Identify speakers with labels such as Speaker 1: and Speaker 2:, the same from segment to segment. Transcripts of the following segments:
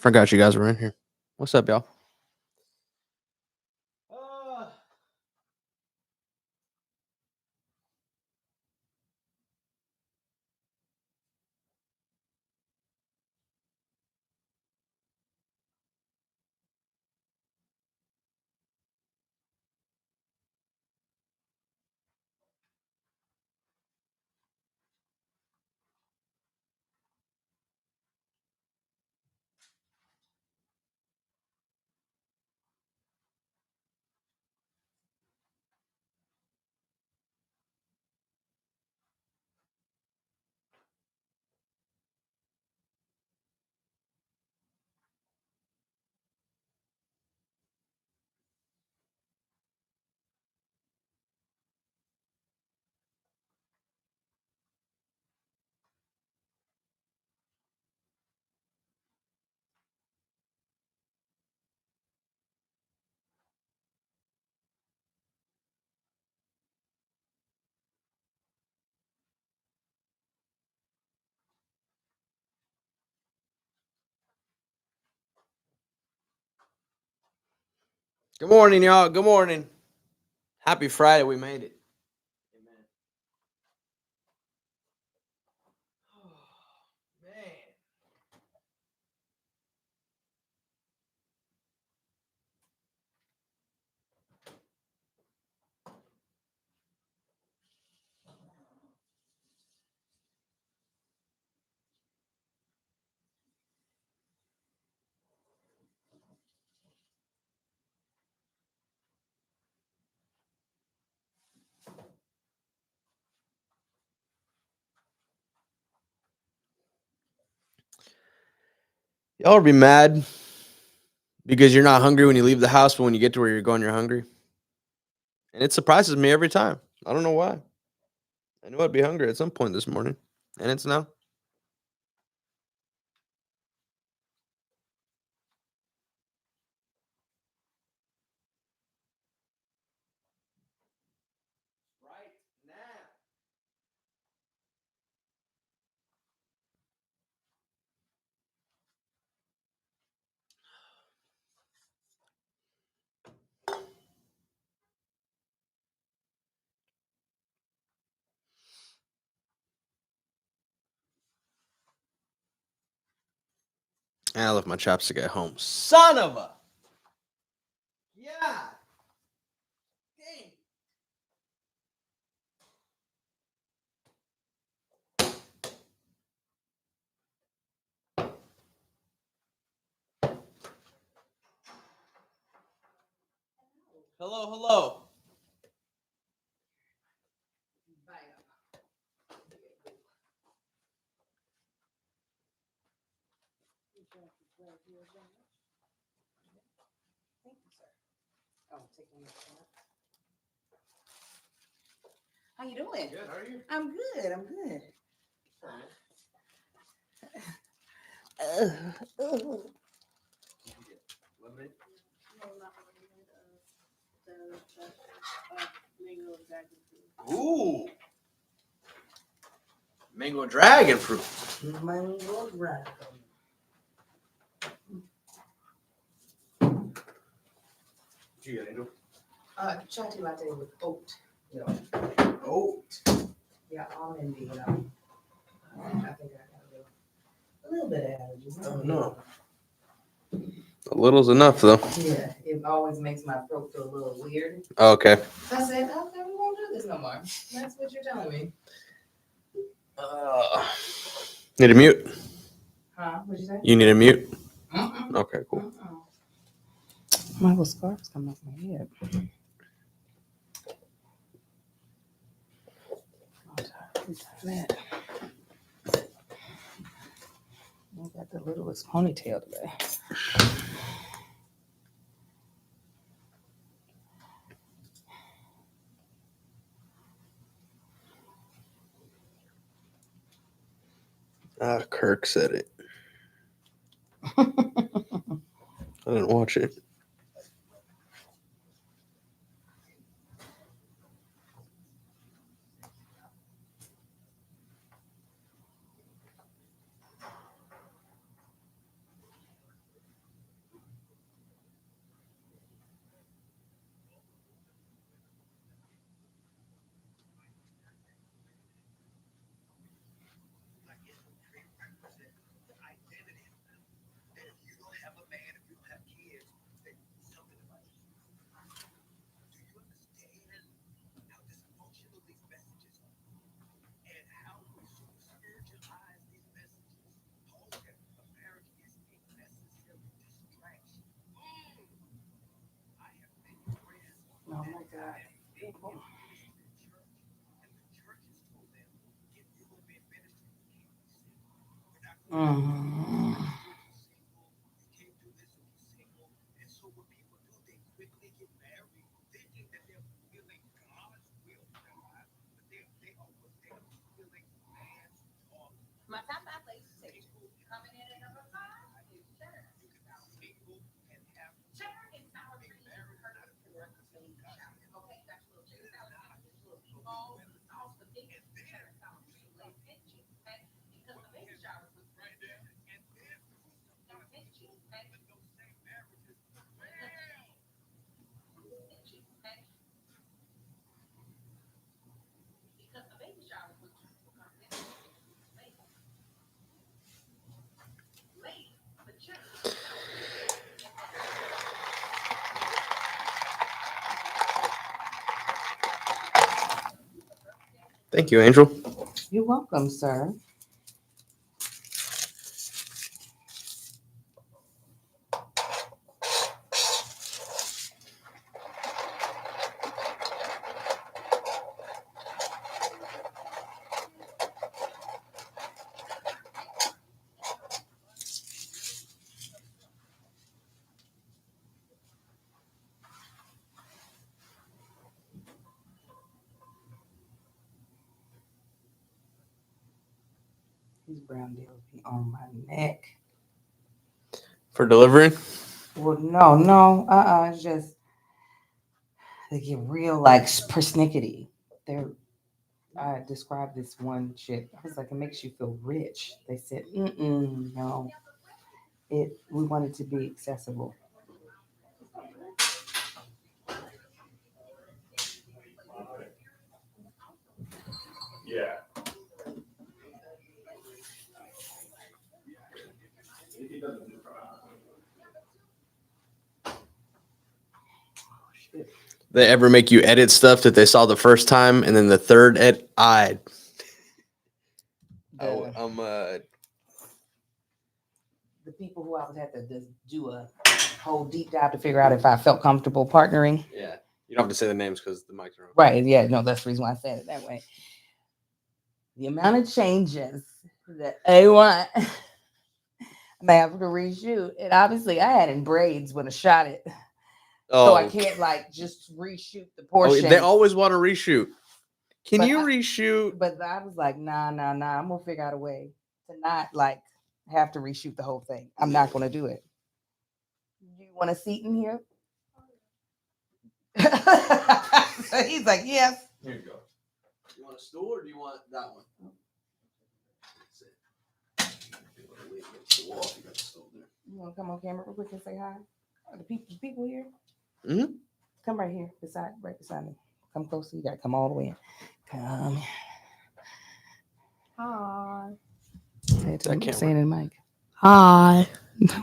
Speaker 1: Forgot you guys were in here. What's up, y'all? Good morning, y'all. Good morning. Happy Friday. We made it. Amen. Oh, man. Y'all would be mad because you're not hungry when you leave the house, but when you get to where you're going, you're hungry. And it surprises me every time. I don't know why. I knew I'd be hungry at some point this morning, and it's now. Right now. And I left my chapstick at home. Son of a. Yeah. Dang. Hello, hello.
Speaker 2: Thank you, sir. Oh, taking your shot. How you doing?
Speaker 1: Good, how are you?
Speaker 2: I'm good. I'm good.
Speaker 1: Lemonade? Ooh. Mango dragon fruit.
Speaker 2: Mango dragon.
Speaker 1: What you got, Angel?
Speaker 2: Chai tea latte with oat.
Speaker 1: Oat.
Speaker 2: Yeah, almond. I think I got a little bit of allergies.
Speaker 1: Oh, no. A little's enough, though.
Speaker 2: Yeah, it always makes my throat feel a little weird.
Speaker 1: Okay.
Speaker 2: So I said, okay, we won't do this no more. That's what you're telling me.
Speaker 1: Need a mute?
Speaker 2: Huh? What'd you say?
Speaker 1: You need a mute?
Speaker 2: Mm-mm.
Speaker 1: Okay, cool.
Speaker 2: My little scarf's coming off my head. That. I got the littlest ponytail today.
Speaker 1: Kirk said it. I didn't watch it.
Speaker 2: Mhm.
Speaker 1: Thank you, Angel.
Speaker 2: You're welcome, sir. These brown deals be on my neck.
Speaker 1: For delivering?
Speaker 2: Well, no. It's just they get real like persnickety. I described this one shit. I was like, it makes you feel rich. They said, no. We want it to be accessible.
Speaker 1: They ever make you edit stuff that they saw the first time and then the third
Speaker 2: The people who I would have to just do a whole deep dive to figure out if I felt comfortable partnering.
Speaker 1: yeah. You don't have to say the names because the mics are on.
Speaker 2: Right. Yeah. No, that's the reason why I said it that way. The amount of changes that I want, I may have to reshoot. And obviously, I had in braids when I shot it. So I can't like just reshoot the portion.
Speaker 1: They always want to reshoot. Can
Speaker 2: But
Speaker 1: you reshoot?
Speaker 2: But I was like, nah. I'm gonna figure out a way to not like have to reshoot the whole thing. I'm not gonna do it. Do you want a seat in here? So he's like, yes.
Speaker 1: Here you go. You want a stool or do you want that one?
Speaker 2: You want to come on camera real quick and say hi? Are the people here?
Speaker 1: Mm-hmm.
Speaker 2: Come right here, right beside me. Come closer. You gotta come all the way in. Come. Hi. Say it in the mic. Hi.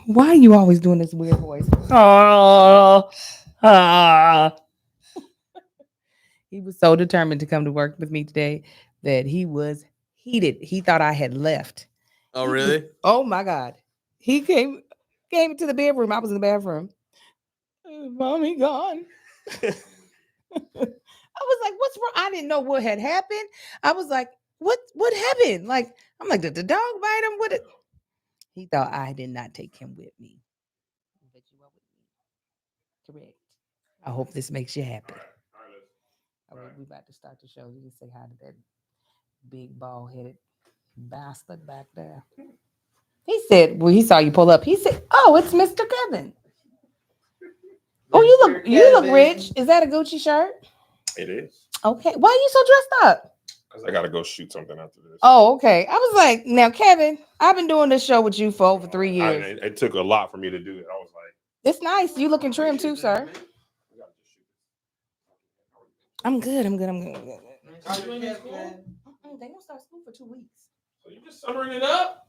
Speaker 2: Why are you always doing this weird voice? He was so determined to come to work with me today that he was heated. He thought I had left.
Speaker 1: Oh, really?
Speaker 2: Oh my God. He came to the bedroom. I was in the bathroom. Mommy gone. I was like, what's wrong? I didn't know what had happened. I was like, what happened? Like, I'm like, did the dog bite him? What? He thought I did not take him with me. But you are with me. Correct. I hope this makes you happy. All right, we about to start the show. You can say hi to that big bald-headed bastard back there. He said, well, he saw you pull up. He said, oh, it's Mr. Kevin. Oh, you look rich. Is that a Gucci shirt?
Speaker 3: It is.
Speaker 2: Okay. Why are you so dressed up?
Speaker 3: Because I got to go shoot something after this.
Speaker 2: Oh, okay. I was like, now, Kevin, I've been doing this show with you for over 3 years.
Speaker 3: It took a lot for me to do it. I was like,
Speaker 2: it's nice. You looking trim too, sir. I'm good. Are you in school? They don't start school for 2 weeks.
Speaker 3: So you just summering it up?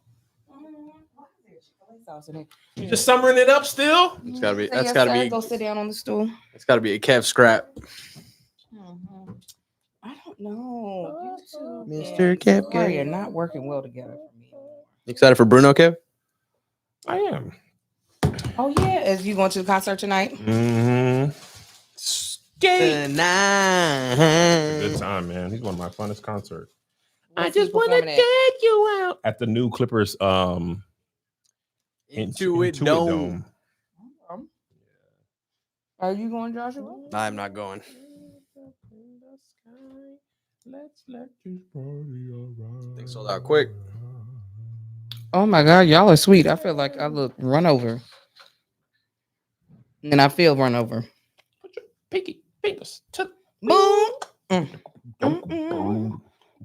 Speaker 2: You
Speaker 3: just summering it up still?
Speaker 1: It's gotta be.
Speaker 2: Say
Speaker 1: That's
Speaker 2: yes,
Speaker 1: gotta
Speaker 2: sir.
Speaker 1: be.
Speaker 2: Go sit down on the stool.
Speaker 1: It's gotta be a Kev scrap.
Speaker 2: I don't know. You two,
Speaker 1: Mr. Kev,
Speaker 2: you're not working well together for me.
Speaker 1: Excited for Bruno, Kev?
Speaker 3: I am.
Speaker 2: Oh yeah, is you going to the concert tonight?
Speaker 3: Mm-hmm. It's a
Speaker 1: tonight.
Speaker 3: good time, man. He's one of my funnest concerts.
Speaker 2: Where's he performing at?
Speaker 3: take you out at the new Clippers
Speaker 1: Into it, dome.
Speaker 2: Are you going, Joshua?
Speaker 1: I'm not going.
Speaker 3: Let's let this party around.
Speaker 1: They sold out quick.
Speaker 2: Oh my God, y'all are sweet. I feel like I look run over. And I feel run over.
Speaker 3: Put your pinky fingers to
Speaker 2: Boom.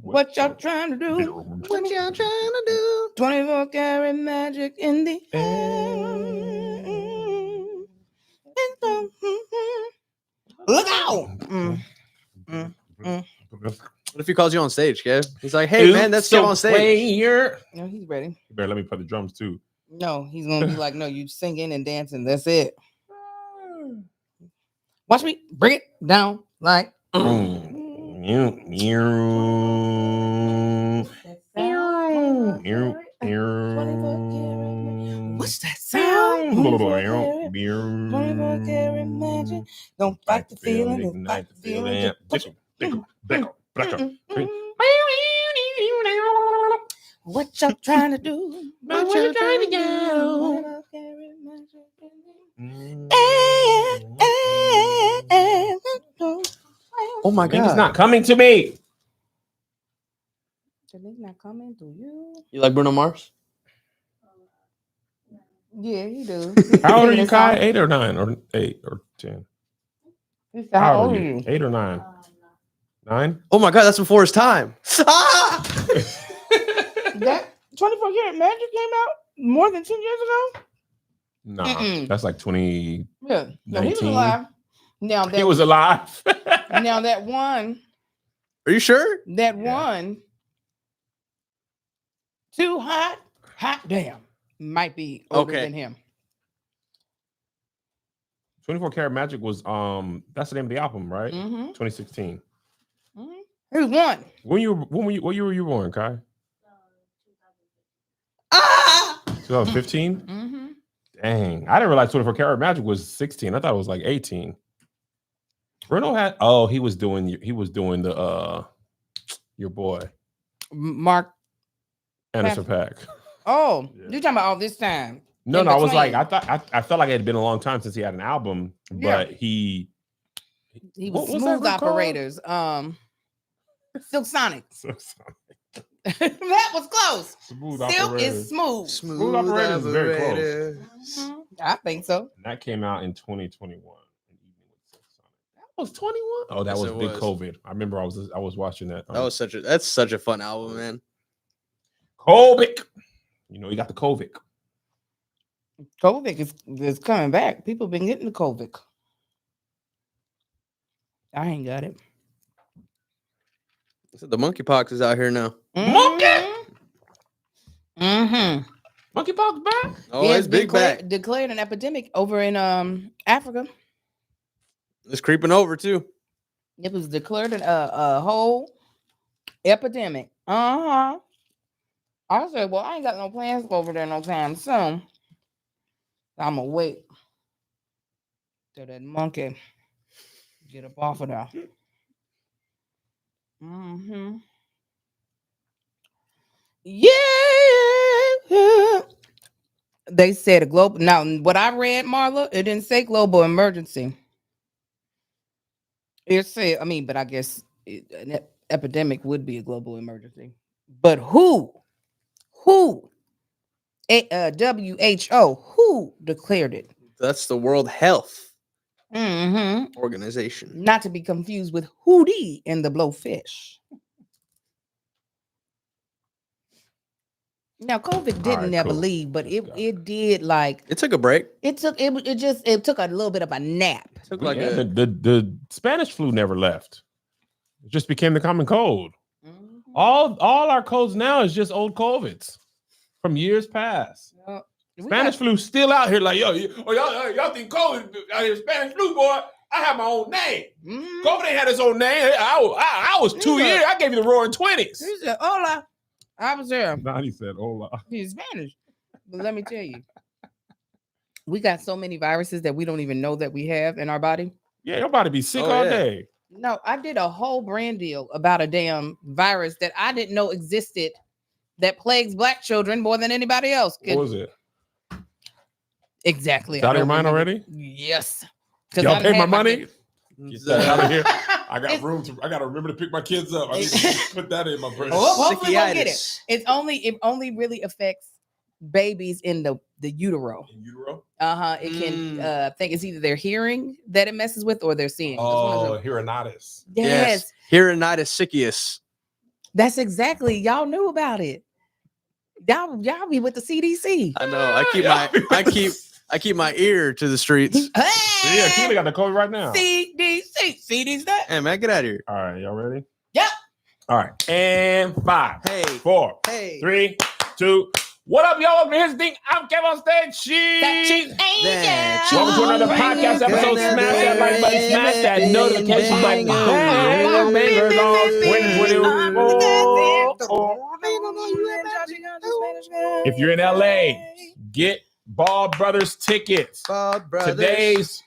Speaker 2: What y'all trying to do?
Speaker 1: What y'all trying to do?
Speaker 2: 24 karat magic in the air. Look out!
Speaker 1: What if he calls you on stage, Kev? He's like, hey, man, that's Kev on stage.
Speaker 2: No, he's ready.
Speaker 3: You better let me play the drums too.
Speaker 2: No, he's gonna be like, no, you singing and dancing. That's it. Watch me bring it down like. What's that sound? 24 karat magic. Don't fight the feeling, ignite the feeling. What y'all trying to do? What y'all trying to do? 24 karat magic.
Speaker 1: Oh my God.
Speaker 3: He's not coming to me.
Speaker 2: He's not coming to you.
Speaker 1: You like Bruno Mars?
Speaker 2: Yeah, he do.
Speaker 3: How old are you, Kai? 8 or 9 or 8 or 10?
Speaker 2: How old are you?
Speaker 3: 8 or 9? 9?
Speaker 1: Oh my God, that's before his time. Ah!
Speaker 2: That 24 karat magic came out more than 10 years ago?
Speaker 3: Nah, that's like 20.
Speaker 2: Yeah. No, he was
Speaker 3: 19.
Speaker 2: alive. Now that
Speaker 3: He was alive.
Speaker 2: now that one.
Speaker 1: Are you sure?
Speaker 2: That one. Too hot. Hot damn. Might be older than him.
Speaker 3: 24 Karat Magic was that's the name of the album, right? 2016.
Speaker 2: Who's one?
Speaker 3: What year were you born, Kai? 2015? Dang. I didn't realize 24 Karat Magic was 16. I thought it was like 18. Bruno had he was doing the your boy.
Speaker 2: Mark
Speaker 3: Anderson .Paak.
Speaker 2: Oh, yeah. You're talking about all this time.
Speaker 3: No, I was like, I felt like it had been a long time since he had an album, but he
Speaker 2: was Smooth Operators. Silk Sonic. That was close.
Speaker 3: Smooth
Speaker 2: Silk
Speaker 3: Operators.
Speaker 2: is smooth.
Speaker 3: Smooth Operators is very close.
Speaker 2: I think so.
Speaker 3: And that came out in 2021. That was 21. Oh, that was big COVID. I remember I was watching that.
Speaker 1: That's such a fun album, man.
Speaker 3: COVID. You know, you got the COVID.
Speaker 2: COVID is coming back. People been getting the COVID. I ain't got it.
Speaker 1: The monkeypox is out here now.
Speaker 3: Monkey. Monkeypox back.
Speaker 1: Oh, it's big back.
Speaker 2: Declared an epidemic over in Africa.
Speaker 1: It's creeping over too.
Speaker 2: It was declared a whole epidemic. I said, well, I ain't got no plans to go over there no time soon. I'm gonna wait till that monkey get up off of there. Yeah. They said a global. Now, what I read, Marla, it didn't say global emergency. It said, but I guess an epidemic would be a global emergency. But who? WHO, who declared it?
Speaker 1: That's the World Health Organization.
Speaker 2: Not to be confused with Hootie and the Blowfish. Now, COVID didn't never leave, but it did
Speaker 1: it took a break.
Speaker 2: It took a little bit of a nap.
Speaker 1: It took like
Speaker 3: the Spanish flu never left. It just became the common cold. All our colds now is just old COVIDs from years past. Spanish flu still out here like, y'all think COVID out here Spanish flu, boy. I have my own name. COVID ain't had his own name. I was 2 years. I gave you the roaring 20s.
Speaker 2: He said, hola. I was there.
Speaker 3: Nah, he said, hola.
Speaker 2: He's Spanish. But let me tell you, we got so many viruses that we don't even know that we have in our body.
Speaker 3: Yeah, your body be sick
Speaker 1: Oh,
Speaker 3: all
Speaker 1: yeah.
Speaker 3: day.
Speaker 2: No, I did a whole brand deal about a damn virus that I didn't know existed that plagues black children more than anybody else.
Speaker 3: What was it?
Speaker 2: Exactly.
Speaker 3: It's out of your mind already?
Speaker 2: Yes.
Speaker 3: Y'all pay my money?
Speaker 1: It's,
Speaker 3: Get that out of here. I got I gotta remember to pick my kids up. I need to put that in my brain.
Speaker 2: Hopefully we'll get it.
Speaker 1: Sickitis.
Speaker 2: It only really affects babies in the utero.
Speaker 3: In utero?
Speaker 2: It can I think it's either their hearing that it messes with or their seeing.
Speaker 3: Oh, hearinitis.
Speaker 2: Yes.
Speaker 1: Hearinitis sickius.
Speaker 2: That's exactly. Y'all knew about it. Y'all be with the CDC.
Speaker 1: I know. I keep my ear to the streets.
Speaker 3: So yeah, Keely got the COVID right now.
Speaker 2: CDC. See these that?
Speaker 1: Hey man, get out of here.
Speaker 3: All right, y'all ready?
Speaker 2: Yep.
Speaker 3: All right. And 5,
Speaker 1: Hey.
Speaker 3: 4,
Speaker 1: Hey.
Speaker 3: 3, 2. What up, y'all? Here's the thing. I'm Kevin on stage.
Speaker 1: That
Speaker 3: Welcome to another podcast episode. Smash that like button, smash that notification button. Bang, bangers on 2024. If you're in LA, get Ball Brothers tickets.
Speaker 1: Bob Brothers.
Speaker 3: Today's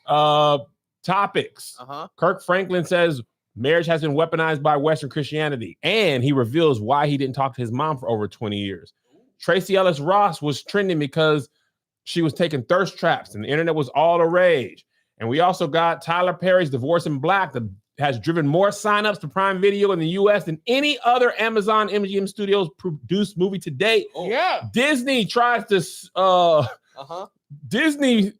Speaker 3: topics. Kirk Franklin says marriage has been weaponized by Western Christianity, and he reveals why he didn't talk to his mom for over 20 years. Tracy Ellis Ross was trending because she was taking thirst traps, and the internet was all the rage. And we also got Tyler Perry's Divorce in Black that has driven more signups to Prime Video in the U.S. than any other Amazon MGM Studios produced movie to date.
Speaker 2: Yeah.
Speaker 3: Disney tries to Disney,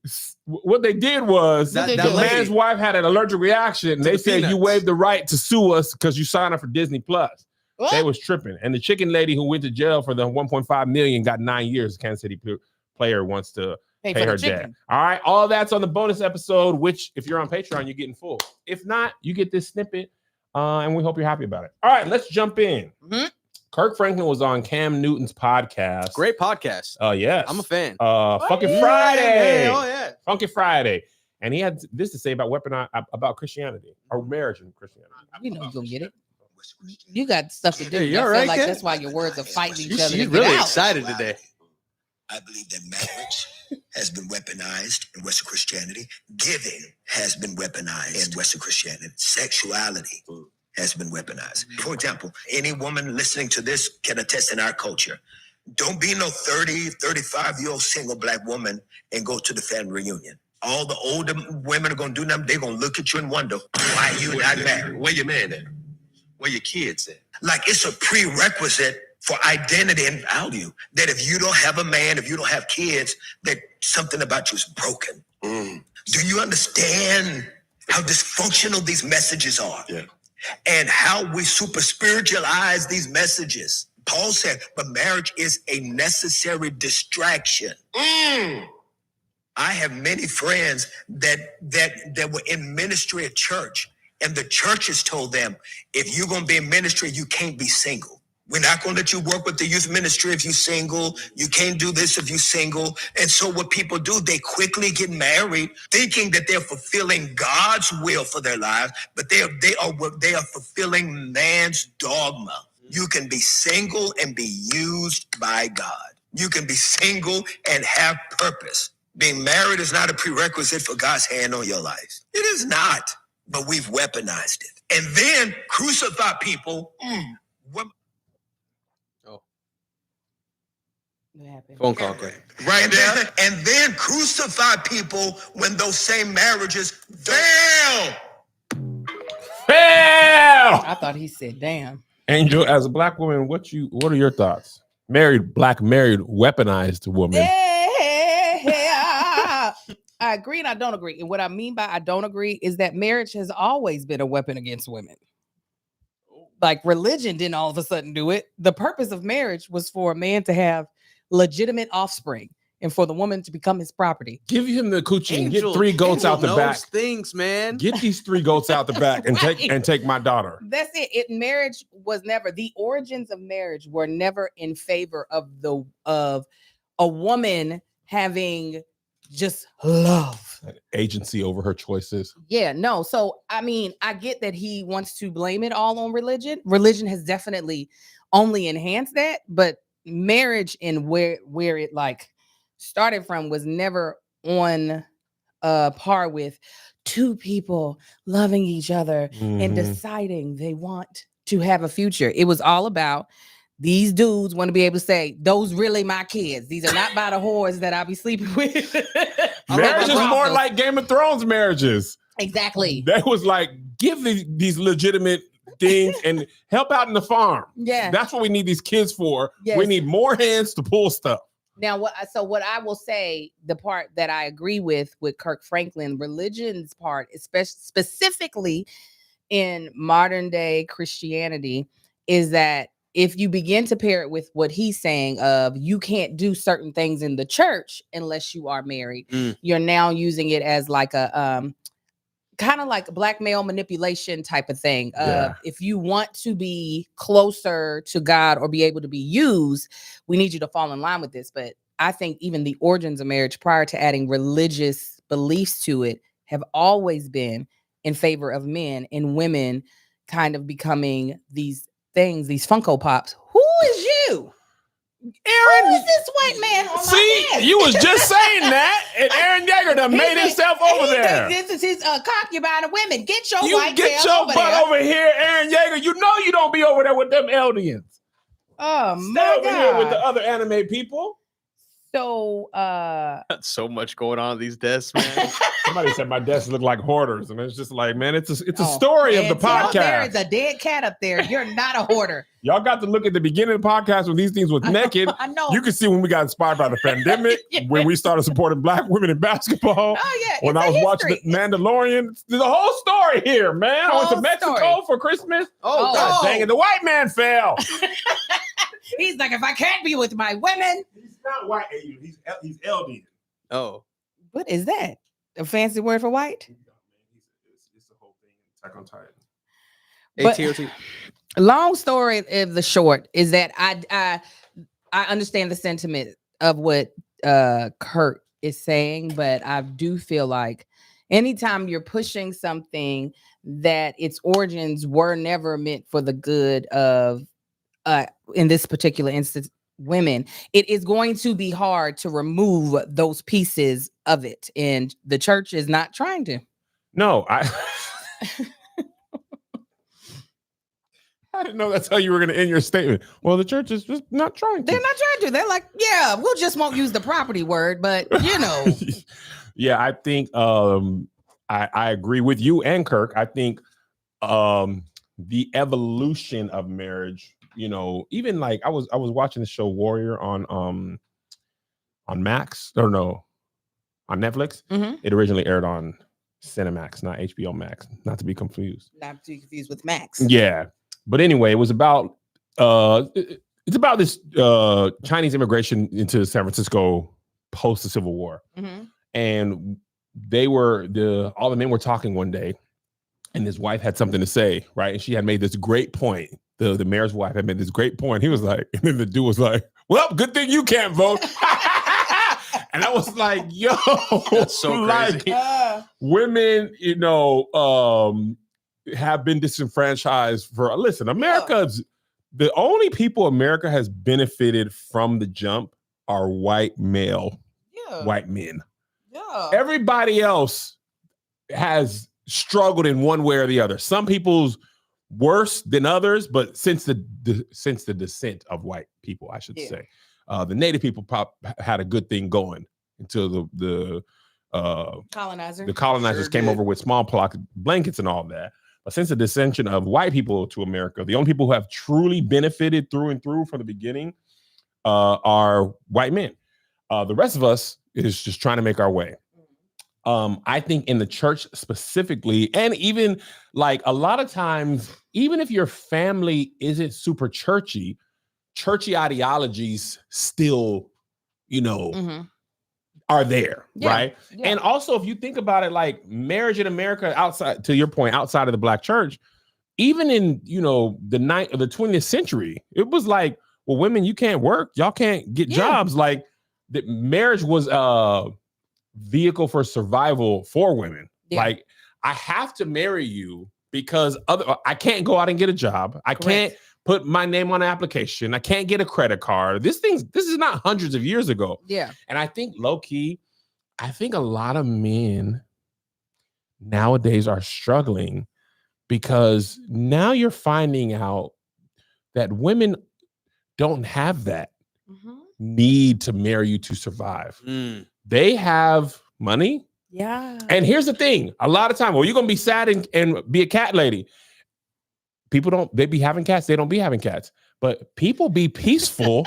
Speaker 3: what they did was
Speaker 1: That
Speaker 3: the
Speaker 1: lady.
Speaker 3: man's wife had an allergic reaction. And
Speaker 1: To
Speaker 3: they
Speaker 1: the
Speaker 3: said, you
Speaker 1: peanuts.
Speaker 3: waived the right to sue us because you signed up for Disney Plus.
Speaker 2: What?
Speaker 3: They was tripping. And the chicken lady who went to jail for the 1.5 million got 9 years. Kansas City player wants to pay
Speaker 2: for
Speaker 3: her
Speaker 2: the chicken.
Speaker 3: debt. All right. All that's on the bonus episode, which if you're on Patreon, you're getting full. If not, you get this snippet. And we hope you're happy about it. All right, let's jump in.
Speaker 2: Mhm.
Speaker 3: Kirk Franklin was on Cam Newton's podcast.
Speaker 1: Great podcast.
Speaker 3: Yes.
Speaker 1: I'm a fan.
Speaker 3: Fucking
Speaker 2: Yeah,
Speaker 3: Friday.
Speaker 1: Yeah, oh yeah.
Speaker 3: Funky Friday. And he had this to say about about Christianity or marriage and Christianity.
Speaker 2: You know you're gonna get it. You got stuff to do.
Speaker 1: Hey, you
Speaker 2: I
Speaker 1: all
Speaker 2: feel
Speaker 1: right,
Speaker 2: like
Speaker 1: kid?
Speaker 2: that's why your words are fighting each other.
Speaker 1: She's
Speaker 2: to
Speaker 1: really
Speaker 2: get out.
Speaker 1: excited today.
Speaker 4: I believe that marriage has been weaponized in Western Christianity. Giving has been weaponized in Western Christianity. Sexuality has been weaponized. For example, any woman listening to this can attest in our culture. Don't be no 30, 35-year-old single black woman and go to the family reunion. All the older women are going to do them. They're going to look at you and wonder, why you not married?
Speaker 5: Where your man at? Where your kids at?
Speaker 4: Like it's a prerequisite for identity and value that if you don't have a man, if you don't have kids, that something about you is broken. Do you understand how dysfunctional these messages are?
Speaker 5: Yeah.
Speaker 4: And how we super spiritualize these messages? Paul said, but marriage is a necessary distraction. I have many friends that were in ministry at church, and the church has told them, if you're going to be in ministry, you can't be single. We're not going to let you work with the youth ministry if you're single. You can't do this if you're single. And so what people do, they quickly get married thinking that they're fulfilling God's will for their lives, but they are fulfilling man's dogma. You can be single and be used by God. You can be single and have purpose. Being married is not a prerequisite for God's hand on your life. It is not, but we've weaponized it. And then crucify people.
Speaker 2: What happened?
Speaker 1: Phone call, quick.
Speaker 4: Right there. And then crucify people when those same marriages fail.
Speaker 3: Fail!
Speaker 2: I thought he said, "Damn."
Speaker 3: Angel, as a black woman, what are your thoughts? Married, weaponized woman.
Speaker 2: I agree and I don't agree. And what I mean by I don't agree is that marriage has always been a weapon against women. Like religion didn't all of a sudden do it. The purpose of marriage was for a man to have legitimate offspring and for the woman to become his property.
Speaker 3: Give him the coochie and get
Speaker 1: Angel-
Speaker 3: 3 goats
Speaker 1: Angel
Speaker 3: out the
Speaker 1: knows
Speaker 3: back.
Speaker 1: things, man.
Speaker 3: Get these 3 goats out the back and
Speaker 2: Right.
Speaker 3: take my daughter.
Speaker 2: That's it. Marriage was never, the origins of marriage were never in favor of a woman having just love.
Speaker 3: Agency over her choices.
Speaker 2: Yeah, no. So I mean, I get that he wants to blame it all on religion. Religion has definitely only enhanced that, but marriage and where it like started from was never on part with two people loving each other and
Speaker 3: Mhm.
Speaker 2: deciding they want to have a future. It was all about these dudes want to be able to say, those really my kids. These are not by the whores that I'll be sleeping with.
Speaker 3: Marriage is more like Game of Thrones marriages.
Speaker 2: Exactly.
Speaker 3: That was like, give these legitimate things and help out in the farm.
Speaker 2: Yeah.
Speaker 3: That's what we need these kids for.
Speaker 2: Yes.
Speaker 3: We need more hands to pull stuff.
Speaker 2: Now, what I will say, the part that I agree with Kirk Franklin, religion's part, especially specifically in modern day Christianity, is that if you begin to pair it with what he's saying of you can't do certain things in the church unless you are married, you're now using it as like a kind of like blackmail manipulation type of thing. If you want to be closer to God or be able to be used, we need you to fall in line with this. But I think even the origins of marriage prior to adding religious beliefs to it have always been in favor of men, and women kind of becoming these things, these Funko Pops. Who is you?
Speaker 3: Aaron,
Speaker 2: who is this white man on my head?
Speaker 3: You was just saying that, and Aaron Yeager done made himself over there.
Speaker 2: This is his concubine of women. Get your white
Speaker 3: get
Speaker 2: tail
Speaker 3: your
Speaker 2: over
Speaker 3: butt
Speaker 2: there.
Speaker 3: over here, Aaron Yeager. You know you don't be over there with them Eldians.
Speaker 2: Oh
Speaker 3: Stay
Speaker 2: my
Speaker 3: over
Speaker 2: God.
Speaker 3: here with the other anime people.
Speaker 2: So
Speaker 1: That's so much going on at these desks, man.
Speaker 3: Somebody said my desks look like hoarders, and it's just like, man, it's a story of the podcast.
Speaker 2: There is a dead cat up there. You're not a hoarder.
Speaker 3: Y'all got to look at the beginning of the podcast when these things was naked.
Speaker 2: I know.
Speaker 3: You can see when we got inspired by the pandemic, when we started supporting Black women in basketball.
Speaker 2: Oh yeah,
Speaker 3: When I was watching the Mandalorian. There's a whole story here, man. I went to Mexico for Christmas.
Speaker 1: Oh,
Speaker 3: God dang it, the white man fell.
Speaker 2: He's like, if I can't be with my women.
Speaker 3: He's not white, he's Eldian.
Speaker 1: Oh.
Speaker 2: What is that? A fancy word for white?
Speaker 3: It's the whole thing. Attack on Titan.
Speaker 1: ATOT.
Speaker 2: Long story of the short is that I understand the sentiment of what Kurt is saying, but I do feel like anytime you're pushing something that its origins were never meant for the good of in this particular instance women, it is going to be hard to remove those pieces of it, and the church is not trying to.
Speaker 3: No, I didn't know that's how you were going to end your statement. Well, the church is just not trying to.
Speaker 2: They're not trying to. They're like, yeah, we'll just won't use the property word, but you know.
Speaker 3: Yeah, I think I agree with you and Kirk. I think the evolution of marriage, you know, even like I was watching the show Warrior on Max, or no, on Netflix.
Speaker 2: Mm-hmm.
Speaker 3: It originally aired on Cinemax, not HBO Max, not to be confused.
Speaker 2: Not to be confused with Max.
Speaker 3: Yeah. But anyway, it was about it's about this Chinese immigration into San Francisco post the Civil War.
Speaker 2: Mm-hmm.
Speaker 3: And all the men were talking one day, and his wife had something to say, right? And she had made this great point. The mayor's wife had made this great point. He was like, and then the dude was like, well, good thing you can't vote. And I was like, yo,
Speaker 1: that's so crazy.
Speaker 3: Like, women, you know, have been disenfranchised for, listen, America's, the only people America has benefited from the jump are white male, white men. Yeah. Everybody else has struggled in one way or the other. Some people's worse than others, but since the descent of white people, I should say, the native people had a good thing going until the colonizers came over with smallpox blankets and all that. But since the descension of white people to America, the only people who have truly benefited through and through from the beginning are white men. The rest of us is just trying to make our way. I think in the church specifically, and even like a lot of times, even if your family isn't super churchy ideologies still, you know, are there, right? Yeah. And also, if you think about it, like marriage in America, outside, to your point, outside of the Black church, even in, you know, the 20th century, it was like, well, women, you can't work, y'all can't get jobs. Like, the marriage was a vehicle for survival for women. Yeah. Like, I have to marry you because I can't go out and get a job. I can't put my name on an application. I can't get a credit card. This is not hundreds of years ago. Yeah. And I think low key, I think a lot of men nowadays are struggling because now you're finding out that women don't have that need to marry you to survive. They have money.
Speaker 2: Yeah.
Speaker 3: And here's the thing. A lot of time, well, you're going to be sad and be a cat lady. People they be having cats. They don't be having cats. But people be peaceful,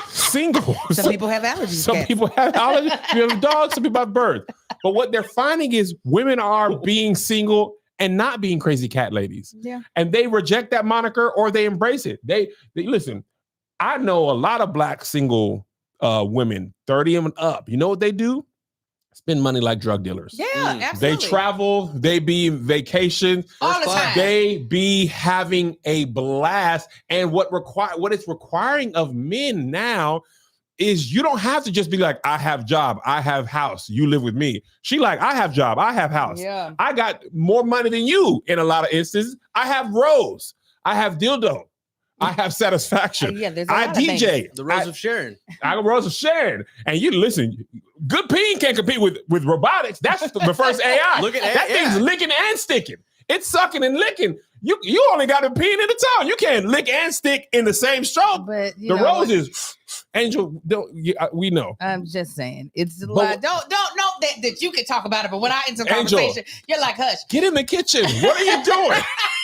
Speaker 3: single.
Speaker 2: Some people have allergies.
Speaker 3: Some people have allergies. You have dogs, some people have birds. But what they're finding is women are being single and not being crazy cat ladies.
Speaker 2: Yeah.
Speaker 3: And they reject that moniker or they embrace it. They listen, I know a lot of Black single women, 30 and up. You know what they do? Spend money like drug dealers.
Speaker 2: Yeah, absolutely.
Speaker 3: They travel, they be vacation,
Speaker 2: all the time.
Speaker 3: they be having a blast. And what it's requiring of men now is you don't have to just be like, I have job, I have house, you live with me. She like, I have job, I have house.
Speaker 2: Yeah.
Speaker 3: I got more money than you in a lot of instances. I have rose, I have dildo. I have satisfaction.
Speaker 2: Yeah, there's a
Speaker 3: I
Speaker 2: lot of
Speaker 3: DJ.
Speaker 2: things.
Speaker 1: The Rose of Sharon.
Speaker 3: I got Rose of Sharon. And you listen, good peeing can't compete with robotics. That's the first AI.
Speaker 1: Look at
Speaker 3: that thing's licking and sticking. It's sucking and licking. You only got to peeing in the tongue. You can't lick and stick in the same stroke.
Speaker 2: But
Speaker 3: the Rose is Angel. We know.
Speaker 2: I'm just saying it's a lot. Don't know that you can talk about it. But when I enter
Speaker 3: Angel,
Speaker 2: conversation, you're like, hush.
Speaker 3: Get in the kitchen. What are you doing?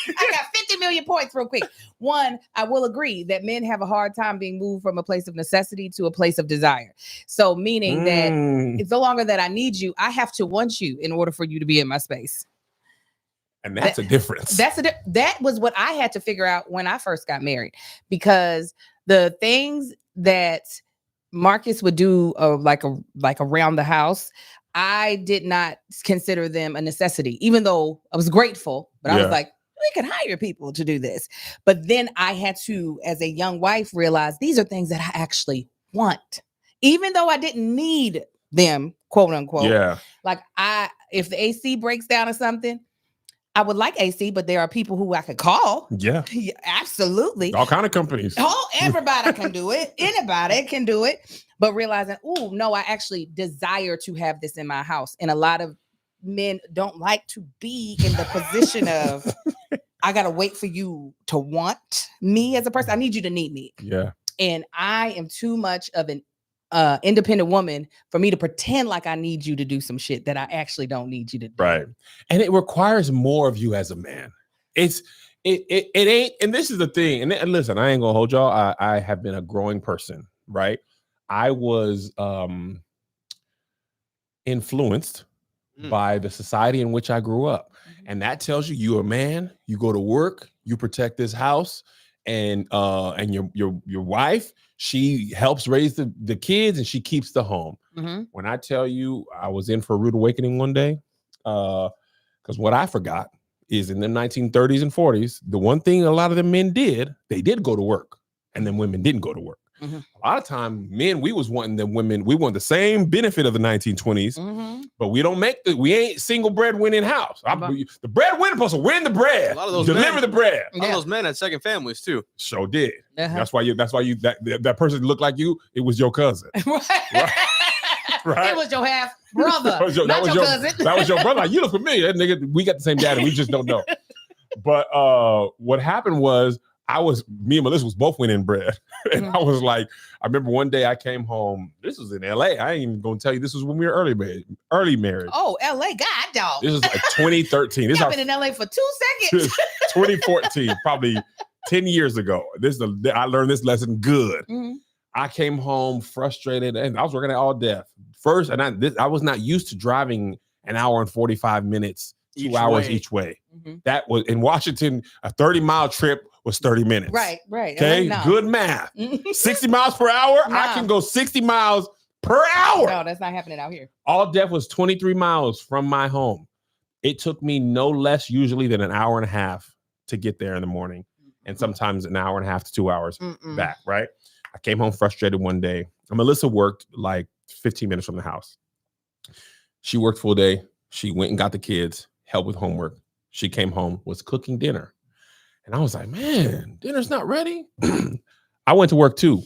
Speaker 2: I got 50 million points real quick. One, I will agree that men have a hard time being moved from a place of necessity to a place of desire. So meaning that it's no longer that I need you, I have to want you in order for you to be in my space.
Speaker 3: And that's a difference.
Speaker 2: That was what I had to figure out when I first got married, because the things that Marcus would do like around the house, I did not consider them a necessity, even though I was grateful, but I was like, we can hire people to do this. But then I had to, as a young wife, realize these are things that I actually want, even though I didn't need them, quote unquote.
Speaker 3: Yeah.
Speaker 2: Like if the AC breaks down or something, I would like AC, but there are people who I could call.
Speaker 3: Yeah.
Speaker 2: Absolutely.
Speaker 3: All kind of companies.
Speaker 2: Oh, everybody can do it. Anybody can do it. But realizing, oh, no, I actually desire to have this in my house. And a lot of men don't like to be in the position of, I got to wait for you to want me as a person. I need you to need me.
Speaker 3: Yeah.
Speaker 2: And I am too much of an independent woman for me to pretend like I need you to do some shit that I actually don't need you to do.
Speaker 3: Right. And it requires more of you as a man. It ain't, and this is the thing. And listen, I ain't gonna hold y'all. I have been a growing person, right? I was influenced by the society in which I grew up. And that tells you're a man, you go to work, you protect this house, and your wife, she helps raise the kids and she keeps the home. When I tell you I was in for a rude awakening one day, because what I forgot is in the 1930s and 40s, the one thing a lot of the men did, they did go to work, and then women didn't go to work. A lot of time, men, we was wanting them women, we want the same benefit of the 1920s, but we don't we ain't single breadwinning house. The breadwinner supposed to win the bread,
Speaker 1: a lot of those
Speaker 3: deliver the bread.
Speaker 1: A lot of those men had second families too.
Speaker 3: So did. That's why that person looked like you. It was your cousin. Right.
Speaker 2: It was your half brother,
Speaker 3: that was your
Speaker 2: cousin.
Speaker 3: That was your brother. Like, you look familiar, nigga. We got the same dad, and we just don't know. But what happened was, me and Melissa was both winning bread. And I was like, I remember one day I came home. This was in LA. I ain't even gonna tell you this was when we were early married.
Speaker 2: Oh, LA, God dog.
Speaker 3: This is like 2013.
Speaker 2: I've been in LA for 2 seconds.
Speaker 3: 2014, probably 10 years ago. I learned this lesson good. I came home frustrated, and I was working at All Death first, and I was not used to driving an hour and 45 minutes, 2 hours each way. That was in Washington. A 30-mile trip was 30 minutes.
Speaker 2: Right.
Speaker 3: Okay, good math. 60 miles per hour. No. I can go 60 miles per hour.
Speaker 2: No, that's not happening out here.
Speaker 3: All Death was 23 miles from my home. It took me no less usually than an hour and a half to get there in the morning, and sometimes an hour and a half to 2 hours back. Right. I came home frustrated one day. And Melissa worked like 15 minutes from the house. She worked full day. She went and got the kids, helped with homework. She came home, was cooking dinner. And I was like, man, dinner's not ready. I went to work too.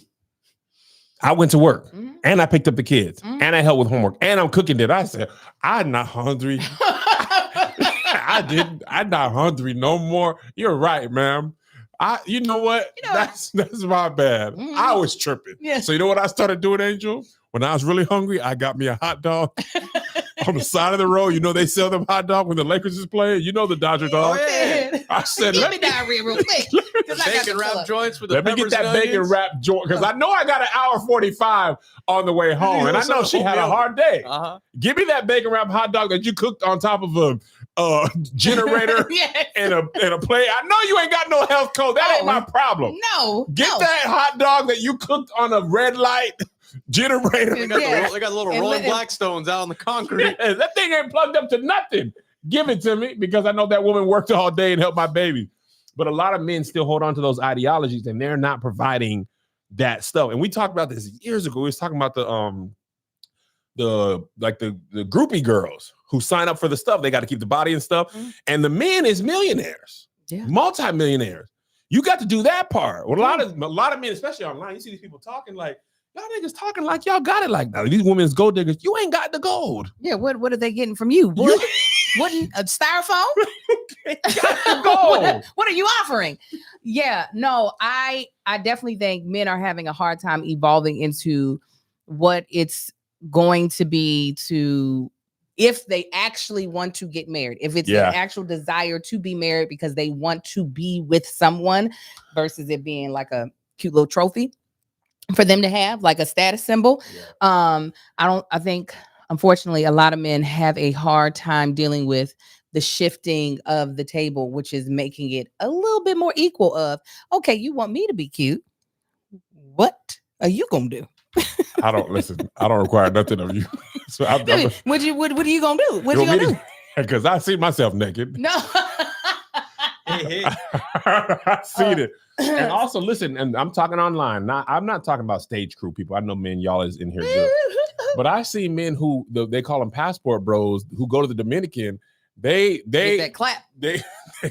Speaker 3: I went to work
Speaker 2: Mhm.
Speaker 3: and I picked up the kids
Speaker 2: Mhm.
Speaker 3: and I helped with homework and I'm cooking dinner. I said, I'm not hungry. I'm not hungry no more. You're right, ma'am. You know what? That's my bad.
Speaker 2: Mhm.
Speaker 3: I was tripping.
Speaker 2: Yeah.
Speaker 3: So you know what I started doing, Angel? When I was really hungry, I got me a hot dog on the side of the road. You know they sell them hot dog when the Lakers is playing. You know the Dodger dog.
Speaker 1: Oh, yeah.
Speaker 3: I said,
Speaker 2: Give
Speaker 3: let
Speaker 2: me
Speaker 3: me
Speaker 2: diarrhea real quick. 'Cause I got
Speaker 1: Bacon
Speaker 2: to
Speaker 1: wrap
Speaker 2: fill up.
Speaker 1: joints with the
Speaker 3: let me get
Speaker 1: peppers
Speaker 3: that
Speaker 1: and
Speaker 3: bacon
Speaker 1: onions.
Speaker 3: wrap joint because I know I got an hour 45 on the way home, and I know she had a hard day.
Speaker 1: Uh-huh.
Speaker 3: Give me that bacon wrap hot dog that you cooked on top of a generator
Speaker 2: Yes.
Speaker 3: and a plate. I know you ain't got no health code. That ain't
Speaker 2: Oh,
Speaker 3: my problem.
Speaker 2: No.
Speaker 3: Get
Speaker 2: no.
Speaker 3: that hot dog that you cooked on a red light generator.
Speaker 1: They got,
Speaker 2: Yeah.
Speaker 1: they got the little
Speaker 2: And
Speaker 1: rolling
Speaker 2: let-
Speaker 1: Blackstones out on the concrete.
Speaker 3: Yeah, that thing ain't plugged up to nothing. Give it to me because I know that woman worked all day and helped my baby. But a lot of men still hold on to those ideologies and they're not providing that stuff. And we talked about this years ago. We was talking about the groupie girls who sign up for the stuff. They got to keep the body and stuff.
Speaker 2: Mhm.
Speaker 3: And the men is millionaires,
Speaker 2: Yeah.
Speaker 3: multi-millionaires. You got to do that part. Well, a lot of men, especially online, you see these people talking like, y'all niggas talking like y'all got it like that. These women's gold diggers, you ain't got the gold.
Speaker 2: Yeah. What are they getting from you? Wouldn't a styrofoam?
Speaker 3: Gold.
Speaker 2: What are you offering? Yeah, no, I definitely think men are having a hard time evolving into what it's going to be if they actually want to get married, if it's an actual desire to be married because they want to be with someone versus it being like a cute little trophy for them to have, like a status symbol. I think unfortunately a lot of men have a hard time dealing with the shifting of the table, which is making it a little bit more equal of, okay, you want me to be cute. What are you gonna do?
Speaker 3: I don't require nothing of you. So
Speaker 2: what are you gonna do? What you gonna do?
Speaker 3: Because I see myself naked.
Speaker 2: No.
Speaker 3: I seen it. And also, listen, and I'm talking online. I'm not talking about stage crew people. I know men, y'all is in here good. But I see men who they call them passport bros who go to the Dominican. They
Speaker 2: Get that clap.
Speaker 3: They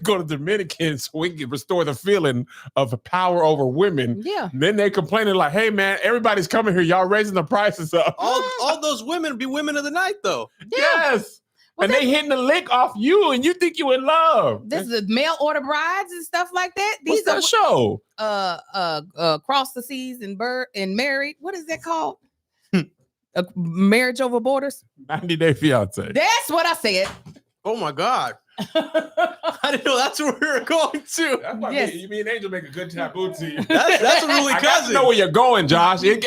Speaker 3: go to the Dominican so we can restore the feeling of power over women.
Speaker 2: Yeah.
Speaker 3: And then they complaining like, hey man, everybody's coming here. Y'all raising the prices up.
Speaker 1: All those women be women of the night though.
Speaker 2: Yeah.
Speaker 3: Yes.
Speaker 2: Well,
Speaker 3: and they hitting the lick off you and you think you in love.
Speaker 2: This is mail order brides and stuff like that.
Speaker 3: What's that show?
Speaker 2: Cross the seas and married. What is that called? A marriage over borders.
Speaker 3: 90 Day Fiance.
Speaker 2: That's what I said.
Speaker 1: Oh my God. I didn't know that's where we were going to.
Speaker 3: That's why
Speaker 2: Yes.
Speaker 3: me and Angel make a good taboo team.
Speaker 1: That's a really
Speaker 3: I got to
Speaker 1: cousin.
Speaker 3: know where you're going, Josh. It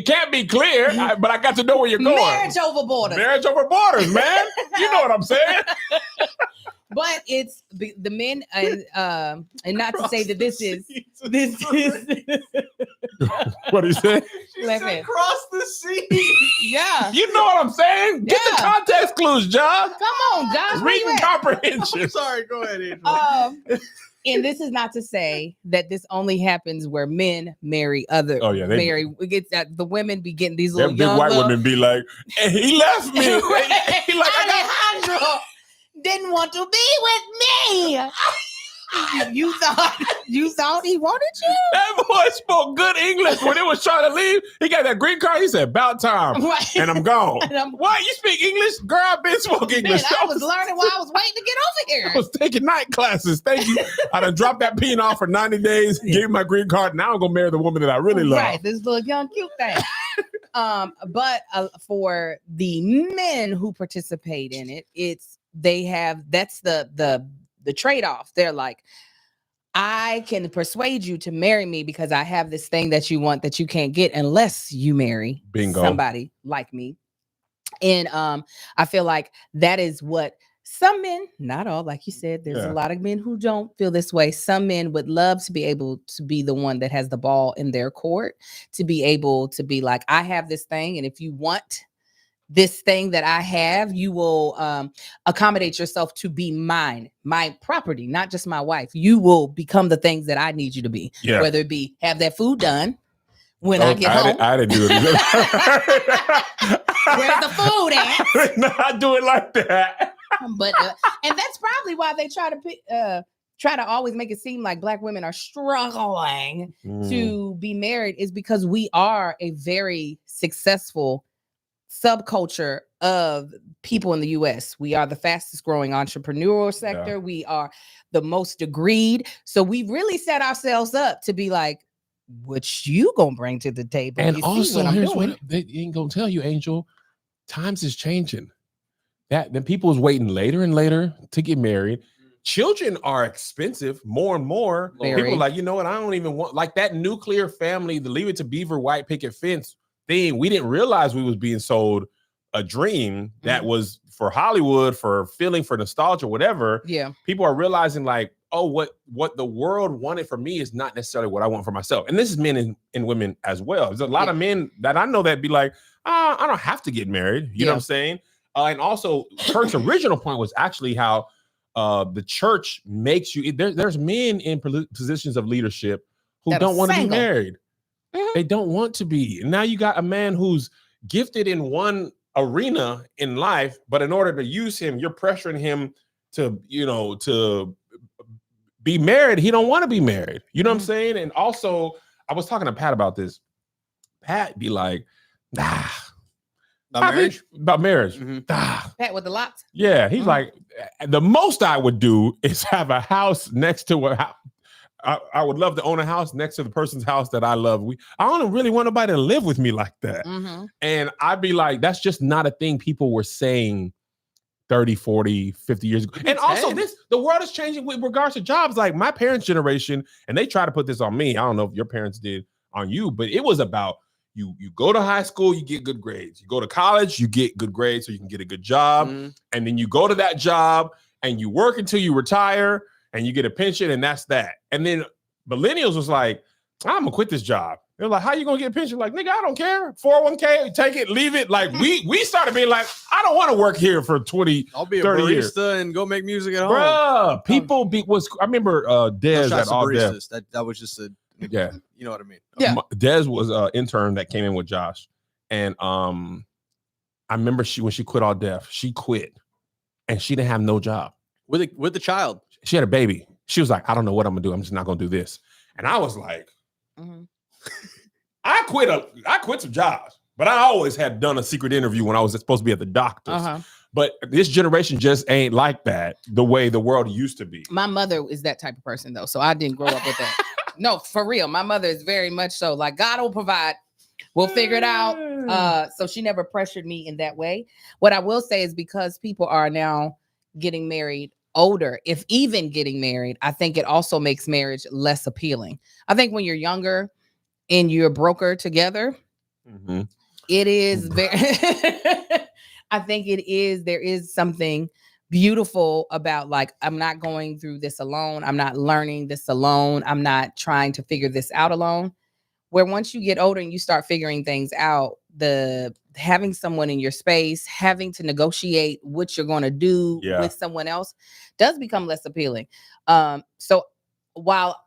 Speaker 3: can't be clear, but I got to know where you're going.
Speaker 2: Marriage over borders.
Speaker 3: Marriage over borders, man. You know what I'm saying?
Speaker 2: But it's the men, and not to say that this is
Speaker 3: What do you say?
Speaker 2: Left-hand.
Speaker 1: Cross the sea.
Speaker 2: Yeah.
Speaker 3: You know what I'm saying? Get the
Speaker 2: Yeah.
Speaker 3: context clues, Josh.
Speaker 2: Come on, Josh. Where you
Speaker 3: Reading
Speaker 2: at?
Speaker 3: comprehension.
Speaker 1: Sorry, go ahead, Angel.
Speaker 2: And this is not to say that this only happens where men marry other.
Speaker 3: Oh, yeah, they
Speaker 2: marry. We get that the women be getting these
Speaker 3: Them
Speaker 2: little
Speaker 3: big
Speaker 2: young
Speaker 3: white
Speaker 2: little-
Speaker 3: women be like, hey, he left me. He like, I got
Speaker 2: Alejandro didn't want to be with me. You thought he wanted you?
Speaker 3: that boy spoke good English when it was trying to leave. He got that green card. He said, about time.
Speaker 2: Right.
Speaker 3: And I'm gone.
Speaker 2: And I'm-
Speaker 3: Why? You speak English? Girl, I've been speaking
Speaker 2: Man,
Speaker 3: English.
Speaker 2: I was learning while I was waiting to get over
Speaker 3: I
Speaker 2: here.
Speaker 3: was taking night classes. Thank you. I done dropped that peen off for 90 days, gave my green card. Now I'm going to marry the woman that I really love.
Speaker 2: Right, this little young cute thing. But for the men who participate in it, that's the trade-off. They're like, I can persuade you to marry me because I have this thing that you want that you can't get unless you marry
Speaker 3: Bingo.
Speaker 2: somebody like me. And I feel like that is what some men, not all, like you said, there's
Speaker 3: Yeah.
Speaker 2: a lot of men who don't feel this way. Some men would love to be able to be the one that has the ball in their court, to be able to be like, I have this thing, and if you want this thing that I have, you will accommodate yourself to be mine, my property, not just my wife. You will become the things that I need you to be,
Speaker 3: Yeah.
Speaker 2: whether it be have that food done when I get home.
Speaker 3: I didn't do it.
Speaker 2: Where's the food at?
Speaker 3: I did not do it like that.
Speaker 2: But and that's probably why they try to try to always make it seem like Black women are struggling to be married is because we are a very successful subculture of people in the US. We are the fastest growing entrepreneurial sector.
Speaker 3: Yeah.
Speaker 2: We are the most degreed. So we really set ourselves up to be like, what you gonna bring to the table?
Speaker 3: And
Speaker 2: You
Speaker 3: also,
Speaker 2: see what I'm
Speaker 3: here's
Speaker 2: doing.
Speaker 3: what they ain't gonna tell you, Angel. Times is changing. That then people is waiting later and later to get married. Children are expensive more and more.
Speaker 2: Very.
Speaker 3: People are like, you know what? I don't even want like that nuclear family, the Leave It to Beaver white picket fence thing. We didn't realize we was being sold a dream that was for Hollywood, for feeling, for nostalgia, whatever.
Speaker 2: Yeah.
Speaker 3: People are realizing like, oh, what the world wanted for me is not necessarily what I want for myself. And this is men and women as well. There's a lot of men that I know that be like, I don't have to get married. You know what I'm saying? And also, Kirk's original point was actually how the church makes you. There's men in positions of leadership who
Speaker 2: That
Speaker 3: don't
Speaker 2: are
Speaker 3: want to be
Speaker 2: single.
Speaker 3: married. They don't want to be. And now you got a man who's gifted in one arena in life, but in order to use him, you're pressuring him to, to be married. He don't want to be married. You know what I'm saying? And also, I was talking to Pat about this. Pat be like, nah. About marriage.
Speaker 2: Pat with the locks.
Speaker 3: Yeah, he's like, the most I would do is have a house next to a I would love to own a house next to the person's house that I love. I don't really want nobody to live with me like that. And I'd be like, that's just not a thing people were saying 30, 40, 50 years ago. And also the world is changing with regards to jobs. Like my parents' generation, and they try to put this on me. I don't know if your parents did on you, but it was about you go to high school, you get good grades. You go to college, you get good grades so you can get a good job. And then you go to that job and you work until you retire and you get a pension, and that's that. And then millennials was like, I'm gonna quit this job. They're like, how you gonna get a pension? Like, nigga, I don't care. 401k, take it, leave it. Like we started being like, I don't want to work here for 20,
Speaker 1: I'll be a
Speaker 3: 30
Speaker 1: barista
Speaker 3: years.
Speaker 1: and go make music at home.
Speaker 3: Bruh, people I remember Dez
Speaker 1: No
Speaker 3: at All Dev.
Speaker 1: that was just a
Speaker 3: Yeah.
Speaker 1: You know what I mean?
Speaker 2: Yeah.
Speaker 3: Dez was an intern that came in with Josh. And I remember when she quit All Deaf, she quit and she didn't have no job.
Speaker 1: With the child.
Speaker 3: She had a baby. She was like, I don't know what I'm gonna do. I'm just not gonna do this. And I was like, I quit some jobs, but I always had done a secret interview when I was supposed to be at the doctor's. But this generation just ain't like that the way the world used to be.
Speaker 2: My mother is that type of person though, so I didn't grow up with that. No, for real. My mother is very much so like God will provide. We'll figure it out. So she never pressured me in that way. What I will say is because people are now getting married older, if even getting married, I think it also makes marriage less appealing. I think when you're younger and you're broker together, it is very I think there is something beautiful about like, I'm not going through this alone. I'm not learning this alone. I'm not trying to figure this out alone. Where once you get older and you start figuring things out, having someone in your space, having to negotiate what you're going to do with someone else does become less appealing. So while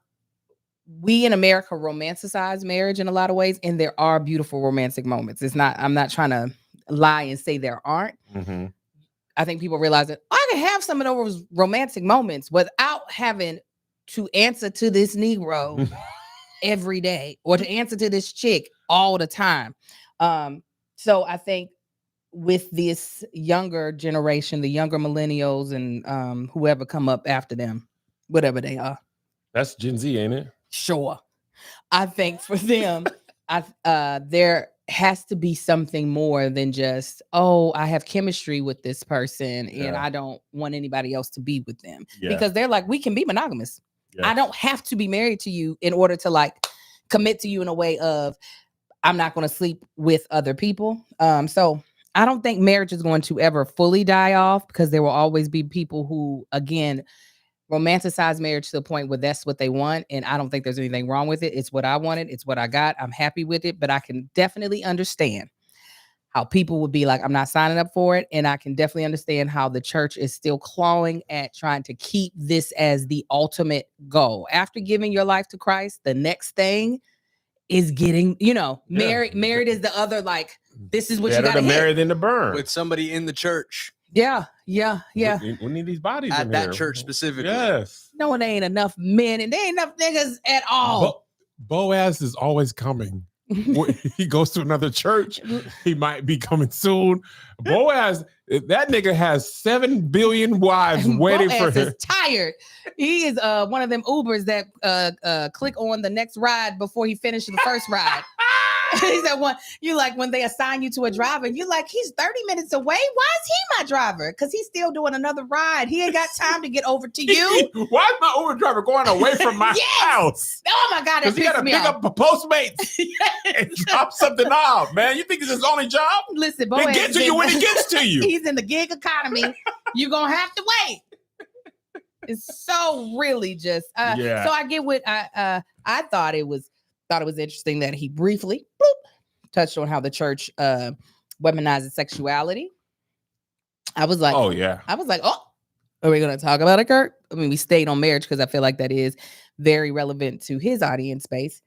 Speaker 2: we in America romanticize marriage in a lot of ways, and there are beautiful romantic moments. I'm not trying to lie and say there aren't. I think people realize that I can have some of those romantic moments without having to answer to this Negro every day or to answer to this chick all the time. So I think with this younger generation, the younger millennials and whoever come up after them, whatever they are.
Speaker 3: That's Gen Z, ain't it?
Speaker 2: Sure. I think for them, there has to be something more than just, oh, I have chemistry with this person and I don't want anybody else to be with them. Because they're like, we can be monogamous. I don't have to be married to you in order to like commit to you in a way of I'm not going to sleep with other people. So I don't think marriage is going to ever fully die off because there will always be people who, again, romanticize marriage to the point where that's what they want. And I don't think there's anything wrong with it. It's what I wanted. It's what I got. I'm happy with it. But I can definitely understand how people would be like, I'm not signing up for it. And I can definitely understand how the church is still clawing at trying to keep this as the ultimate goal. After giving your life to Christ, the next thing is getting, married. Married is the other, like, this is what
Speaker 3: better
Speaker 2: you got
Speaker 3: to marry than to burn.
Speaker 1: With somebody in the church.
Speaker 2: Yeah.
Speaker 3: We need these bodies
Speaker 1: At
Speaker 3: in
Speaker 1: that
Speaker 3: here.
Speaker 1: church specifically.
Speaker 3: Yes.
Speaker 2: No, there ain't enough men and there ain't enough niggas at all.
Speaker 3: Boaz is always coming. He goes to another church. He might be coming soon. Boaz, that nigga has 7 billion wives waiting for
Speaker 2: Boaz
Speaker 3: him.
Speaker 2: is tired. He is one of them Ubers that click on the next ride before he finishes the first ride. He's that one. You like when they assign you to a driver, you like, he's 30 minutes away. Why is he my driver? Because he's still doing another ride. He ain't got time to get over to you.
Speaker 3: Why is my Uber driver going away from my house?
Speaker 2: Oh my God, that
Speaker 3: Because he got to
Speaker 2: pisses me
Speaker 3: pick
Speaker 2: off.
Speaker 3: up a Postmates and drop something off, man. You think it's his only job?
Speaker 2: Listen,
Speaker 3: He'll
Speaker 2: Boaz
Speaker 3: get to
Speaker 2: is
Speaker 3: you
Speaker 2: in-
Speaker 3: when he gets to you.
Speaker 2: He's in the gig economy. You're gonna have to wait. It's so really just
Speaker 3: Yeah.
Speaker 2: So I get what I thought it was interesting that he briefly touched on how the church weaponizes sexuality. I was like,
Speaker 3: Oh, yeah.
Speaker 2: oh, are we gonna talk about it, Kurt? I mean, we stayed on marriage because I feel like that is very relevant to his audience base,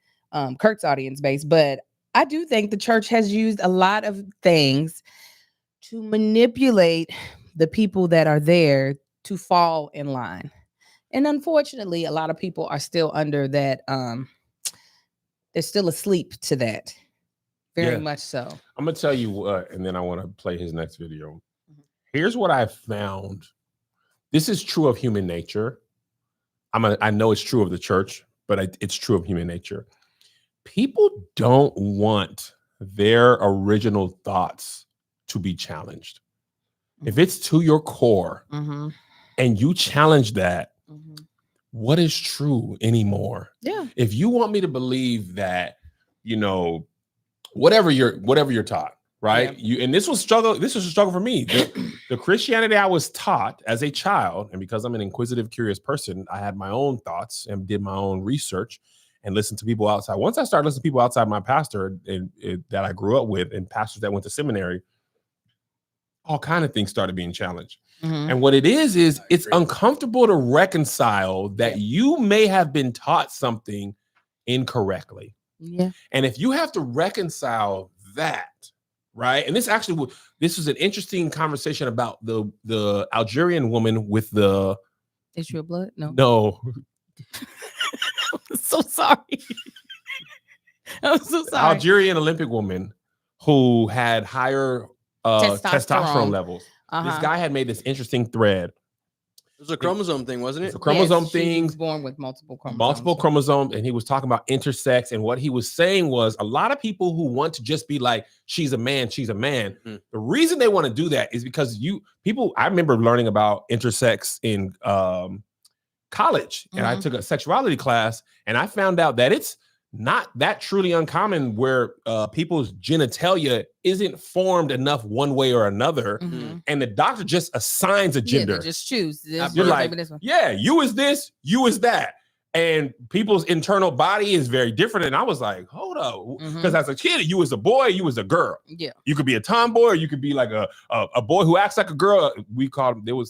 Speaker 2: Kurt's audience base. But I do think the church has used a lot of things to manipulate the people that are there to fall in line. And unfortunately, a lot of people are still under that. They're still asleep to that. Very much so.
Speaker 3: I'm going to tell you what, and then I want to play his next video. Here's what I found. This is true of human nature. I know it's true of the church, but it's true of human nature. People don't want their original thoughts to be challenged. If it's to your core and you challenge that, what is true anymore?
Speaker 2: Yeah.
Speaker 3: If you want me to believe that, whatever you're taught, right?
Speaker 2: Yeah.
Speaker 3: And this was a struggle for me. The Christianity I was taught as a child, and because I'm an inquisitive, curious person, I had my own thoughts and did my own research and listened to people outside. Once I started listening to people outside my pastor that I grew up with and pastors that went to seminary, all kind of things started being challenged. And what it is it's uncomfortable to reconcile that you may have been taught something incorrectly.
Speaker 2: Yeah.
Speaker 3: And if you have to reconcile that, right? And this was an interesting conversation about the Algerian woman with the
Speaker 2: Is your blood?
Speaker 3: no.
Speaker 2: I'm so sorry. I'm so sorry.
Speaker 3: Algerian Olympic woman who had higher testosterone levels. This guy had made this interesting thread.
Speaker 1: It was a chromosome thing, wasn't it?
Speaker 3: It's a chromosome
Speaker 2: Yes,
Speaker 3: thing.
Speaker 2: She was born with multiple chromosomes.
Speaker 3: Multiple chromosomes, and he was talking about intersex. And what he was saying was a lot of people who want to just be like, she's a man. The reason they want to do that is because I remember learning about intersex in college, and I took a sexuality class, and I found out that it's not that truly uncommon where people's genitalia isn't formed enough one way or another, and the doctor just assigns a gender.
Speaker 2: Yeah, they just choose.
Speaker 3: You're like, yeah, you is this, you is that. And people's internal body is very different. And I was like, hold up. Because as a kid, you was a boy, you was a girl.
Speaker 2: Yeah.
Speaker 3: You could be a tomboy, or you could be like a boy who acts like a girl. We called them,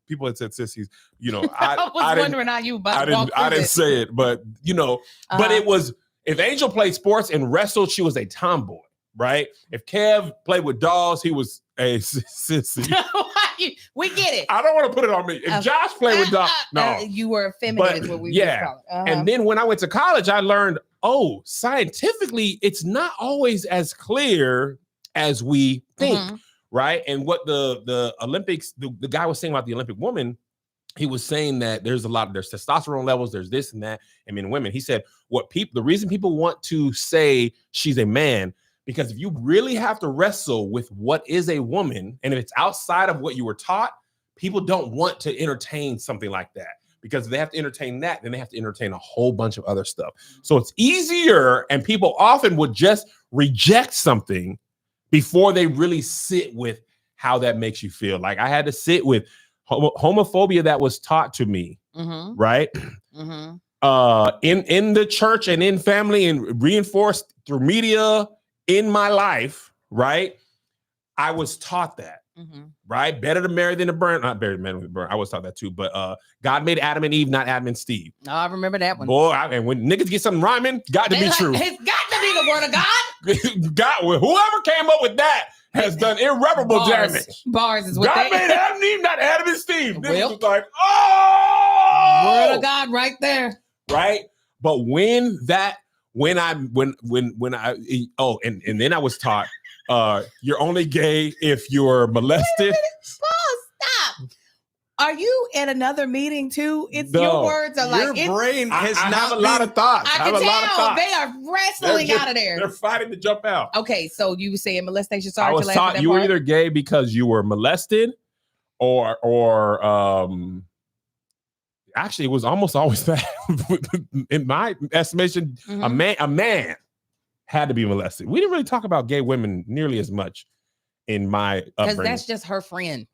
Speaker 3: people had said sissies.
Speaker 2: I was wondering how you about to walk through
Speaker 3: I didn't
Speaker 2: this.
Speaker 3: say it, but but it was, if Angel played sports and wrestled, she was a tomboy, right? If Kev played with dolls, he was a sissy.
Speaker 2: We get it.
Speaker 3: I don't want to put it on me. If Josh played with dolls, no.
Speaker 2: You were effeminate is what we would call it.
Speaker 3: And then when I went to college, I learned, scientifically, it's not always as clear as we think, right? And what the Olympics, the guy was saying about the Olympic woman, he was saying that there's testosterone levels, there's this and that, and men and women. He said the reason people want to say she's a man, because if you really have to wrestle with what is a woman, and if it's outside of what you were taught, people don't want to entertain something like that, because if they have to entertain that, then they have to entertain a whole bunch of other stuff. So it's easier, and people often would just reject something before they really sit with how that makes you feel. Like I had to sit with homophobia that was taught to me, right? In the church and in family, and reinforced through media in my life, right? I was taught that, right? Better to marry than to burn. Not better to marry than to burn. I was taught that too. But God made Adam and Eve, not Adam and Steve.
Speaker 2: Oh, I remember that one.
Speaker 3: Boy, and when niggas get something rhyming, got to be true.
Speaker 2: It's got to be the word of God.
Speaker 3: God, whoever came up with that has done irreparable damage.
Speaker 2: Bars is what
Speaker 3: God
Speaker 2: they
Speaker 3: made Adam and Eve, not Adam and Steve. This
Speaker 2: Well,
Speaker 3: was like, oh,
Speaker 2: word of God right there.
Speaker 3: right. But when I and then I was taught, you're only gay if you're molested.
Speaker 2: Paul, stop. Are you at another meeting too? It's
Speaker 3: No.
Speaker 2: your words are like
Speaker 1: Your brain has
Speaker 3: I
Speaker 1: not
Speaker 3: have a lot of thoughts.
Speaker 2: I
Speaker 3: I
Speaker 2: can
Speaker 3: have a lot of
Speaker 2: tell
Speaker 3: thoughts.
Speaker 2: they are wrestling
Speaker 3: They're
Speaker 2: out of there.
Speaker 3: They're fighting to jump out.
Speaker 2: Okay, so you were saying molestation.
Speaker 3: I
Speaker 2: Sorry
Speaker 3: was
Speaker 2: to laugh at
Speaker 3: taught
Speaker 2: that
Speaker 3: you were
Speaker 2: part.
Speaker 3: either gay because you were molested, or actually it was almost always that. In my estimation, a man had to be molested. We didn't really talk about gay women nearly as much in my
Speaker 2: because
Speaker 3: upbringing.
Speaker 2: that's just her friend.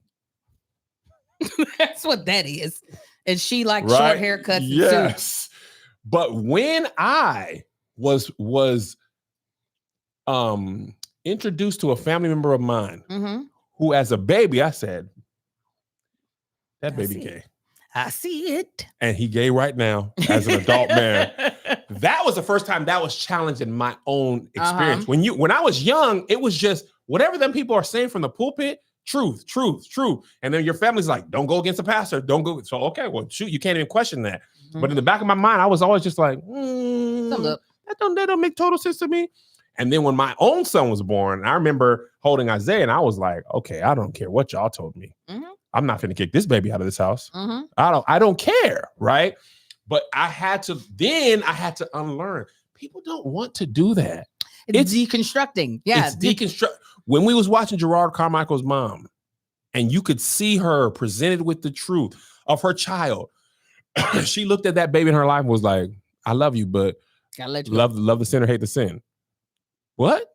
Speaker 2: That's what that is. And she like
Speaker 3: Right?
Speaker 2: short haircuts and suits.
Speaker 3: Yes. But when I was introduced to a family member of mine who, as a baby, I said, that baby gay.
Speaker 2: I see it.
Speaker 3: And he gay right now as an adult man. That was the first time that was challenged in my own experience. When I was young, it was just whatever them people are saying from the pulpit, truth. And then your family's like, don't go against the pastor. Don't go. So, okay, well, shoot, you can't even question that. But in the back of my mind, I was always just like, that don't make total sense to me. And then when my own son was born, I remember holding Isaiah and I was like, okay, I don't care what y'all told me. I'm not finna kick this baby out of this house. I don't care, right? But I had to unlearn. People don't want to do that.
Speaker 2: It's deconstructing. Yeah.
Speaker 3: It's deconstruct. When we was watching Gerard Carmichael's mom, and you could see her presented with the truth of her child, she looked at that baby in her life and was like, I love you, but
Speaker 2: gotta let you
Speaker 3: love the sinner, hate the sin. What?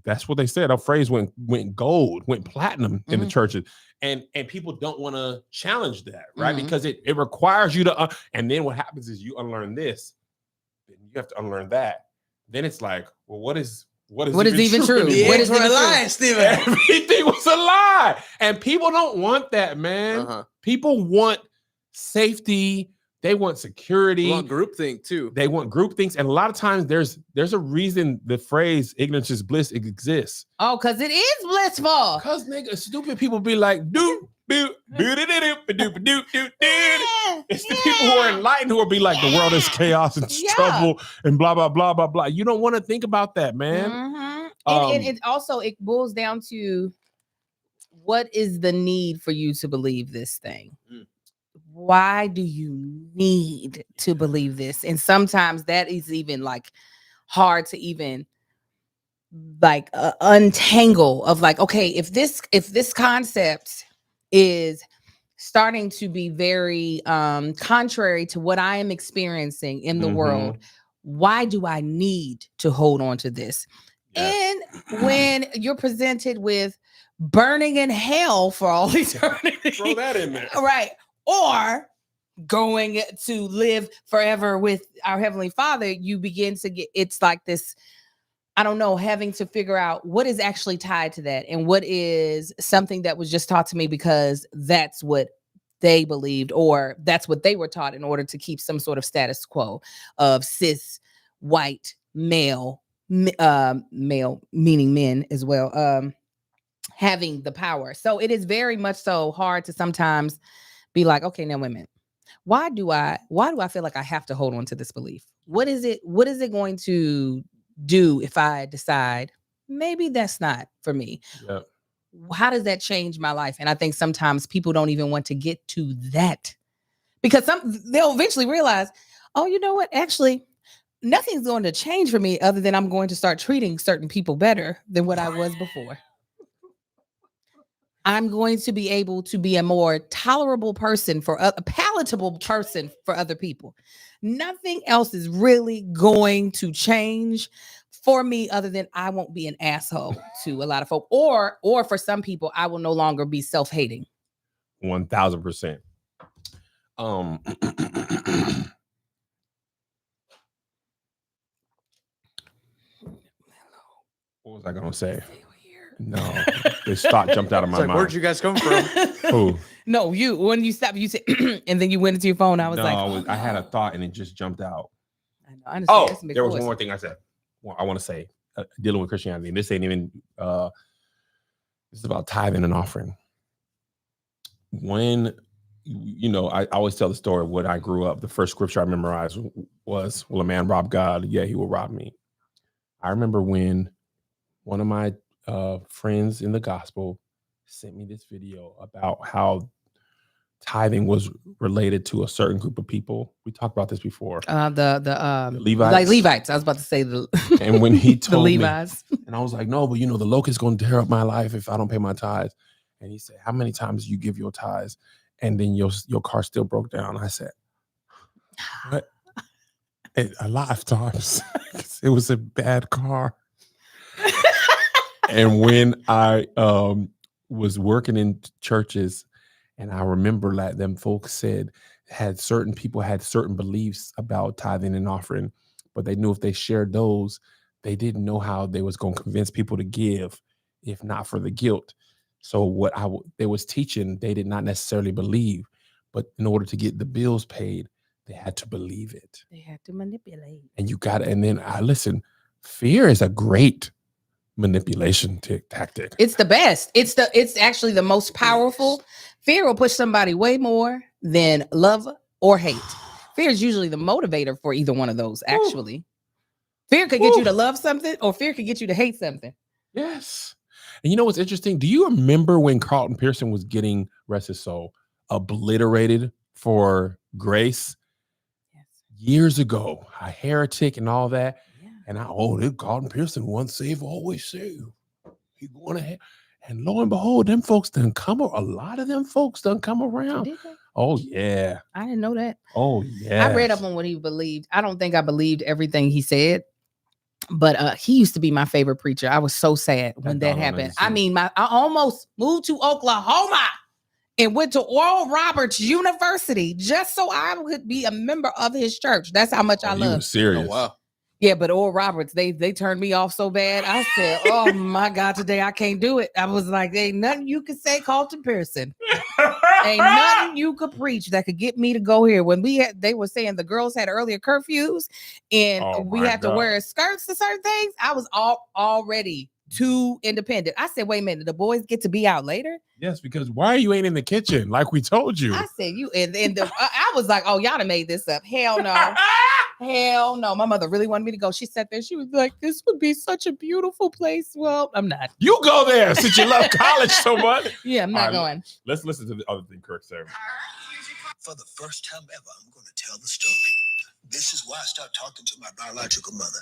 Speaker 3: That's what they said. Our phrase went gold, went platinum in the churches. And people don't want to challenge that, right? Because it requires you to, and then what happens is you unlearn this, then you have to unlearn that. Then it's like, well, what is even true?
Speaker 1: What is a lie, Steven?
Speaker 3: Everything was a lie. And people don't want that, man. People want safety. They want security.
Speaker 1: They want groupthink too.
Speaker 3: They want groupthings. And a lot of times there's a reason the phrase ignorance is bliss exists.
Speaker 2: Oh, because it is blissful.
Speaker 3: Because nigga, stupid people be like, it's the people who are enlightened who will be like, the world is chaos and trouble and blah, blah, blah, blah, blah. You don't want to think about that, man.
Speaker 2: And it also, it boils down to what is the need for you to believe this thing? Why do you need to believe this? And sometimes that is even like hard to even like untangle of like, okay, if this concept is starting to be very contrary to what I am experiencing in the world, why do I need to hold on to this? And when you're presented with burning in hell for all eternity,
Speaker 3: throw that in there,
Speaker 2: right? Or going to live forever with our Heavenly Father, you begin to get, it's like this, I don't know, having to figure out what is actually tied to that and what is something that was just taught to me because that's what they believed or that's what they were taught in order to keep some sort of status quo of cis, white, male meaning men as well, having the power. So it is very much so hard to sometimes be like, okay, now women, why do I feel like I have to hold on to this belief? What is it going to do if I decide maybe that's not for me?
Speaker 3: Yep.
Speaker 2: How does that change my life? And I think sometimes people don't even want to get to that because they'll eventually realize, oh, you know what? Actually, nothing's going to change for me other than I'm going to start treating certain people better than what I was before. I'm going to be able to be a more tolerable person a palatable person for other people. Nothing else is really going to change for me other than I won't be an asshole to a lot of folk, or for some people, I will no longer be self-hating.
Speaker 3: 1000%. What was I gonna say? No, this thought jumped out of my mind.
Speaker 1: Where'd you guys come from?
Speaker 3: Who?
Speaker 2: No, when you stopped, you said, and then you went into your phone. I was
Speaker 3: I had a thought and it just jumped out.
Speaker 2: I know.
Speaker 3: Oh, there was one more thing I said. Well, I want to say. dealing with Christianity. And this ain't even. This is about tithing and offering. When, I always tell the story of when I grew up. The first scripture I memorized was, "Will a man rob God? Yeah, he will rob me." I remember when one of my friends in the gospel sent me this video about how tithing was related to a certain group of people. We talked about this before.
Speaker 2: The
Speaker 3: Levites.
Speaker 2: like Levites. I was about to say
Speaker 3: And when he told
Speaker 2: the
Speaker 3: me,
Speaker 2: Levites,
Speaker 3: and I was like, no, but the locust going to tear up my life if I don't pay my tithes. And he said, how many times do you give your tithes? And then your car still broke down. I said, what? A lot of times. It was a bad car. And when I was working in churches, and I remember that them folks certain people had certain beliefs about tithing and offering, but they knew if they shared those, they didn't know how they was going to convince people to give, if not for the guilt. So what they was teaching, they did not necessarily believe, but in order to get the bills paid, they had to believe it.
Speaker 2: they had to manipulate.
Speaker 3: And then I listen, fear is a great manipulation tactic.
Speaker 2: It's the best. It's actually the most powerful. Fear will push somebody way more than love or hate. Fear is usually the motivator for either one of those, actually. Fear could get you to love something, or fear could get you to hate something.
Speaker 3: Yes. And you know what's interesting? Do you remember when Carlton Pearson was getting, rest his soul, obliterated for grace?
Speaker 2: Yes.
Speaker 3: Years ago, a heretic and all that.
Speaker 2: Yeah.
Speaker 3: And this Carlton Pearson, once saved, always saved. He going ahead. And lo and behold, them folks done come. A lot of them folks done come around.
Speaker 2: Did they?
Speaker 3: Oh, yeah.
Speaker 2: I didn't know that.
Speaker 3: Oh, yeah.
Speaker 2: I read up on what he believed. I don't think I believed everything he said, but he used to be my favorite preacher. I was so sad when that happened. I mean, I almost moved to Oklahoma and went to Oral Roberts University just so I would be a member of his church. That's how much I love.
Speaker 3: You were serious.
Speaker 1: Oh, wow.
Speaker 2: Yeah, but Oral Roberts, they turned me off so bad. I said, oh my God, today I can't do it. I was like, ain't nothing you could say, Carlton Pearson. Ain't nothing you could preach that could get me to go here. When they were saying the girls had earlier curfews and we had to wear skirts to certain things, I was already too independent. I said, wait a minute, the boys get to be out later?
Speaker 3: Yes, because why you ain't in the kitchen like we told you?
Speaker 2: I said, I was like, oh, y'all done made this up. Hell no. Hell no. My mother really wanted me to go. She sat there. She was like, this would be such a beautiful place. Well, I'm not.
Speaker 3: You go there since you love college so much.
Speaker 2: Yeah, I'm not going.
Speaker 3: Let's listen to the other thing Kirk said.
Speaker 4: For the first time ever, I'm going to tell the story. This is why I started talking to my biological mother.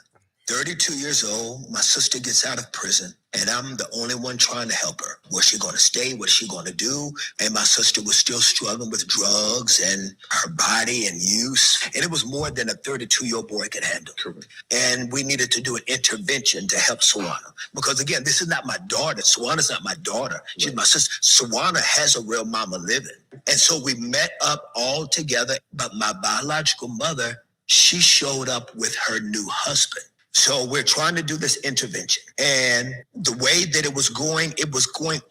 Speaker 4: 32 years old, my sister gets out of prison, and I'm the only one trying to help her. Where's she going to stay? What's she going to do? And my sister was still struggling with drugs and her body and use. And it was more than a 32-year-old boy could handle. Correct. And we needed to do an intervention to help Sawana. Because, again, this is not my daughter. Sawana's not my daughter. She's my sister. Sawana has a real mama living. And so we met up all together. But my biological mother, she showed up with her new husband. So we're trying to do this intervention. And the way that it was going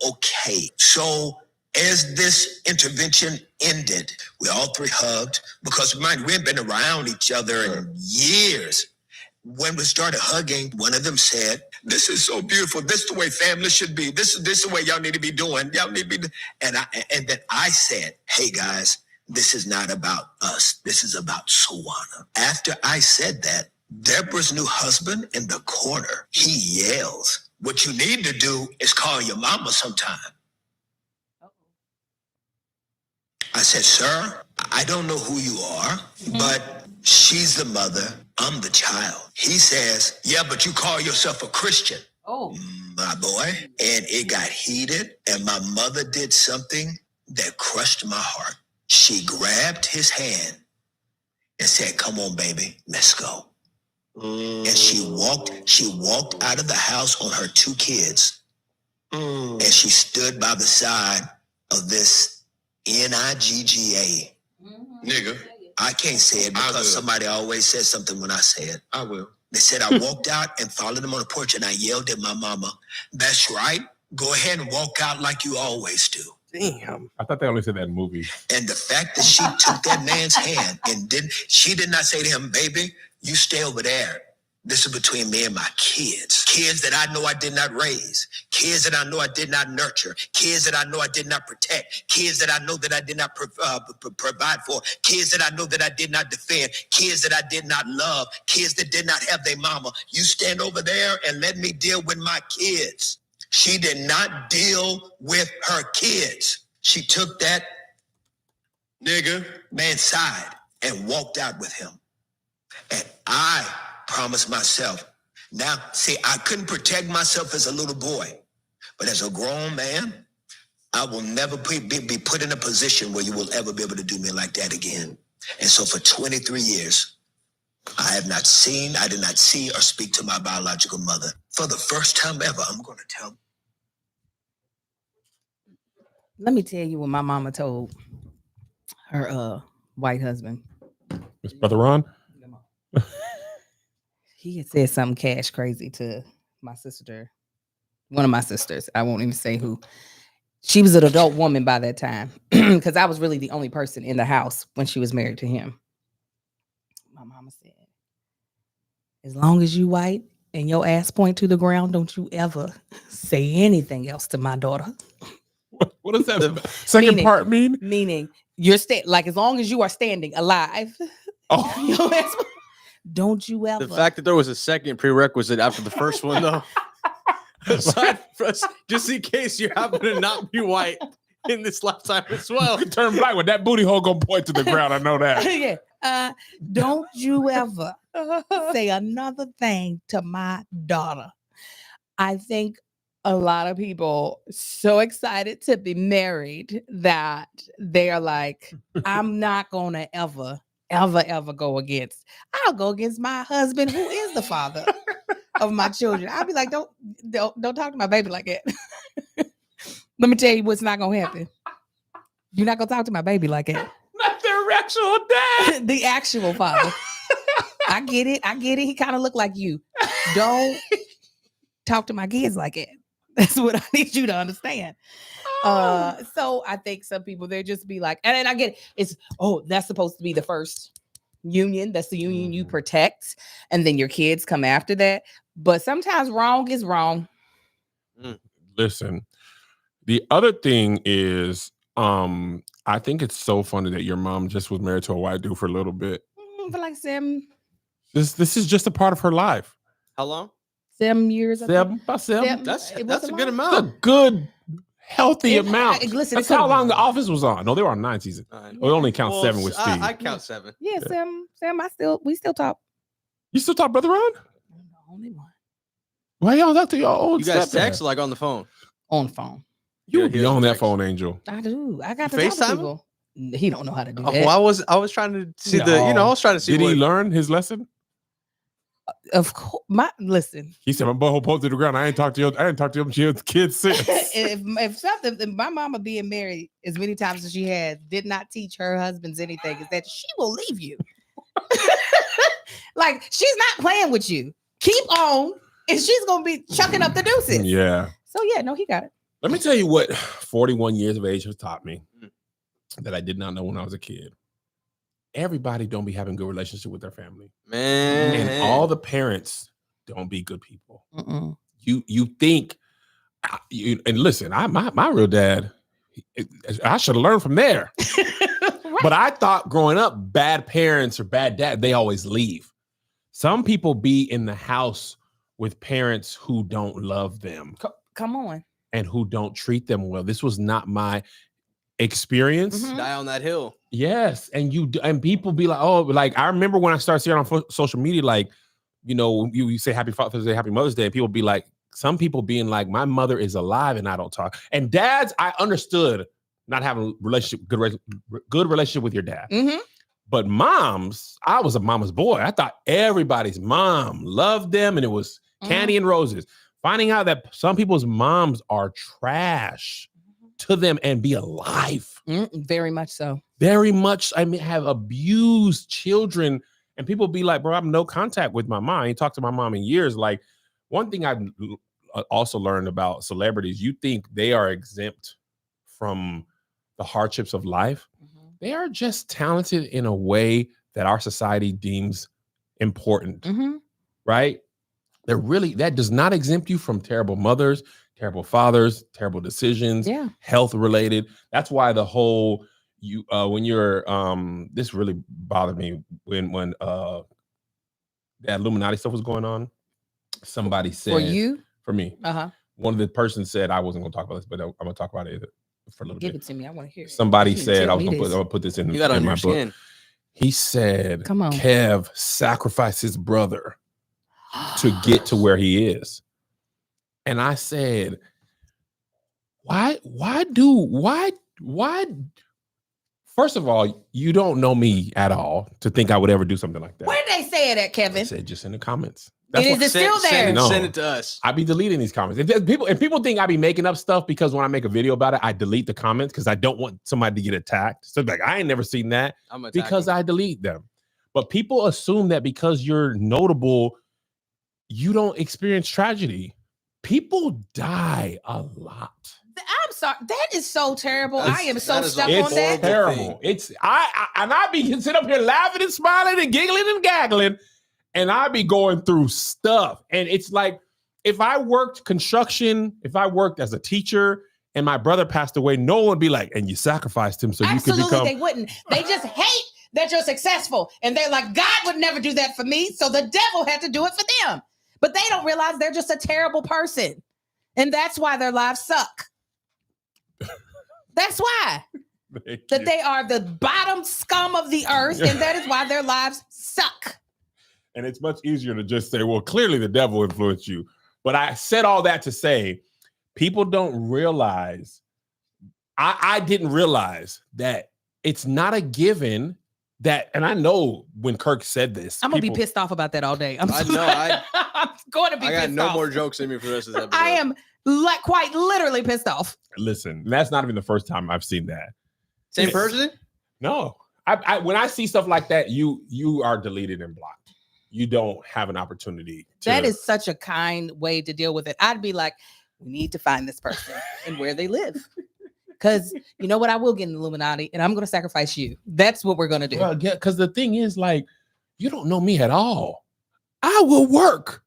Speaker 4: okay. So as this intervention ended, we all three hugged because we hadn't been around each other in years. When we started hugging, one of them said, this is so beautiful. This is the way family should be. This is the way y'all need to be doing. Y'all need to be. And then I said, hey guys, this is not about us. This is about Sawana. After I said that, Deborah's new husband in the corner, he yells, what you need to do is call your mama sometime. I said, sir, I don't know who you are, but she's the mother, I'm the child. He says, yeah, but you call yourself a Christian. Oh, my boy. And it got heated, and my mother did something that crushed my heart. She grabbed his hand and said, come on, baby, let's go. And she walked out of the house on her two kids. And she stood by the side of this NIGGA. Nigga. I can't say it because somebody always says something when I say it. I will. They said I walked out and followed them on the porch and I yelled at my mama, that's right. Go ahead and walk out like you always do.
Speaker 3: Damn. I thought they only said that in movies.
Speaker 4: And the fact that she took that man's hand and she did not say to him, baby, you stay over there. This is between me and my kids. kids that I know I did not raise, kids that I know I did not nurture, kids that I know I did not protect, kids that I know that I did not provide for, kids that I know that I did not defend, kids that I did not love, kids that did not have their mama. You stand over there and let me deal with my kids. She did not deal with her kids. She took that nigga man's side and walked out with him. And I promised myself, now, see, I couldn't protect myself as a little boy, but as a grown man, I will never be put in a position where you will ever be able to do me like that again. And so for 23 years, I did not see or speak to my biological mother. For the first time ever, I'm going to tell.
Speaker 2: Let me tell you what my mama told her white husband.
Speaker 3: His brother Ron?
Speaker 2: He had said something cash crazy to my sister, one of my sisters. I won't even say who. She was an adult woman by that time because I was really the only person in the house when she was married to him. My mama said, as long as you white and your ass point to the ground, don't you ever say anything else to my daughter.
Speaker 3: What does that second part mean?
Speaker 2: Meaning you're like as long as you are standing alive.
Speaker 3: Oh.
Speaker 2: Your ass, don't you ever.
Speaker 1: The fact that there was a second prerequisite after the first one, though, aside from just in case you happen to not be white in this lifetime as well.
Speaker 3: You turn black with that booty hole gonna point to the ground. I know that.
Speaker 2: Yeah. Don't you ever say another thing to my daughter. I think a lot of people so excited to be married that they are like, I'm not gonna ever go against. I'll go against my husband, who is the father of my children. I'll be like, don't talk to my baby like that. Let me tell you what's not gonna happen. You're not gonna talk to my baby like that.
Speaker 3: Not their actual dad.
Speaker 2: The actual father. I get it. He kind of looked like you. Don't talk to my kids like that. That's what I need you to understand. So I think some people, they just be like, and I get it. It's, that's supposed to be the first union. That's the union you protect. And then your kids come after that. But sometimes wrong is wrong.
Speaker 3: Listen, the other thing is, I think it's so funny that your mom just was married to a white dude for a little bit.
Speaker 2: For like 7.
Speaker 3: This is just a part of her life.
Speaker 1: How long?
Speaker 2: 7 years.
Speaker 3: About 7.
Speaker 1: That's a good
Speaker 3: That's
Speaker 1: amount.
Speaker 3: a good, healthy amount.
Speaker 2: Listen,
Speaker 3: that's how long The Office was on. No, they were on 9 seasons. We only count 7 with Steve.
Speaker 1: I count 7.
Speaker 2: Yeah, Sam. We still talk.
Speaker 3: You still talk, Brother Ron?
Speaker 2: I'm the only one.
Speaker 3: Why y'all talk to your old
Speaker 1: You guys
Speaker 3: stepdad?
Speaker 1: text like on the phone?
Speaker 2: On the phone.
Speaker 3: You be on that phone, Angel.
Speaker 2: I do. I got to
Speaker 1: FaceTime
Speaker 2: talk to people. He don't know how to do that.
Speaker 1: Well, I was trying to see I was trying to see.
Speaker 3: Did he learn his lesson?
Speaker 2: Of course, listen.
Speaker 3: He said, "My butthole poked to the ground. I ain't talked to your kids since."
Speaker 2: if my mama being married as many times as she has did not teach her husbands anything, is that she will leave you. Like she's not playing with you. Keep on, and she's gonna be chucking up the deuces.
Speaker 3: Yeah.
Speaker 2: So yeah, no, he got it.
Speaker 3: Let me tell you what 41 years of age has taught me that I did not know when I was a kid. Everybody don't be having good relationship with their family,
Speaker 1: man,
Speaker 3: and all the parents don't be good people.
Speaker 2: Mm-mm.
Speaker 3: You think, and listen, my real dad, I should have learned from there. Right. But I thought growing up, bad parents or bad dad, they always leave. Some people be in the house with parents who don't love them.
Speaker 2: Come on.
Speaker 3: And who don't treat them well. This was not my experience.
Speaker 2: Mm-hmm.
Speaker 1: Die on that hill.
Speaker 3: Yes. And people be like, oh, like I remember when I started seeing on social media, like, you say Happy Father's Day, Happy Mother's Day, and people be like, some people being like, my mother is alive and I don't talk. And dads, I understood not having good relationship with your dad.
Speaker 2: Mm-hmm.
Speaker 3: But moms, I was a mama's boy. I thought everybody's mom loved them and it was candy and roses. Finding out that some people's moms are trash to them and be alive.
Speaker 2: Very much so.
Speaker 3: Very much. I mean, have abused children. And people be like, bro, I have no contact with my mom. I ain't talked to my mom in years. Like, one thing I've also learned about celebrities, you think they are exempt from the hardships of life. Mm-hmm. They are just talented in a way that our society deems important.
Speaker 2: Mm-hmm.
Speaker 3: Right? that does not exempt you from terrible mothers, terrible fathers, terrible decisions, health related. That's why the whole when you're this really bothered me when that Illuminati stuff was going on. Somebody said for me. One of the persons said I wasn't going to talk about this, but I'm going to talk about it for a little bit.
Speaker 2: Give it to me. I want to hear it.
Speaker 3: Somebody said I was going to put this in my book. He said, "Come on, Kev sacrificed his brother to get to where he is." And I said, why? First of all, you don't know me at all to think I would ever do something like that.
Speaker 2: Where did they say it at, Kevin?
Speaker 3: I said just in the comments.
Speaker 2: Is it still there?
Speaker 1: Send it to us.
Speaker 3: I be deleting these comments. If people think I be making up stuff because when I make a video about it, I delete the comments because I don't want somebody to get attacked. So like, I ain't never seen that because I delete them. But people assume that because you're notable, you don't experience tragedy. People die a lot.
Speaker 2: I'm sorry. That is so terrible. I am so stuck on that.
Speaker 3: It's terrible. It's I be sitting up here laughing and smiling and giggling and gaggling. And I be going through stuff. And it's like, if I worked construction, if I worked as a teacher and my brother passed away, no one would be like, and you sacrificed him so you could become.
Speaker 2: They wouldn't. They just hate that you're successful. And they're like, God would never do that for me. So the devil had to do it for them. But they don't realize they're just a terrible person. And that's why their lives suck. That's why. That they are the bottom scum of the earth. And that is why their lives suck.
Speaker 3: And it's much easier to just say, well, clearly the devil influenced you. But I said all that to say, people don't realize, I didn't realize that it's not a given that, and I know when Kirk said this.
Speaker 2: I'm going to be pissed off about that all day. I'm going to be pissed off.
Speaker 1: I got no more jokes in me for the rest of this episode.
Speaker 2: I am quite literally pissed off.
Speaker 3: Listen, that's not even the first time I've seen that.
Speaker 1: Same person?
Speaker 3: No. I when I see stuff like that, you are deleted and blocked. You don't have an opportunity.
Speaker 2: That is such a kind way to deal with it. I'd be like, we need to find this person and where they live. Because you know what? I will get in the Illuminati and I'm going to sacrifice you. That's what we're going to do.
Speaker 3: Well, yeah, because the thing is, like, you don't know me at all. I will work.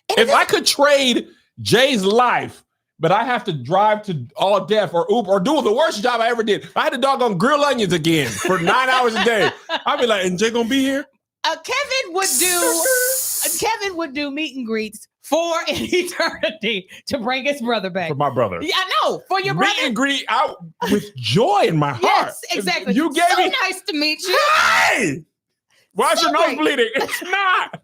Speaker 3: And if I could trade Jay's life, but I have to drive to All Deaf or Uber or do the worst job I ever did. If I had to doggone grill onions again for 9 hours a day, I'd be like, and Jay going to be here?
Speaker 2: Kevin would do meet and greets for an eternity to bring his brother back.
Speaker 3: For my brother.
Speaker 2: Yeah, I know. For your brother.
Speaker 3: Meet and greet out with joy in my heart.
Speaker 2: Yes, exactly.
Speaker 3: You gave
Speaker 2: so
Speaker 3: me
Speaker 2: nice to meet you.
Speaker 3: Hey! Why's your nose bleeding? It's not.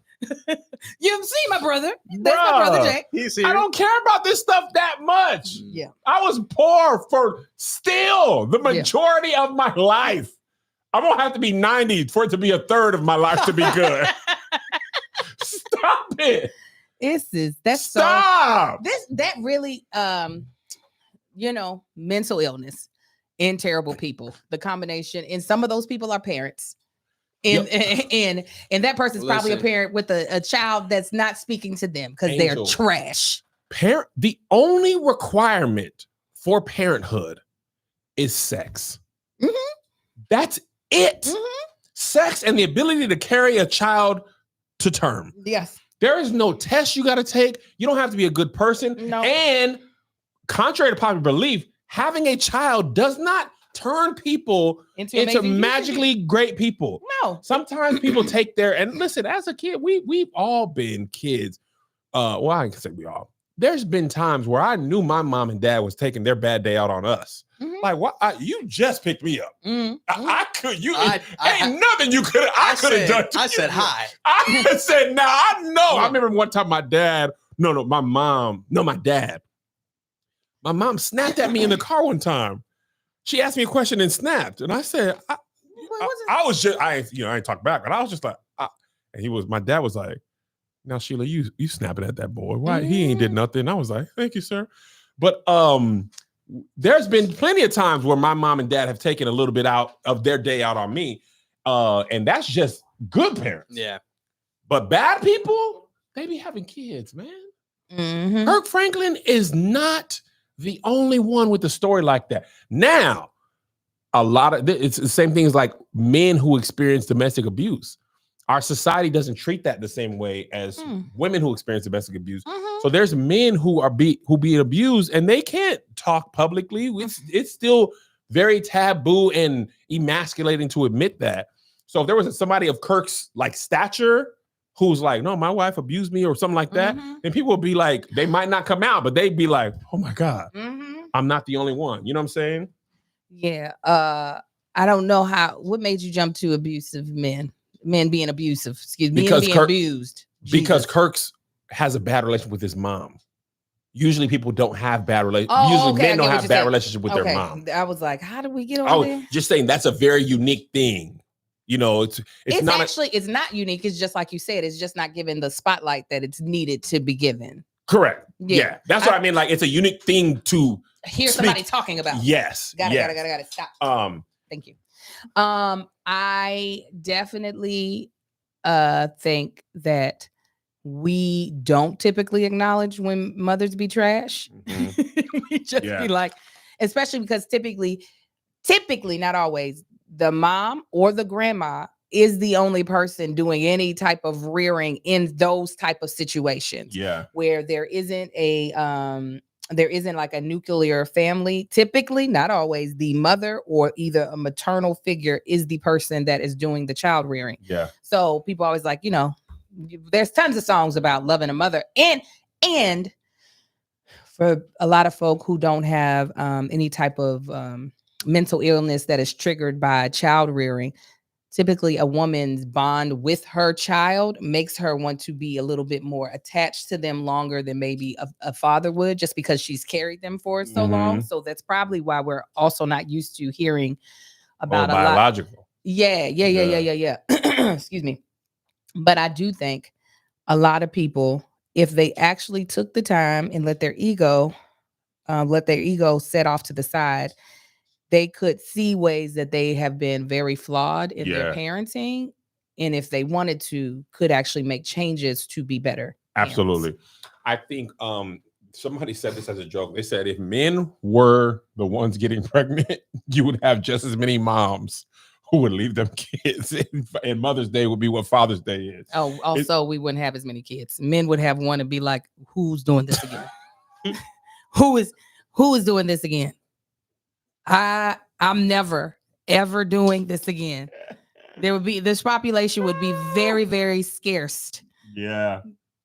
Speaker 2: You've seen my brother. That's my brother, Jay.
Speaker 1: He's here.
Speaker 3: I don't care about this stuff that much.
Speaker 2: Yeah.
Speaker 3: I was poor for still the majority of my life. I'm going to have to be 90 for it to be a third of my life to be good. Stop it.
Speaker 2: That really, mental illness in terrible people, the combination, and some of those people are parents. And that person's probably a parent with a child that's not speaking to them because they're trash.
Speaker 3: The only requirement for parenthood is sex. Mm-hmm. That's it. Mm-hmm. Sex and the ability to carry a child to term.
Speaker 2: Yes.
Speaker 3: There is no test you got to take. You don't have to be a good person.
Speaker 2: No.
Speaker 3: And contrary to popular belief, having a child does not turn people into magically great people.
Speaker 2: No.
Speaker 3: Sometimes people take and listen, as a kid, we've all been kids. Well, I can say we all. There's been times where I knew my mom and dad was taking their bad day out on us. Mm-hmm. Like, what? You just picked me up. Mm-hmm. I could. Ain't nothing you could. I could have done.
Speaker 1: I said hi.
Speaker 3: I said, "Now I know." Yeah. I remember one time my dad. My dad. My mom snapped at me in the car one time. She asked me a question and snapped, and I said, "I ain't talk back," but I was just like, and my dad was like, "Now Sheila, you snapping at that boy? Why he ain't did nothing?" I was like, "Thank you, sir," but there's been plenty of times where my mom and dad have taken a little bit out of their day out on me, and that's just good parents.
Speaker 1: Yeah,
Speaker 3: but bad people, they be having kids, man.
Speaker 2: Mm-hmm.
Speaker 3: Kirk Franklin is not the only one with a story like that. Now, a lot of it's the same thing as like men who experience domestic abuse. our society doesn't treat that the same way as women who experience domestic abuse.
Speaker 2: Mhm.
Speaker 3: So there's men who being abused and they can't talk publicly. It's still very taboo and emasculating to admit that. So if there was somebody of Kirk's like stature who's like, no, my wife abused me or something like that, then people would be like, they might not come out, but they'd be like, oh my God, I'm not the only one. You know what I'm saying?
Speaker 2: Yeah. I don't know what made you jump to abusive men being abusive. Excuse me,
Speaker 3: Because
Speaker 2: being abused.
Speaker 3: Because Kirk's has a bad relationship with his mom. Usually people don't have bad relationships.
Speaker 2: Oh,
Speaker 3: Usually
Speaker 2: okay,
Speaker 3: men don't have bad
Speaker 2: saying.
Speaker 3: relationship with their mom.
Speaker 2: I was like, how did we get on there?
Speaker 3: Just saying that's a very unique thing. You know, it's not
Speaker 2: actually it's not unique. It's just like you said, it's just not given the spotlight that it's needed to be given.
Speaker 3: Correct. Yeah. That's what I mean. Like it's a unique thing to
Speaker 2: hear somebody talking about.
Speaker 3: Yes.
Speaker 2: Got it. Stop. Thank you. I definitely think that we don't typically acknowledge when mothers be trash. We just be like, especially because typically, not always, the mom or the grandma is the only person doing any type of rearing in those type of situations.
Speaker 3: Yeah.
Speaker 2: Where there isn't like a nuclear family. Typically, not always, the mother or either a maternal figure is the person that is doing the child rearing.
Speaker 3: Yeah.
Speaker 2: So people always like, there's tons of songs about loving a mother, and for a lot of folk who don't have any type of mental illness that is triggered by child rearing, typically a woman's bond with her child makes her want to be a little bit more attached to them longer than maybe a father would, just because she's carried them for so long. So that's probably why we're also not used to hearing about
Speaker 3: biological.
Speaker 2: Yeah. Excuse me. But I do think a lot of people, if they actually took the time and let their ego set off to the side, they could see ways that they have been very flawed in their parenting. And if they wanted to, could actually make changes to be better.
Speaker 3: Absolutely. Parents. I think somebody said this as a joke. They said if men were the ones getting pregnant, you would have just as many moms who would leave them kids. And Mother's Day would be what Father's Day is.
Speaker 2: Oh, also, we wouldn't have as many kids. Men would have one and be like, who's doing this again? Who is doing this again? I'm never ever doing this again. This population would be very, very scarce.
Speaker 3: Yeah.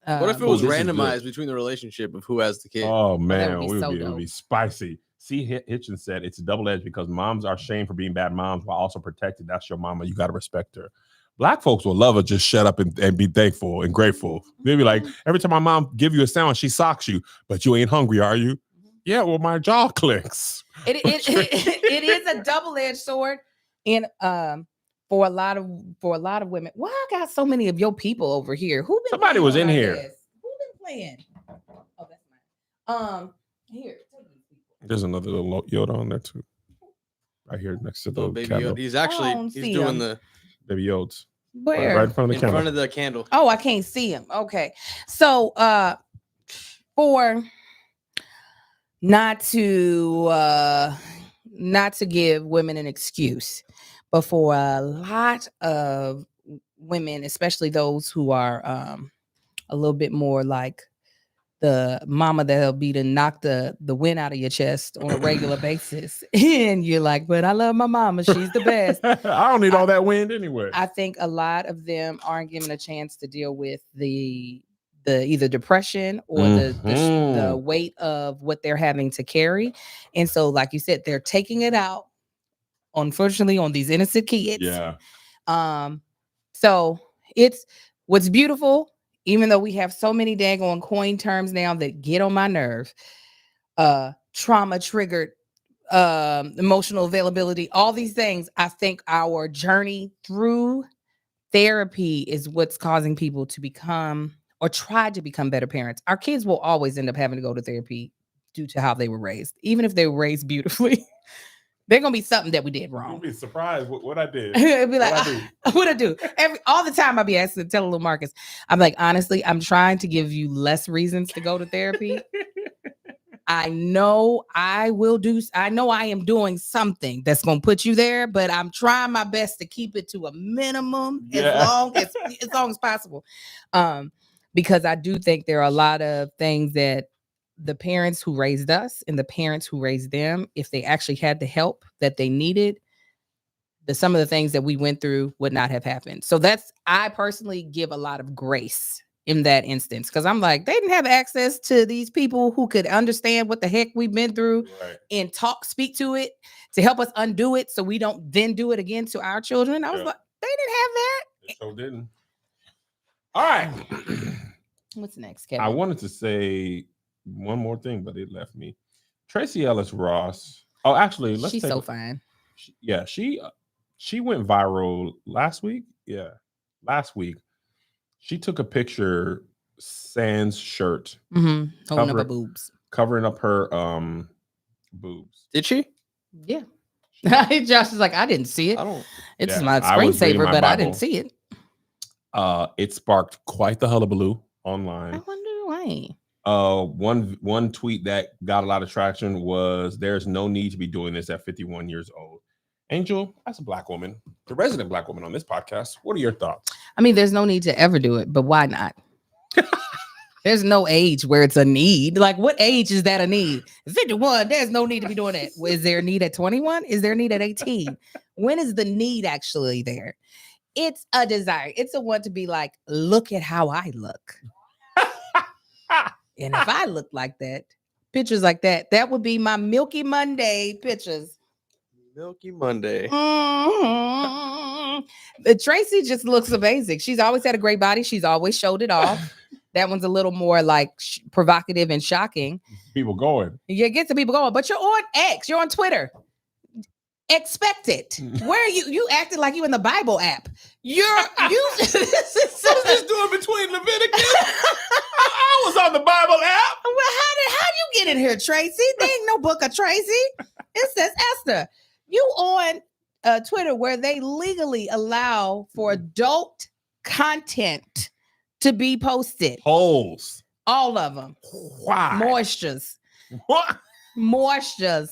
Speaker 1: What if it was randomized between the relationship of who has the kid?
Speaker 3: Oh man, it would be spicy. See, Hitchens said it's double-edged because moms are shamed for being bad moms while also protected. That's your mama. You got to respect her. Black folks will love her. Just shut up and be thankful and grateful. They'll be like, every time my mom give you a sandwich, she socks you, but you ain't hungry, are you? Yeah, well, my jaw clicks.
Speaker 2: It is a double-edged sword, and for a lot of women. Why I got so many of your people over here?
Speaker 3: Somebody was in here.
Speaker 2: Who been playing? Oh, that's mine. Here.
Speaker 3: There's another little Yoda on there too, right here next to the
Speaker 1: baby
Speaker 3: candle.
Speaker 1: Yoda. He's actually doing the
Speaker 3: baby Yodes.
Speaker 2: Where?
Speaker 3: Right in front of the candle.
Speaker 1: In front of the candle.
Speaker 2: Oh, I can't see him. Okay, so for not to give women an excuse, but for a lot of women, especially those who are a little bit more like the mama that'll be to knock the wind out of your chest on a regular basis, and you're like, but I love my mama, she's the best.
Speaker 3: I don't need all that wind anyway.
Speaker 2: I think a lot of them aren't given a chance to deal with the either depression or the weight of what they're having to carry. And so, like you said, they're taking it out, unfortunately, on these innocent kids.
Speaker 3: Yeah.
Speaker 2: So it's what's beautiful, even though we have so many daggone coin terms now that get on my nerve. Trauma triggered, emotional availability, all these things. I think our journey through therapy is what's causing people to become or try to become better parents. Our kids will always end up having to go to therapy due to how they were raised. Even if they were raised beautifully, they're going to be something that we did wrong.
Speaker 3: You'll be surprised what I did.
Speaker 2: It'd be like, what I do? All the time I'll be asking to tell little Marcus, I'm like, honestly, I'm trying to give you less reasons to go to therapy. I know I am doing something that's going to put you there, but I'm trying my best to keep it to a minimum as long as possible. Because I do think there are a lot of things that the parents who raised us and the parents who raised them, if they actually had the help that they needed, some of the things that we went through would not have happened. So I personally give a lot of grace in that instance, because I'm like, they didn't have access to these people who could understand what the heck we've been through and speak to it to help us undo it so we don't then do it again to our children. I was like, they didn't have that.
Speaker 3: They so didn't. All right.
Speaker 2: What's next, Kevin?
Speaker 3: I wanted to say one more thing, but it left me. Tracy Ellis Ross. Oh, actually,
Speaker 2: she's so fine.
Speaker 3: She went viral last week. Yeah, last week. She took a picture, sans shirt,
Speaker 2: holding up her boobs,
Speaker 3: covering up her boobs.
Speaker 1: Did she?
Speaker 2: Yeah. Josh is like, I didn't see it. It's my screensaver, but I didn't see it.
Speaker 3: It sparked quite the hullabaloo online.
Speaker 2: I wonder why.
Speaker 3: One tweet that got a lot of traction was, "There's no need to be doing this at 51 years old." Angel, as a Black woman, the resident Black woman on this podcast, what are your thoughts?
Speaker 2: I mean, there's no need to ever do it, but why not? There's no age where it's a need. Like, what age is that a need? 51, there's no need to be doing that. Is there a need at 21? Is there a need at 18? When is the need actually there? It's a desire. It's a want to be like, look at how I look. And if I look like that, pictures like that, that would be my Milky Monday pictures.
Speaker 1: Milky Monday.
Speaker 2: Tracy just looks amazing. She's always had a great body. She's always showed it off. That one's a little more like provocative and shocking.
Speaker 3: People going.
Speaker 2: Yeah, get the people going. But you're on X. You're on Twitter. Expect it. Where are you? You acted like you in the Bible app. You. What is
Speaker 3: this doing between Leviticus? I was on the Bible app.
Speaker 2: Well, how you get in here, Tracy? There ain't no book of Tracy. It says Esther. You on Twitter where they legally allow for adult content to be posted.
Speaker 3: Holes.
Speaker 2: All of them.
Speaker 3: Why?
Speaker 2: Moistures.
Speaker 3: What?
Speaker 2: Moistures.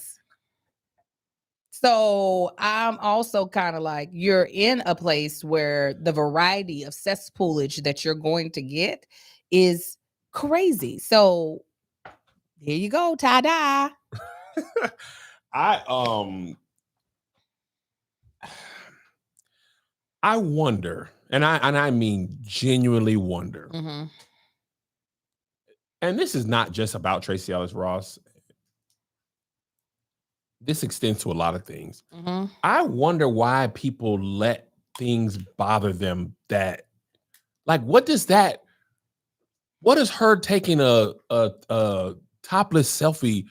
Speaker 2: So I'm also kind of like, you're in a place where the variety of cesspoolage that you're going to get is crazy. So here you go, tie-dye.
Speaker 3: I wonder, and I mean genuinely wonder.
Speaker 2: Mm-hmm.
Speaker 3: And this is not just about Tracy Ellis Ross. This extends to a lot of things.
Speaker 2: Mm-hmm.
Speaker 3: I wonder why people let things bother them that, like, what is her taking a topless selfie?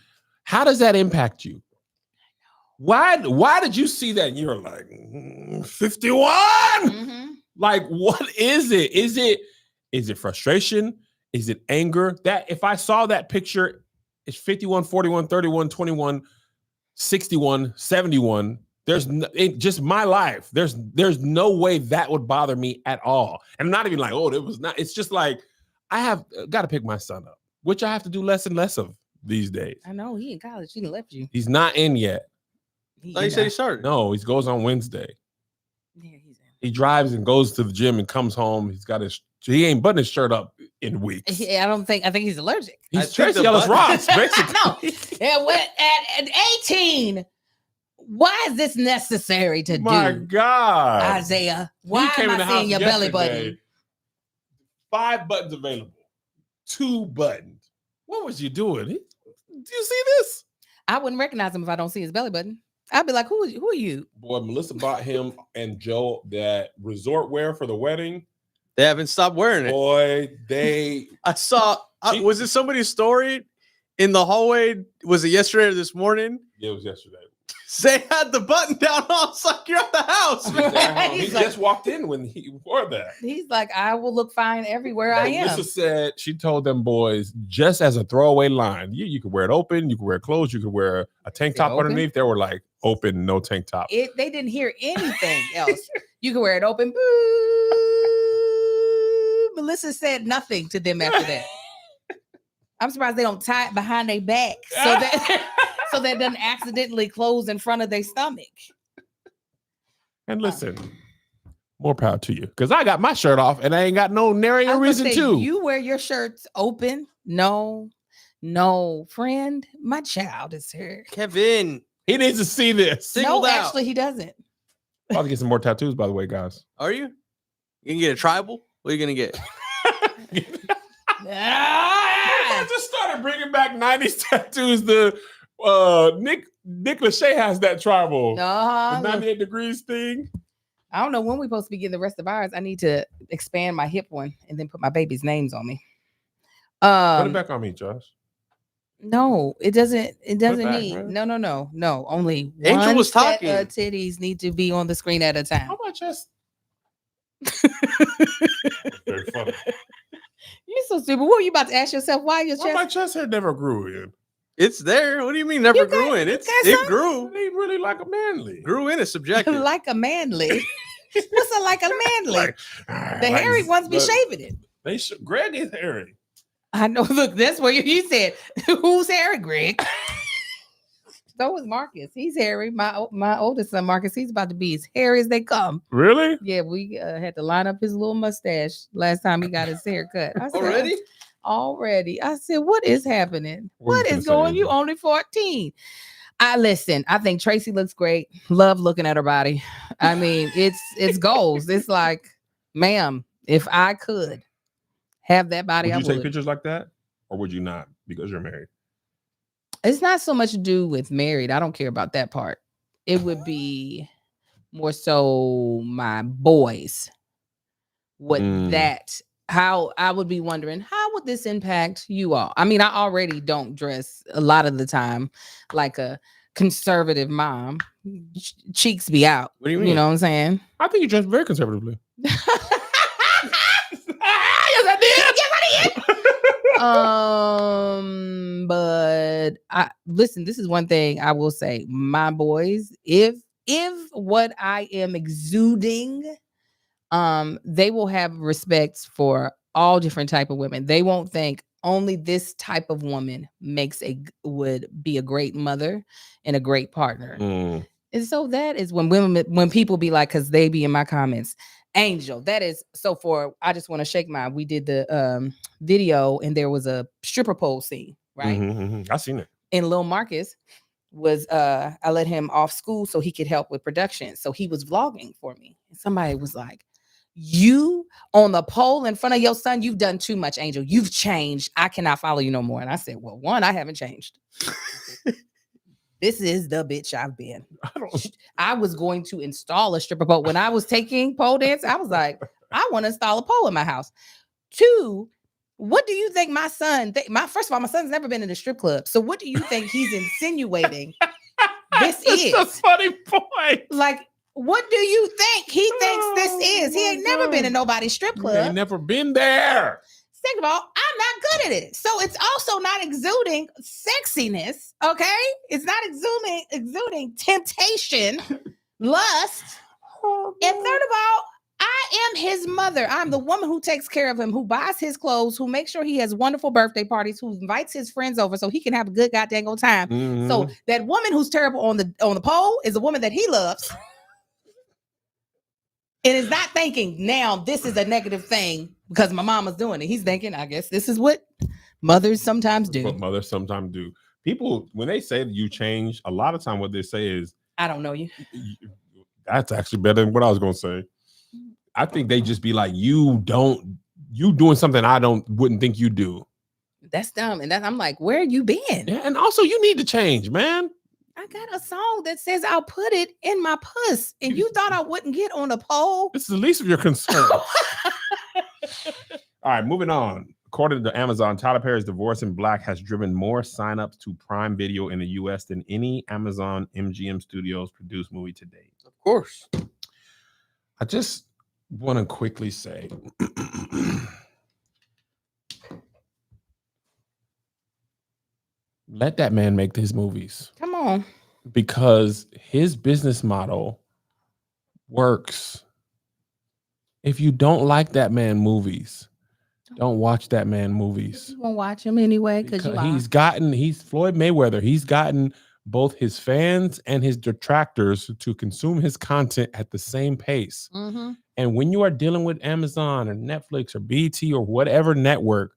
Speaker 3: How does that impact you? Why did you see that and you're like 51?
Speaker 2: Mm-hmm.
Speaker 3: Like, what is it? Is it frustration? Is it anger? That if I saw that picture, it's 51, 41, 31, 21, 61, 71. Just my life. There's no way that would bother me at all. And I'm not even like, oh, it was not. It's just like, I have got to pick my son up, which I have to do less and less of these days.
Speaker 2: I know he in college. He left you.
Speaker 3: He's not in yet.
Speaker 1: You said he started.
Speaker 3: No, he goes on Wednesday.
Speaker 2: Yeah, he's in.
Speaker 3: He drives and goes to the gym and comes home. He ain't buttoned his shirt up in weeks.
Speaker 2: I think he's allergic.
Speaker 3: He's Tracy Ellis Ross, basically.
Speaker 2: No. At 18, why is this necessary to do?
Speaker 3: My God.
Speaker 2: Isaiah, why am I seeing your belly button?
Speaker 3: 5 buttons available. 2 buttons. What was you doing? Do you see this?
Speaker 2: I wouldn't recognize him if I don't see his belly button. I'd be like, who are you?
Speaker 3: Boy, Melissa bought him and Joe that resort wear for the wedding.
Speaker 1: They haven't stopped wearing it.
Speaker 3: Boy,
Speaker 1: I saw, was it somebody's story in the hallway? Was it yesterday or this morning?
Speaker 3: Yeah, it was yesterday.
Speaker 1: They had the button down. I was like, you're at the house.
Speaker 3: He just walked in when he wore that.
Speaker 2: He's like, I will look fine everywhere I am.
Speaker 3: Melissa said, she told them boys, just as a throwaway line, you could wear it open, you could wear clothes, you could wear a tank top underneath. They were like, open, no tank top.
Speaker 2: They didn't hear anything else. You can wear it open. Boo. Melissa said nothing to them after that. I'm surprised they don't tie it behind their back so that doesn't accidentally close in front of their stomach.
Speaker 3: And listen, more power to you, because I got my shirt off and I ain't got no nary a reason to.
Speaker 2: You wear your shirts open? No, friend. My child is here.
Speaker 1: Kevin,
Speaker 3: He needs to see this.
Speaker 1: Singled out.
Speaker 2: Actually, he doesn't.
Speaker 3: About to get some more tattoos, by the way, guys.
Speaker 1: Are you? You can get a tribal? What are you gonna get?
Speaker 3: I just started bringing back 90s tattoos. The Nick Lachey has that tribal. The 98 degrees thing.
Speaker 2: I don't know when we're supposed to be getting the rest of ours. I need to expand my hip one and then put my baby's names on me.
Speaker 3: Put it back on me, Josh.
Speaker 2: No, it doesn't. It doesn't
Speaker 3: back,
Speaker 2: need.
Speaker 3: man.
Speaker 2: No. Only
Speaker 1: Angel
Speaker 2: one
Speaker 1: was
Speaker 2: set
Speaker 1: talking.
Speaker 2: of titties need to be on the screen at a time.
Speaker 3: How much just? Very funny.
Speaker 2: You're so stupid. What were you about to ask yourself? Why your
Speaker 3: Why my
Speaker 2: chest?
Speaker 3: chest hair never grew in?
Speaker 1: It's there. What do you mean never grew in? It grew.
Speaker 3: It ain't really like a manly.
Speaker 1: Grew in is subjective.
Speaker 2: Like a manly. What's a like a manly? The hairy ones be shaving it.
Speaker 3: Greg is hairy.
Speaker 2: I know. Look, that's what he said. Who's hairy, Greg? So was Marcus. He's hairy. My oldest son, Marcus, he's about to be as hairy as they come.
Speaker 3: Really?
Speaker 2: Yeah, we had to line up his little mustache last time he got his hair cut. I said, Already. I said, what is happening? What is going? You only 14. I think Tracy looks great. Love looking at her body. I mean, it's goals. It's like, ma'am, if I could have that body,
Speaker 3: would
Speaker 2: I
Speaker 3: you
Speaker 2: would.
Speaker 3: take pictures like that? Or would you not because you're married?
Speaker 2: It's not so much to do with married. I don't care about that part. It would be more so my boys. How I would be wondering, how would this impact you all? I mean, I already don't dress a lot of the time like a conservative mom. Cheeks be out.
Speaker 1: What do you mean?
Speaker 2: You know what I'm saying?
Speaker 3: I think you dress very conservatively.
Speaker 2: Yes, I did. But listen, this is one thing I will say. My boys, if what I am exuding, they will have respect for all different type of women. They won't think only this type of woman would be a great mother and a great partner. And so that is when people be like, because they be in my comments, Angel, that is so I just want to shake my, we did the video and there was a stripper pole scene, right?
Speaker 3: I seen it.
Speaker 2: And Lil Marcus was I let him off school so he could help with production. So he was vlogging for me. And somebody was like, you on the pole in front of your son, you've done too much, Angel. You've changed. I cannot follow you no more. And I said, well, one, I haven't changed. This is the bitch I've been. I was going to install a stripper pole. When I was taking pole dance, I was like, I want to install a pole in my house. Two, what do you think my son, first of all, my son's never been in a strip club. So what do you think he's insinuating this is?
Speaker 3: That's a funny point.
Speaker 2: Like, what do you think he thinks this is? He ain't never been in nobody's strip club.
Speaker 3: He ain't never been there.
Speaker 2: Second of all, I'm not good at it. So it's also not exuding sexiness, okay? It's not exuding temptation, lust. And third of all, I am his mother. I'm the woman who takes care of him, who buys his clothes, who makes sure he has wonderful birthday parties, who invites his friends over so he can have a good goddamn time.
Speaker 3: Mm-hmm.
Speaker 2: So that woman who's terrible on the pole is a woman that he loves. And is not thinking, now this is a negative thing because my mama's doing it. He's thinking, I guess this is what mothers sometimes do.
Speaker 3: What mothers sometimes do. People, when they say that you change, a lot of time what they say is,
Speaker 2: I don't know you.
Speaker 3: That's actually better than what I was going to say. I think they just be like, you doing something I wouldn't think you do.
Speaker 2: That's dumb. And I'm like, where you been?
Speaker 3: Yeah, and also you need to change, man.
Speaker 2: I got a song that says I'll put it in my puss. And you thought I wouldn't get on a pole?
Speaker 3: This is the least of your concerns. All right, moving on. According to Amazon, Tyler Perry's Divorce in Black has driven more signups to Prime Video in the US than any Amazon MGM Studios produced movie to date.
Speaker 1: Of course.
Speaker 3: I just want to quickly say, let that man make his movies.
Speaker 2: Come on.
Speaker 3: Because his business model works. If you don't like that man movies, Don't watch that man movies.
Speaker 2: You won't watch him anyway because
Speaker 3: He's Floyd Mayweather. He's gotten both his fans and his detractors to consume his content at the same pace.
Speaker 2: Mm-hmm.
Speaker 3: And when you are dealing with Amazon or Netflix or BT or whatever network,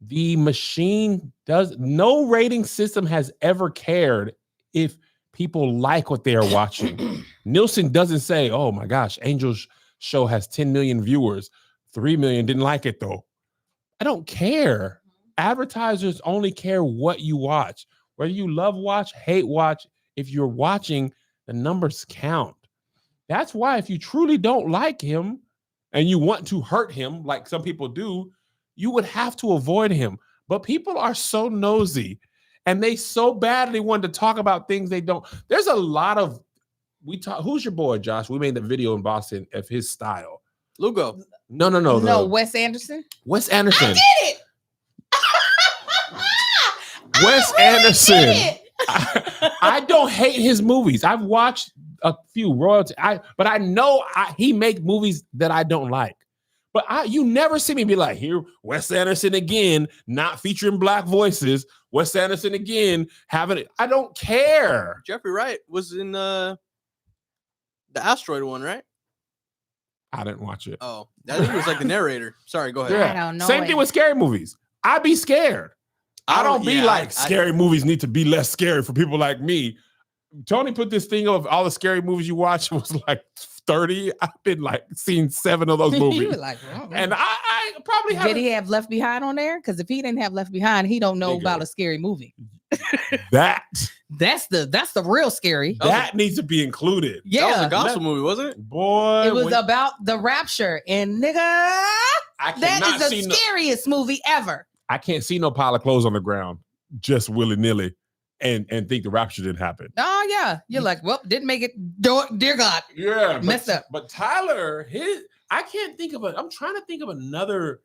Speaker 3: the machine no rating system has ever cared if people like what they are watching. Nielsen doesn't say, oh my gosh, Angel's show has 10 million viewers. 3 million didn't like it though. I don't care. Advertisers only care what you watch. Whether you love watch, hate watch, if you're watching, the numbers count. That's why if you truly don't like him and you want to hurt him, like some people do, you would have to avoid him. But people are so nosy and they so badly want to talk about things they don't. There's a lot of, who's your boy, Josh? We made the video in Boston of his style.
Speaker 1: Lugo.
Speaker 3: No.
Speaker 2: Wes Anderson.
Speaker 3: Wes Anderson.
Speaker 2: I did it.
Speaker 3: Wes Anderson. I don't hate his movies. I've watched a few royalty, but I know he make movies that I don't like. But you never see me be like, here, Wes Anderson again, not featuring black voices. Wes Anderson again, having it. I don't care.
Speaker 1: Jeffrey Wright was in the asteroid one, right?
Speaker 3: I didn't watch it.
Speaker 1: Oh, I think it was like the narrator. Sorry, go ahead.
Speaker 3: Yeah.
Speaker 2: I don't know.
Speaker 3: Same thing with scary movies. I be scared. I don't be like scary movies need to be less scary for people like me. Tony put this thing of all the scary movies you watch was like 30. I've been like seen 7 of those movies.
Speaker 2: You were like, oh,
Speaker 3: and I probably
Speaker 2: did he have Left Behind on there? Because if he didn't have Left Behind, he don't know about a scary movie. That's the real scary.
Speaker 3: That needs to be included.
Speaker 2: Yeah,
Speaker 1: that was a gospel movie, wasn't it?
Speaker 3: Boy,
Speaker 2: it was about the rapture, and nigga, that is the scariest movie ever.
Speaker 3: I can't see no pile of clothes on the ground just willy-nilly and think the rapture didn't happen.
Speaker 2: Oh yeah, you're like, well, didn't make it. Dear God,
Speaker 3: yeah,
Speaker 2: messed up.
Speaker 3: But Tyler, I'm trying to think of another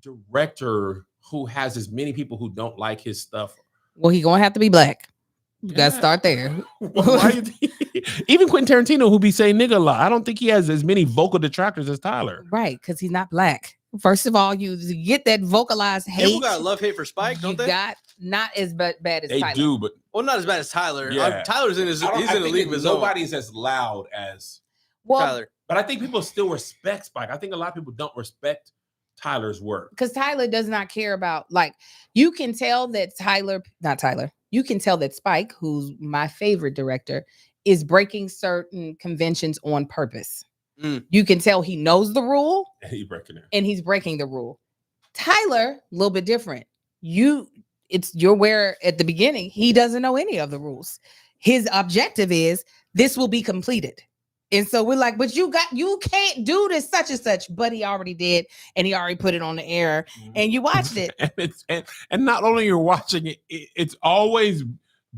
Speaker 3: director who has as many people who don't like his stuff.
Speaker 2: Well, he gonna have to be black. You gotta start there.
Speaker 3: Even Quentin Tarantino, who be saying nigga a lot, I don't think he has as many vocal detractors as Tyler.
Speaker 2: Right, because he's not black. First of all, you get that vocalized hate.
Speaker 1: People got love-hate for Spike, don't they?
Speaker 2: Got not as bad as
Speaker 3: they
Speaker 2: Tyler.
Speaker 3: do, but
Speaker 1: not as bad as Tyler.
Speaker 3: Yeah.
Speaker 1: Tyler's in he's in a league of his own.
Speaker 3: Nobody's as loud as
Speaker 1: Tyler.
Speaker 3: But I think people still respect Spike. I think a lot of people don't respect Tyler's work.
Speaker 2: Because Tyler does not care about, like, you can tell that you can tell that Spike, who's my favorite director, is breaking certain conventions on purpose. You can tell he knows the rule and he's breaking the rule. Tyler, a little bit different. You're where at the beginning, he doesn't know any of the rules. His objective is this will be completed. And so we're like, but you can't do this such and such, but he already did, and he already put it on the air, and you watched it.
Speaker 3: and not only you're watching it, it's always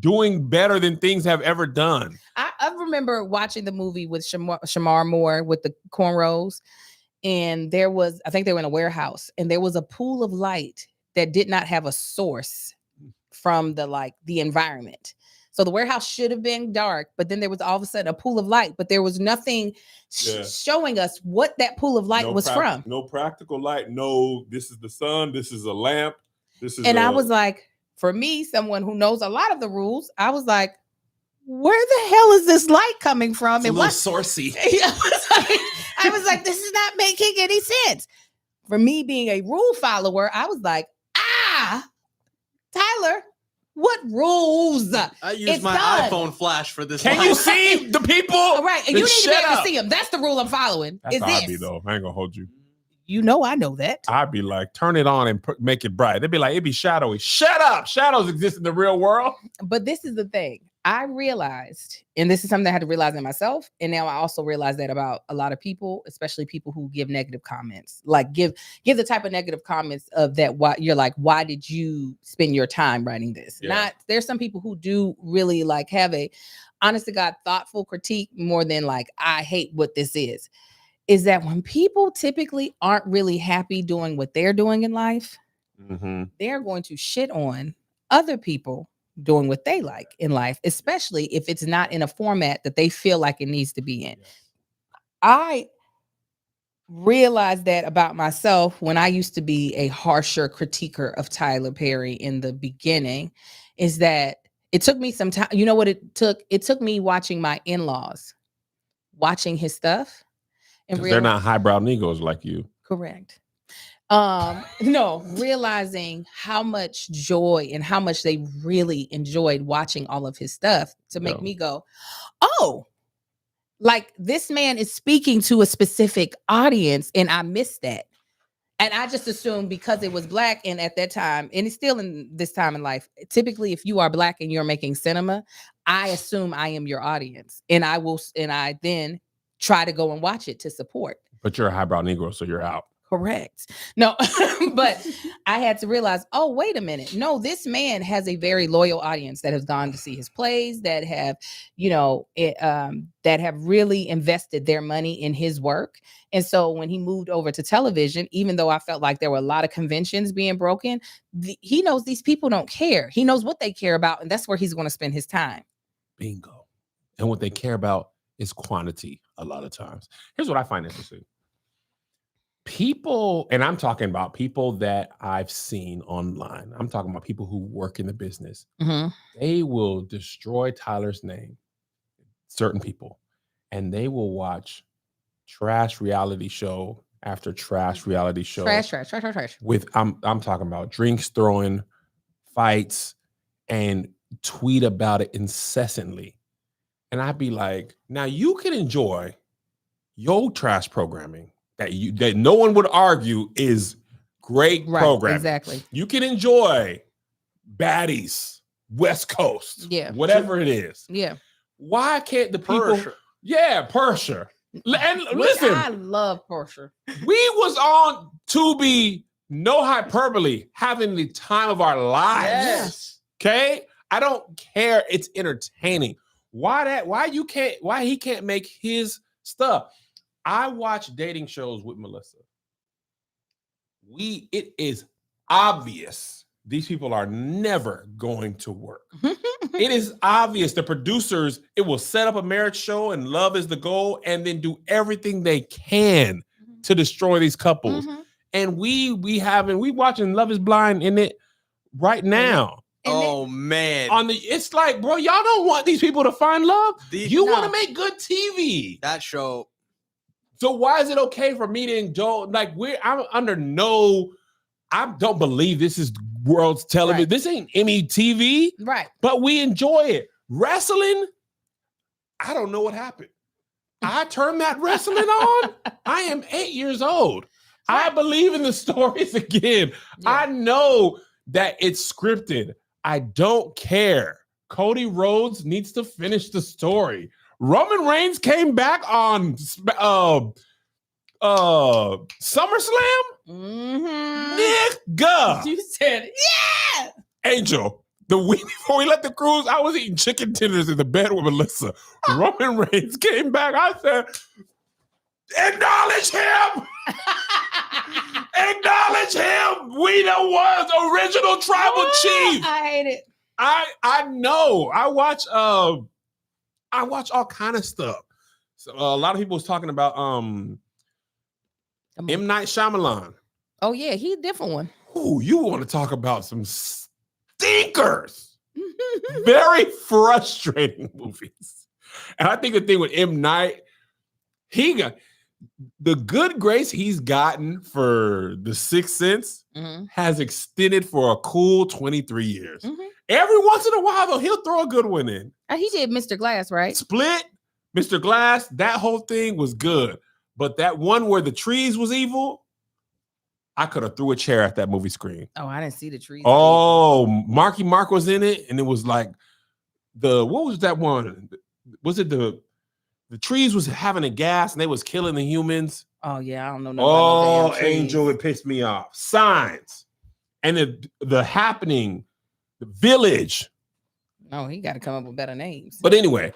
Speaker 3: doing better than things have ever done.
Speaker 2: I remember watching the movie with Shamar Moore with the cornrows, and I think they were in a warehouse, and there was a pool of light that did not have a source from the environment. So the warehouse should have been dark, but then there was all of a sudden a pool of light, but there was nothing showing us what that pool of light was from.
Speaker 3: No practical light. No, this is the sun. This is a lamp.
Speaker 2: I was like, for me, someone who knows a lot of the rules, I was like, where the hell is this light coming from?
Speaker 3: It's a little saucy.
Speaker 2: I was like, this is not making any sense. For me being a rule follower, I was like, Tyler, what rules?
Speaker 1: I use my iPhone flash for this.
Speaker 3: Can you see the people?
Speaker 2: Right, and you need to be able to see them. That's the rule I'm following.
Speaker 3: That's how I be though. I ain't gonna hold you.
Speaker 2: You know I know that.
Speaker 3: I'd be like, turn it on and make it bright. They'd be like, it'd be shadowy. Shut up. Shadows exist in the real world.
Speaker 2: But this is the thing. I realized, and this is something I had to realize in myself, and now I also realize that about a lot of people, especially people who give negative comments, like give the type of negative comments of that. Why you're like, why did you spend your time writing this?
Speaker 3: Yeah.
Speaker 2: There's some people who do really like have a honest to God thoughtful critique more than like, I hate what this is that when people typically aren't really happy doing what they're doing in life, they're going to shit on other people doing what they like in life, especially if it's not in a format that they feel like it needs to be in. I realized that about myself when I used to be a harsher critiquer of Tyler Perry in the beginning, is that it took me some time. You know what it took? It took me watching my in-laws, watching his stuff, and
Speaker 3: Because they're not highbrow Negroes like you.
Speaker 2: correct. No, realizing how much joy and how much they really enjoyed watching all of his stuff to make me go, oh, like this man is speaking to a specific audience, and I missed that. And I just assumed because it was Black, and at that time, and it's still in this time in life, typically if you are Black and you're making cinema, I assume I am your audience, and I then try to go and watch it to support.
Speaker 3: But you're a highbrow Negro, so you're out.
Speaker 2: Correct. No, but I had to realize, oh, wait a minute. No, this man has a very loyal audience that has gone to see his plays, that have, that have really invested their money in his work. And so when he moved over to television, even though I felt like there were a lot of conventions being broken, he knows these people don't care. He knows what they care about, and that's where he's going to spend his time.
Speaker 3: Bingo. And what they care about is quantity a lot of times. Here's what I find interesting. People, and I'm talking about people that I've seen online. I'm talking about people who work in the business.
Speaker 2: Mm-hmm.
Speaker 3: They will destroy Tyler's name, certain people, and they will watch trash reality show after trash reality show.
Speaker 2: Trash.
Speaker 3: With I'm talking about drinks throwing, fights, and tweet about it incessantly. And I'd be like, now you can enjoy your trash programming that no one would argue is great programming.
Speaker 2: Exactly.
Speaker 3: You can enjoy Baddies, West Coast, whatever it is.
Speaker 2: Yeah.
Speaker 3: Why can't the people? Yeah, Persher. And listen,
Speaker 2: I love Persher.
Speaker 3: We was on Tubi, no hyperbole, having the time of our lives.
Speaker 1: Yes.
Speaker 3: Okay, I don't care. It's entertaining. Why he can't make his stuff? I watch dating shows with Melissa. It is obvious these people are never going to work. It is obvious the producers, it will set up a marriage show and love is the goal and then do everything they can to destroy these couples.
Speaker 2: Mm-hmm.
Speaker 3: And we watching Love is Blind in it right now.
Speaker 1: Man.
Speaker 3: It's like, bro, y'all don't want these people to find love. You want to make good TV.
Speaker 1: That show.
Speaker 3: So why is it okay for me to enjoy? Like I don't believe this is world's television. Right. This ain't Emmy TV.
Speaker 2: Right.
Speaker 3: But we enjoy it. Wrestling, I don't know what happened. I turned that wrestling on. I am 8 years old. Right. I believe in the stories again. Yeah. I know that it's scripted. I don't care. Cody Rhodes needs to finish the story. Roman Reigns came back on SummerSlam.
Speaker 2: Mm-hmm.
Speaker 3: Nigga.
Speaker 2: You said, yeah.
Speaker 3: Angel, the week before we left the cruise, I was eating chicken tenders in the bed with Melissa. Roman Reigns came back. I said, acknowledge him. Acknowledge him. We the ones, original tribal chief.
Speaker 2: I hate it.
Speaker 3: I know. I watch all kind of stuff. So a lot of people was talking about M. Night Shyamalan.
Speaker 2: Oh yeah, he's a different one.
Speaker 3: Ooh, you want to talk about some stinkers? Very frustrating movies. And I think the thing with M. Night, he got the good grace he's gotten for The Sixth Sense has extended for a cool 23 years. Mm-hmm. Every once in a while, though, he'll throw a good one in.
Speaker 2: He did Mr. Glass, right?
Speaker 3: Split, Mr. Glass, that whole thing was good. But that one where the trees was evil, I could have threw a chair at that movie screen.
Speaker 2: Oh, I didn't see the trees.
Speaker 3: Oh, Marky Mark was in it, and it was like what was that one? Was it the trees was having a gas and they was killing the humans?
Speaker 2: Oh, yeah, I don't know.
Speaker 3: Oh, Angel, it pissed me off. Signs. And the Happening, The Village.
Speaker 2: Oh, he got to come up with better names.
Speaker 3: But anyway,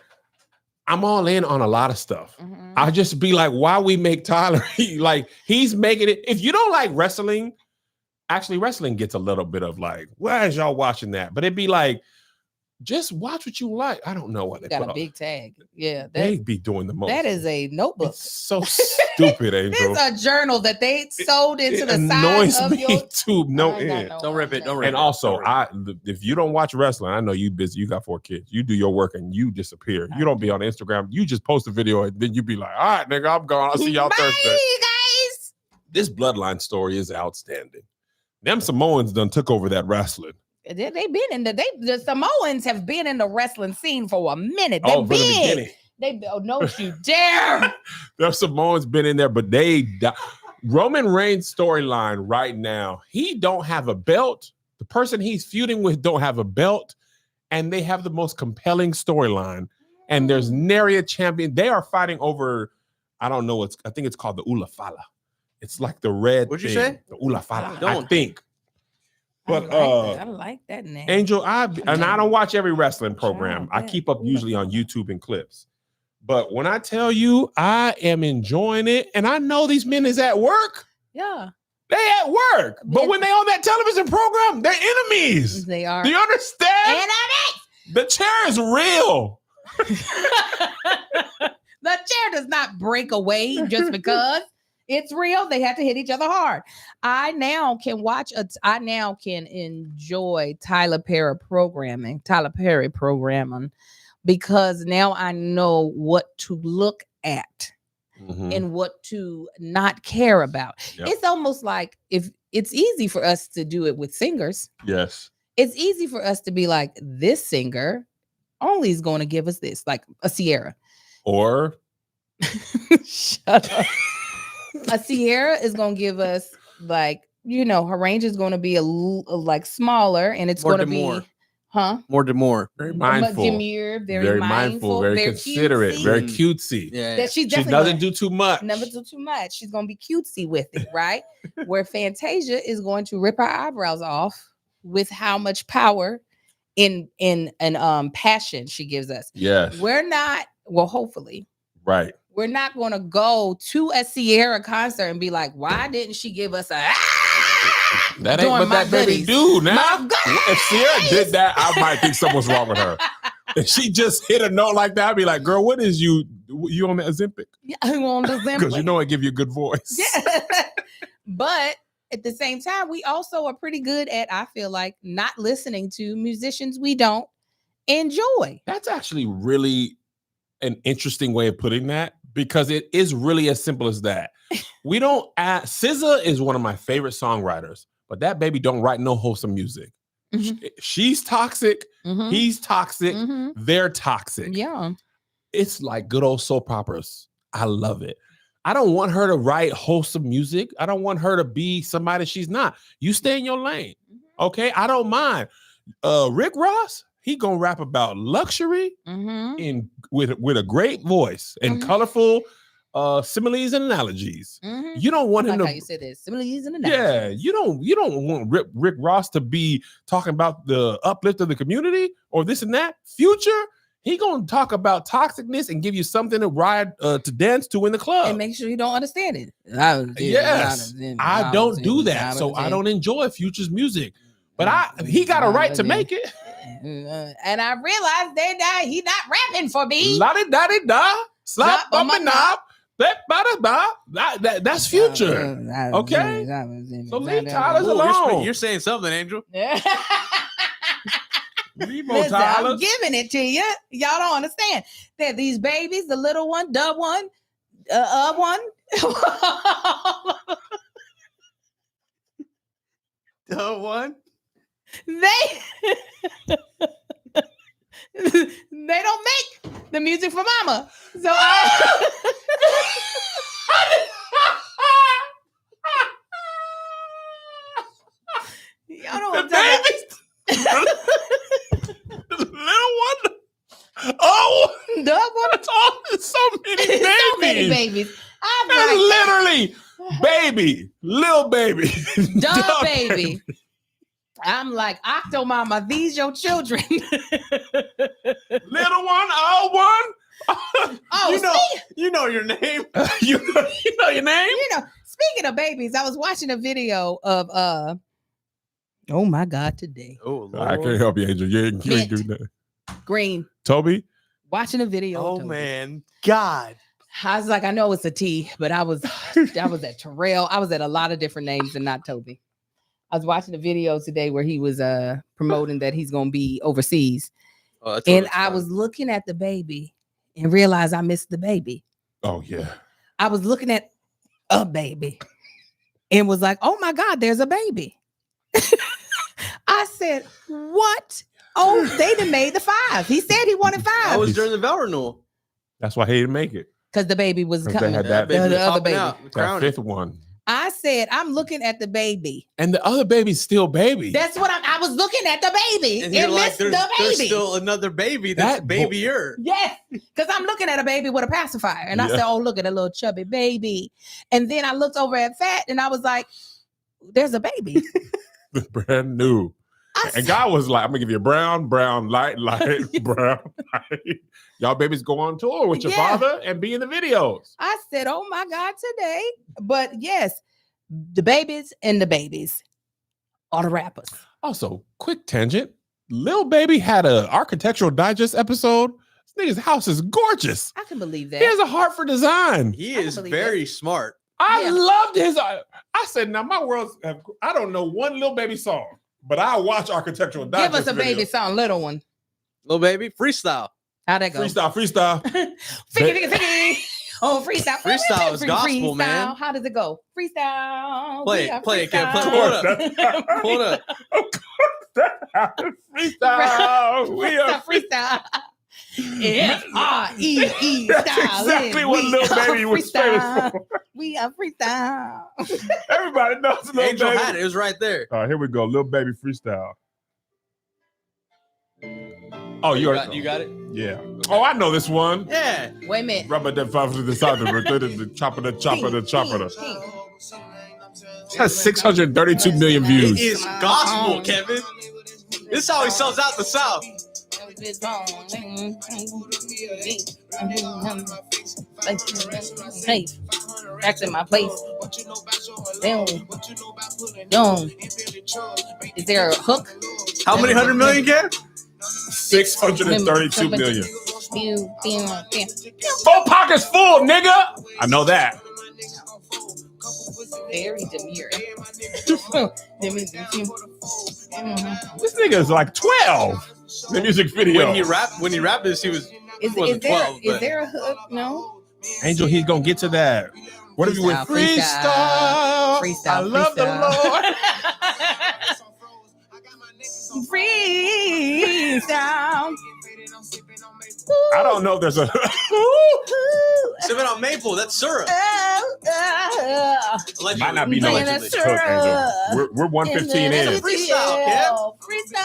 Speaker 3: I'm all in on a lot of stuff. Mm-hmm. I just be like, why we make Tyler? Like, he's making it. If you don't like wrestling, actually, wrestling gets a little bit of like, why is y'all watching that? But it'd be like, just watch what you like. I don't know what they
Speaker 2: got
Speaker 3: put
Speaker 2: a
Speaker 3: on.
Speaker 2: big tag. Yeah,
Speaker 3: They
Speaker 2: that,
Speaker 3: be doing the most.
Speaker 2: that is a notebook.
Speaker 3: It's so stupid, Angel.
Speaker 2: It's a journal that they sewed into
Speaker 3: It
Speaker 2: the side
Speaker 3: annoys
Speaker 2: of
Speaker 3: me
Speaker 2: your.
Speaker 3: to no
Speaker 2: I ain't got
Speaker 3: end.
Speaker 2: no
Speaker 1: Don't rip it. Don't
Speaker 2: idea.
Speaker 1: rip
Speaker 3: And
Speaker 1: it.
Speaker 3: also,
Speaker 1: Don't rip
Speaker 3: if you don't watch wrestling, I know you busy. You got 4 kids. You do your work and you disappear. You don't be on Instagram. You just post a video and then you be like, all right, nigga, I'm gone. I'll see y'all
Speaker 2: Bye,
Speaker 3: Thursday.
Speaker 2: guys.
Speaker 3: This bloodline story is outstanding. Them Samoans done took over that wrestling.
Speaker 2: They've been in the Samoans have been in the wrestling scene for a minute. They're
Speaker 3: Oh, from the
Speaker 2: big.
Speaker 3: beginning.
Speaker 2: They don't you dare.
Speaker 3: Them Samoans been in there, but Roman Reigns' storyline right now, he don't have a belt. The person he's feuding with don't have a belt, and they have the most compelling storyline. And there's nary a champion. They are fighting over, I don't know, I think it's called the Ulafala. It's like the red
Speaker 1: What'd you
Speaker 3: thing.
Speaker 1: say?
Speaker 3: The Ulafala, I
Speaker 1: Don't.
Speaker 3: think. But
Speaker 2: I like that name.
Speaker 3: Angel, I don't watch every wrestling program.
Speaker 2: Try
Speaker 3: I
Speaker 2: that.
Speaker 3: keep up usually on YouTube and clips. But when I tell you I am enjoying it, and I know these men is at work,
Speaker 2: Yeah,
Speaker 3: they at work. But when they on that television program, they're enemies.
Speaker 2: they are.
Speaker 3: Do you understand?
Speaker 2: And
Speaker 3: The chair is real.
Speaker 2: the chair does not break away just because it's real. They have to hit each other hard. I now can enjoy Tyler Perry programming, because now I know what to look at and what to not care about.
Speaker 3: Yep.
Speaker 2: It's almost like if it's easy for us to do it with singers.
Speaker 3: Yes.
Speaker 2: It's easy for us to be like, this singer only is going to give us this, like a Sierra.
Speaker 3: Or
Speaker 2: Shut up. A Sierra is going to give us like, her range is going to be like smaller, and it's going to be,
Speaker 1: more.
Speaker 3: very mindful.
Speaker 2: Demure, very mindful,
Speaker 3: very considerate,
Speaker 2: cutesy.
Speaker 3: very cutesy.
Speaker 1: Yeah.
Speaker 2: That she's
Speaker 3: She
Speaker 2: definitely
Speaker 3: doesn't do too much.
Speaker 2: never do too much. She's going to be cutesy with it, right? Where Fantasia is going to rip our eyebrows off with how much power in passion she gives us.
Speaker 3: Yes.
Speaker 2: We're not, well, hopefully,
Speaker 3: Right.
Speaker 2: we're not going to go to a Sierra concert and be like, why didn't she give us a
Speaker 3: That ain't
Speaker 2: doing
Speaker 3: what
Speaker 2: my
Speaker 3: that baby
Speaker 2: goodies.
Speaker 3: do now.
Speaker 2: My goodies.
Speaker 3: If Sierra did that, I might think something's wrong with her. If she just hit a note like that, I'd be like, girl, what is you on the Ozempic?
Speaker 2: Yeah, I'm on the
Speaker 3: Because you know it give you a good voice.
Speaker 2: Yeah. But at the same time, we also are pretty good at, I feel like, not listening to musicians we don't enjoy.
Speaker 3: That's actually really an interesting way of putting that, because it is really as simple as that. We don't SZA is one of my favorite songwriters, but that baby don't write no wholesome music.
Speaker 2: Mhm.
Speaker 3: She's toxic.
Speaker 2: Mhm.
Speaker 3: He's toxic.
Speaker 2: Mhm.
Speaker 3: They're toxic.
Speaker 2: Yeah.
Speaker 3: It's like good old soap operas. I love it. I don't want her to write wholesome music. I don't want her to be somebody she's not. You stay in your lane. Okay. I don't mind. Rick Ross, he gonna rap about luxury
Speaker 2: Mhm.
Speaker 3: with a great voice and
Speaker 2: Mhm.
Speaker 3: colorful similes and analogies.
Speaker 2: Mhm.
Speaker 3: You don't want
Speaker 2: I
Speaker 3: him
Speaker 2: like
Speaker 3: to
Speaker 2: how you said this. Similes and
Speaker 3: yeah,
Speaker 2: analogies.
Speaker 3: you don't want Rick Ross to be talking about the uplift of the community or this and that. Future, he gonna talk about toxicness and give you something to ride to dance to in the club.
Speaker 2: And make sure you don't understand it.
Speaker 3: Yes, I don't do that, so I don't enjoy Future's music. But he got a right to make it.
Speaker 2: And I realized he not rapping for me.
Speaker 3: La di da di da, slap on my knob. That's Future. Okay? So leave Tyler's
Speaker 1: Ooh,
Speaker 3: alone.
Speaker 1: you're saying something, Angel.
Speaker 3: Leave Mo
Speaker 2: Listen, I'm
Speaker 3: Tyler.
Speaker 2: giving it to you. Y'all don't understand that these babies, the little one, the one, one,
Speaker 1: The one.
Speaker 2: they don't make the music for mama. So y'all know what I'm talking
Speaker 3: The little one. Oh,
Speaker 2: about. The one.
Speaker 3: that's all. There's so many babies.
Speaker 2: So many babies. I'm
Speaker 3: That's
Speaker 2: like,
Speaker 3: literally baby, little baby,
Speaker 2: duh, baby. I'm like, Octo Mama, these your children.
Speaker 3: little one, old one.
Speaker 2: Oh,
Speaker 1: You know your name.
Speaker 3: you know your name.
Speaker 2: Speaking of babies, I was watching a video of oh my God, today.
Speaker 1: Oh,
Speaker 3: I can't help you, Angel. You ain't doing that.
Speaker 2: Green.
Speaker 3: Toby.
Speaker 2: Watching a video.
Speaker 1: Oh,
Speaker 2: Toby.
Speaker 1: man. God.
Speaker 2: I was like, I know it's a T, but I was at Terrell. I was at a lot of different names and not Toby. I was watching a video today where he was promoting that he's gonna be overseas.
Speaker 1: Oh, that's
Speaker 2: And
Speaker 1: always
Speaker 2: I
Speaker 1: fun.
Speaker 2: was looking at the baby and realized I missed the baby.
Speaker 3: Oh, yeah.
Speaker 2: I was looking at a baby and was like, oh my God, there's a baby. I said, what? Oh, they done made the 5. He said he wanted 5.
Speaker 1: That was during the Bell renewal.
Speaker 3: That's why he didn't make it.
Speaker 2: Because the baby was
Speaker 3: 'Cause they
Speaker 2: coming.
Speaker 3: had
Speaker 1: That
Speaker 3: that-
Speaker 1: baby
Speaker 2: the
Speaker 1: was
Speaker 2: other
Speaker 1: popping
Speaker 2: baby.
Speaker 1: out, the
Speaker 3: That
Speaker 1: crowning.
Speaker 3: 5th one.
Speaker 2: I said, I'm looking at the baby.
Speaker 3: And the other baby's still baby.
Speaker 2: That's what I was looking at the baby.
Speaker 1: And
Speaker 2: And
Speaker 1: you're like,
Speaker 2: missed
Speaker 1: there's,
Speaker 2: the
Speaker 1: there's
Speaker 2: baby.
Speaker 1: still another baby that's
Speaker 3: That bo-
Speaker 1: babyer.
Speaker 2: Yes, because I'm looking at a baby with a pacifier. And I
Speaker 3: Yeah.
Speaker 2: said, oh, look at a little chubby baby. And then I looked over at Fat and I was like, there's a baby.
Speaker 3: Brand new.
Speaker 2: I
Speaker 3: And
Speaker 2: said,
Speaker 3: God was like, I'm gonna give you a brown, light, brown, light. Y'all babies go on tour with your
Speaker 2: Yeah.
Speaker 3: father and be in the videos.
Speaker 2: I said, oh my God, today. But yes, the babies and the babies are the rappers.
Speaker 3: Also, quick tangent. Lil Baby had a Architectural Digest episode. This nigga's house is gorgeous.
Speaker 2: I can believe
Speaker 3: He
Speaker 2: that.
Speaker 3: has a heart for design.
Speaker 1: He
Speaker 2: I can
Speaker 1: is
Speaker 2: believe
Speaker 1: very smart.
Speaker 3: I
Speaker 2: Yeah.
Speaker 3: loved his. I said, now my world's. I don't know one Lil Baby song, but I watch Architectural Digest.
Speaker 2: Give us a baby
Speaker 3: video.
Speaker 2: song, little one.
Speaker 1: Little baby, freestyle.
Speaker 2: How'd that go?
Speaker 3: Freestyle.
Speaker 2: Figgy. Oh, freestyle.
Speaker 1: Freestyle is gospel, man.
Speaker 2: How does it go? Freestyle.
Speaker 1: Play
Speaker 2: We
Speaker 1: it,
Speaker 2: are
Speaker 1: play it, kid,
Speaker 2: freestyle.
Speaker 1: play
Speaker 3: Of course, that's-
Speaker 1: Pull it up.
Speaker 3: Of course, that happens. Freestyle. We are
Speaker 2: freestyle. F-R-E-E
Speaker 3: That's
Speaker 2: style.
Speaker 3: exactly what
Speaker 2: We
Speaker 3: Lil
Speaker 2: are
Speaker 3: Baby was famous
Speaker 2: freestyle.
Speaker 3: for.
Speaker 2: We are freestyle.
Speaker 3: Everybody knows Lil
Speaker 1: Angel
Speaker 3: Baby.
Speaker 1: had it. It was right there.
Speaker 3: All right, here we go. Lil Baby freestyle. Oh,
Speaker 1: You
Speaker 3: you
Speaker 1: got it?
Speaker 3: Yeah. Oh, I know this one.
Speaker 1: Yeah.
Speaker 2: Wait a minute.
Speaker 3: Rubber the five to the side of the chopper, the chopper, the chopper. It has 632 million
Speaker 1: It
Speaker 3: views.
Speaker 1: is gospel, Kevin. This is how he sells out the South.
Speaker 2: Hey, back to my place. Damn. Is there a hook?
Speaker 1: How many 100 million, Kev?
Speaker 3: 632 million.
Speaker 2: Pew, pew, pew.
Speaker 3: 4 pockets full, nigga. I know that.
Speaker 2: Very demure.
Speaker 3: This nigga is like 12. The music video.
Speaker 1: When he rapped this, he was
Speaker 2: Is
Speaker 1: wasn't
Speaker 2: there
Speaker 1: 12,
Speaker 2: is
Speaker 1: but-
Speaker 2: there a hook? No.
Speaker 3: Angel, he's gonna get to that. What if you went
Speaker 2: Freestyle,
Speaker 3: freestyle?
Speaker 2: freestyle,
Speaker 3: I love the Lord.
Speaker 2: Freestyle.
Speaker 3: I don't know if there's a.
Speaker 1: sipping on maple. That's syrup. Allegedly.
Speaker 3: Might not be no
Speaker 2: Man,
Speaker 3: Angel.
Speaker 2: that's syrup.
Speaker 3: We're 115
Speaker 1: It's
Speaker 3: in.
Speaker 1: a freestyle, Kev.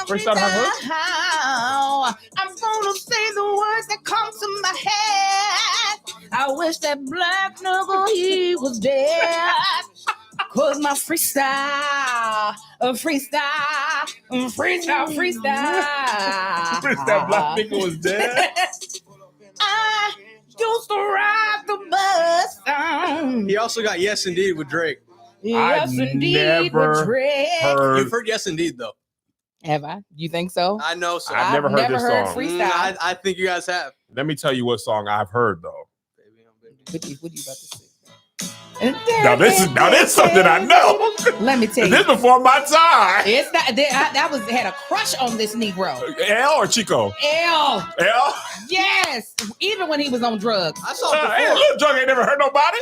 Speaker 3: Freestyle have hook?
Speaker 2: I'm gonna say the words that come to my head. I wish that black nigga he was dead. Cause my freestyle.
Speaker 3: Wish that black nigga was dead.
Speaker 2: I used to ride the bus down.
Speaker 1: He also got Yes Indeed with Drake.
Speaker 2: Yes, indeed,
Speaker 3: never
Speaker 2: with Drake.
Speaker 1: You've heard Yes Indeed, though.
Speaker 2: Have I? You think so?
Speaker 1: I know so.
Speaker 3: I've never heard this song.
Speaker 2: freestyle.
Speaker 1: I think you guys have.
Speaker 3: Let me tell you what song I've heard though.
Speaker 2: What you about to say?
Speaker 3: Now this is something I know.
Speaker 2: Let me tell
Speaker 3: This
Speaker 2: you.
Speaker 3: before my time.
Speaker 2: It's not that was had a crush on this Negro.
Speaker 3: L or Chico?
Speaker 2: L.
Speaker 3: L.
Speaker 2: Yes. Even when he was on drugs.
Speaker 1: I saw it
Speaker 3: Hey,
Speaker 1: before.
Speaker 3: little drunk ain't never heard nobody.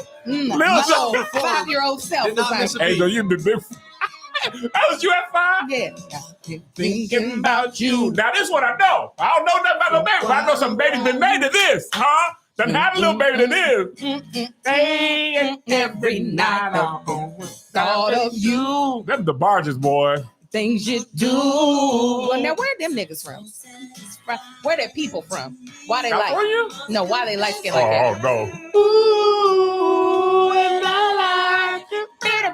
Speaker 2: My
Speaker 3: Lil'
Speaker 2: old 5-year-old self
Speaker 1: Did not
Speaker 2: was
Speaker 1: miss
Speaker 2: like,
Speaker 1: a
Speaker 3: Angel, you been big. That was you at 5?
Speaker 2: yeah.
Speaker 3: Thinking about you. Now this one I know. I don't know nothing about no baby, but I know some babies been made to this, huh? Done had a little baby to this. Day and every night I
Speaker 2: Thought of you.
Speaker 3: Them the barges, boy.
Speaker 2: Things you do. Well, now where them niggas from? Where that people from? Why they like?
Speaker 3: California?
Speaker 2: No, why they like skin like that?
Speaker 3: Oh no.
Speaker 2: Ooh, and I like you, baby.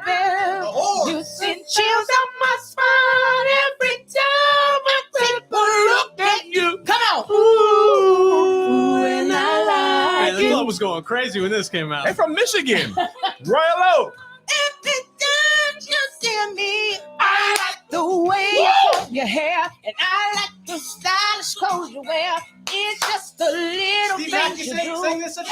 Speaker 2: You send chills up my spine every time I take a look at you. Come on. Ooh, and I
Speaker 1: Man,
Speaker 2: like
Speaker 1: the
Speaker 2: you.
Speaker 1: club was going crazy when this came out.
Speaker 3: They from Michigan. Royal Oak.
Speaker 2: Every time you see me, I like the way you comb your hair, and I like the the stylish clothes you wear. It's just a little thing you do. And show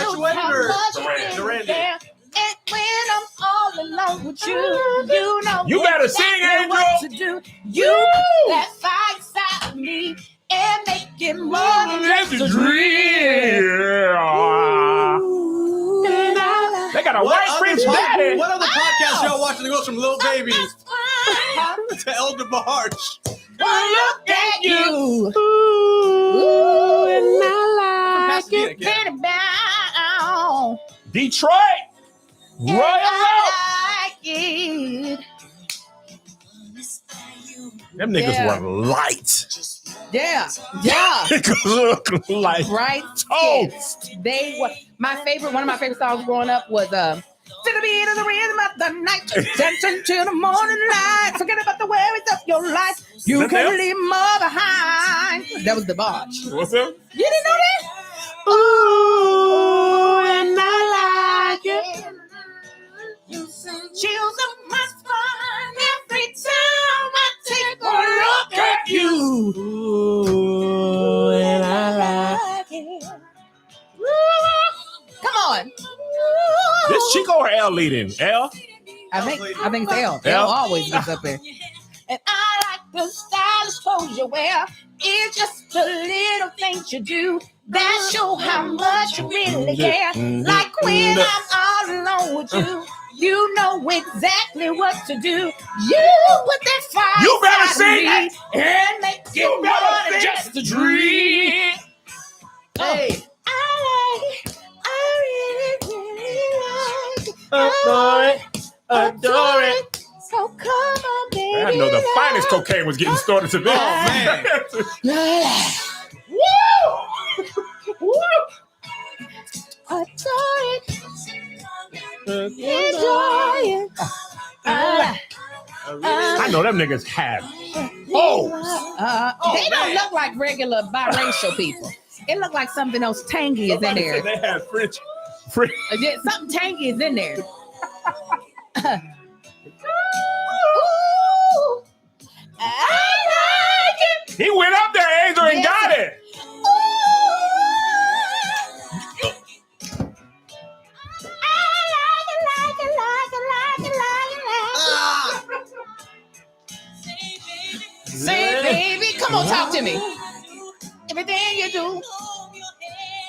Speaker 2: how much you really care. And when I'm all alone with you, you know
Speaker 3: You better sing, Angel.
Speaker 2: what to do. You that fire inside of me and make it more than just a dream.
Speaker 3: Yeah. They got a white Prince daddy.
Speaker 1: What other podcast y'all watching that goes from Lil Baby to El DeBarge?
Speaker 2: Look at you.
Speaker 3: Ooh,
Speaker 2: and I like
Speaker 1: Pasadena,
Speaker 2: it. Penny bound.
Speaker 3: Detroit.
Speaker 2: And
Speaker 3: Royal
Speaker 2: I like it.
Speaker 3: Them niggas
Speaker 2: Yeah.
Speaker 3: were light.
Speaker 2: Yeah.
Speaker 3: Niggas look like
Speaker 2: Right?
Speaker 3: toast.
Speaker 2: They were one of my favorite songs growing up was to the beat of the rhythm of the night, dancing till the morning light. Forget about the worries of your life. You can leave more behind. That was the barge.
Speaker 3: What's up?
Speaker 2: You didn't know that?
Speaker 3: Ooh, and I like it.
Speaker 2: Chills up my spine every time I take a look at you.
Speaker 3: Ooh, and I like
Speaker 2: it. Come on.
Speaker 3: This Chico or L leading? L?
Speaker 2: I think it's L.
Speaker 3: L?
Speaker 2: L always gets up there. And I like the stylish clothes you wear. It's just the little things you do that show how much you really care. Like when I'm all alone with you, you know exactly what to do. You put that fire
Speaker 3: You better
Speaker 2: inside
Speaker 3: sing
Speaker 2: me
Speaker 3: it.
Speaker 2: and make it
Speaker 3: You better
Speaker 2: more than
Speaker 3: sing
Speaker 2: just a dream.
Speaker 1: Hey.
Speaker 2: I like it. I really like it.
Speaker 3: Adore it. Adore it.
Speaker 2: So come on, baby.
Speaker 3: I know the finest cocaine was getting started to this.
Speaker 1: Oh, man.
Speaker 3: Woo! Woo!
Speaker 2: Adore it. Enjoy it.
Speaker 3: I know them niggas have. Oh!
Speaker 2: They don't look like regular biracial people. It look like something else tangy is in there.
Speaker 3: They have French.
Speaker 2: Yeah, something tangy is in there. Ooh, I like it.
Speaker 3: He went up there, Angel, and got it.
Speaker 2: Ooh, I like it. Say, baby, come on, talk to me. Everything you do,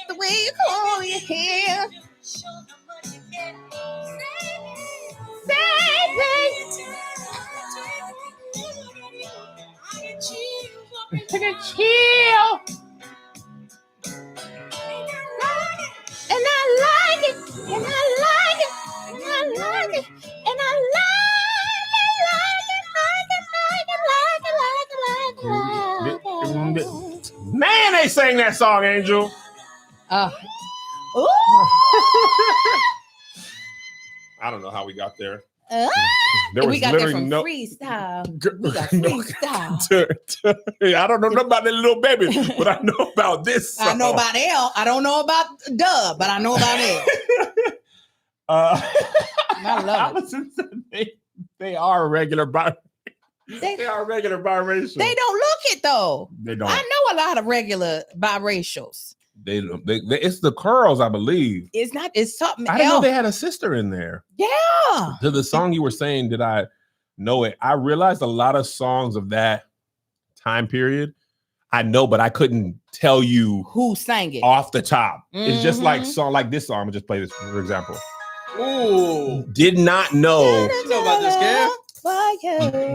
Speaker 2: the way you comb your hair. Say, baby. Take a chill. And I like it. And I like it. And I like it. And I like it.
Speaker 3: Man, they sang that song, Angel.
Speaker 2: Ooh.
Speaker 3: I don't know how we got there.
Speaker 2: We got that from freestyle. We got freestyle.
Speaker 3: I don't know nothing about that little baby, but I know about this song.
Speaker 2: I know about L. I don't know about Dub, but I know about L. I love
Speaker 3: it. They are regular They are regular biracial.
Speaker 2: They don't look it though.
Speaker 3: They don't.
Speaker 2: I know a lot of regular biracials.
Speaker 3: They it's the curls, I believe.
Speaker 2: It's not. It's something.
Speaker 3: I didn't know they had a sister in there.
Speaker 2: Yeah.
Speaker 3: To the song you were saying, did I know it? I realized a lot of songs of that time period I know, but I couldn't tell you
Speaker 2: who sang it
Speaker 3: off the top. Mm-hmm. It's just like song like this song. I'm gonna just play this for example.
Speaker 1: Ooh.
Speaker 3: Did not know.
Speaker 1: You know about this, Cam?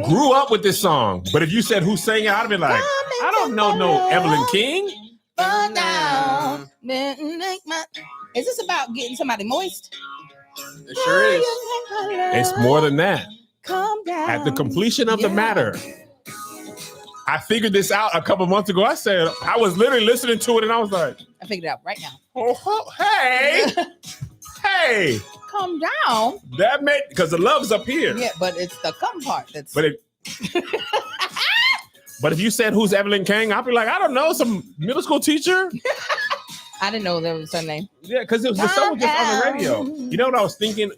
Speaker 3: Grew up with this song, but if you said who sang it, I'd have been like, I don't know no Evelyn King.
Speaker 2: Is this about getting somebody moist?
Speaker 1: It sure is.
Speaker 3: It's more than that.
Speaker 2: Calm down.
Speaker 3: At the completion of the matter, I figured this out a couple months ago. I said, I was literally listening to it and I was like,
Speaker 2: I figured it out right now.
Speaker 3: Oh, hey, hey.
Speaker 2: Calm down.
Speaker 3: That made, because the love's up here.
Speaker 2: Yeah, but it's the come part that's.
Speaker 3: But but if you said who's Evelyn King, I'd be like, I don't know, some middle school teacher.
Speaker 2: I didn't know that was her name.
Speaker 3: Yeah, because it was the song was just on the radio. You know what I was thinking?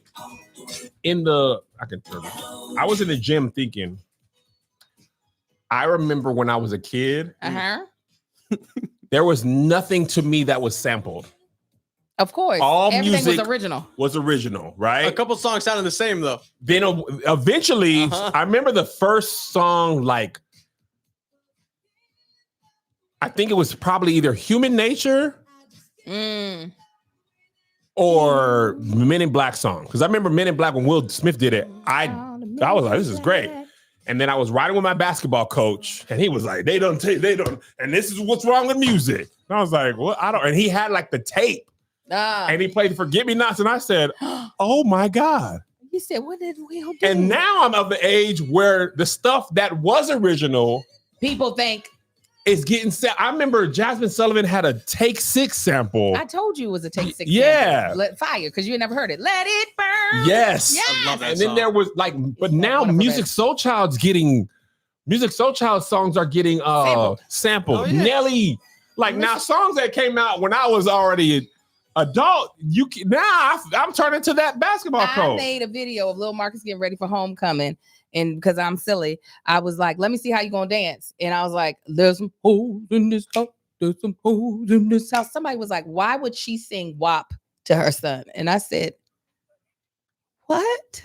Speaker 3: I was in the gym thinking, I remember when I was a kid,
Speaker 2: Uh-huh.
Speaker 3: there was nothing to me that was sampled.
Speaker 2: Of course.
Speaker 3: All
Speaker 2: everything
Speaker 3: music
Speaker 2: was original.
Speaker 3: right?
Speaker 1: A couple songs sounded the same though.
Speaker 3: Then eventually, I remember the first song, like, I think it was probably either Human Nature or Men in Black song. Because I remember Men in Black when Will Smith did it. I was like, this is great. And then I was riding with my basketball coach, and he was like, they don't, and this is what's wrong with music. And I was like, well, I don't. And he had like the tape, and he played Forget Me Nots, and I said, oh my God.
Speaker 2: He said, what did Will do?
Speaker 3: And now I'm of the age where the stuff that was original,
Speaker 2: people think
Speaker 3: is getting set. I remember Jasmine Sullivan had a Take 6 sample.
Speaker 2: I told you it was a Take 6
Speaker 3: Yeah.
Speaker 2: sample. Fire, because you had never heard it. Let it burn.
Speaker 3: Yes.
Speaker 1: I love that
Speaker 3: And then
Speaker 1: song.
Speaker 3: there was like, but now Music Soul Child's getting, Music Soul Child songs are getting sampled.
Speaker 1: Oh, yeah.
Speaker 3: Nelly, like now songs that came out when I was already adult, I'm turning to that basketball
Speaker 2: I
Speaker 3: coach.
Speaker 2: made a video of Lil Marcus getting ready for homecoming. And because I'm silly, I was like, let me see how you gonna dance. And I was like, there's some hoes in this house. There's some hoes in this house. Somebody was like, why would she sing WAP to her son? And I said, what?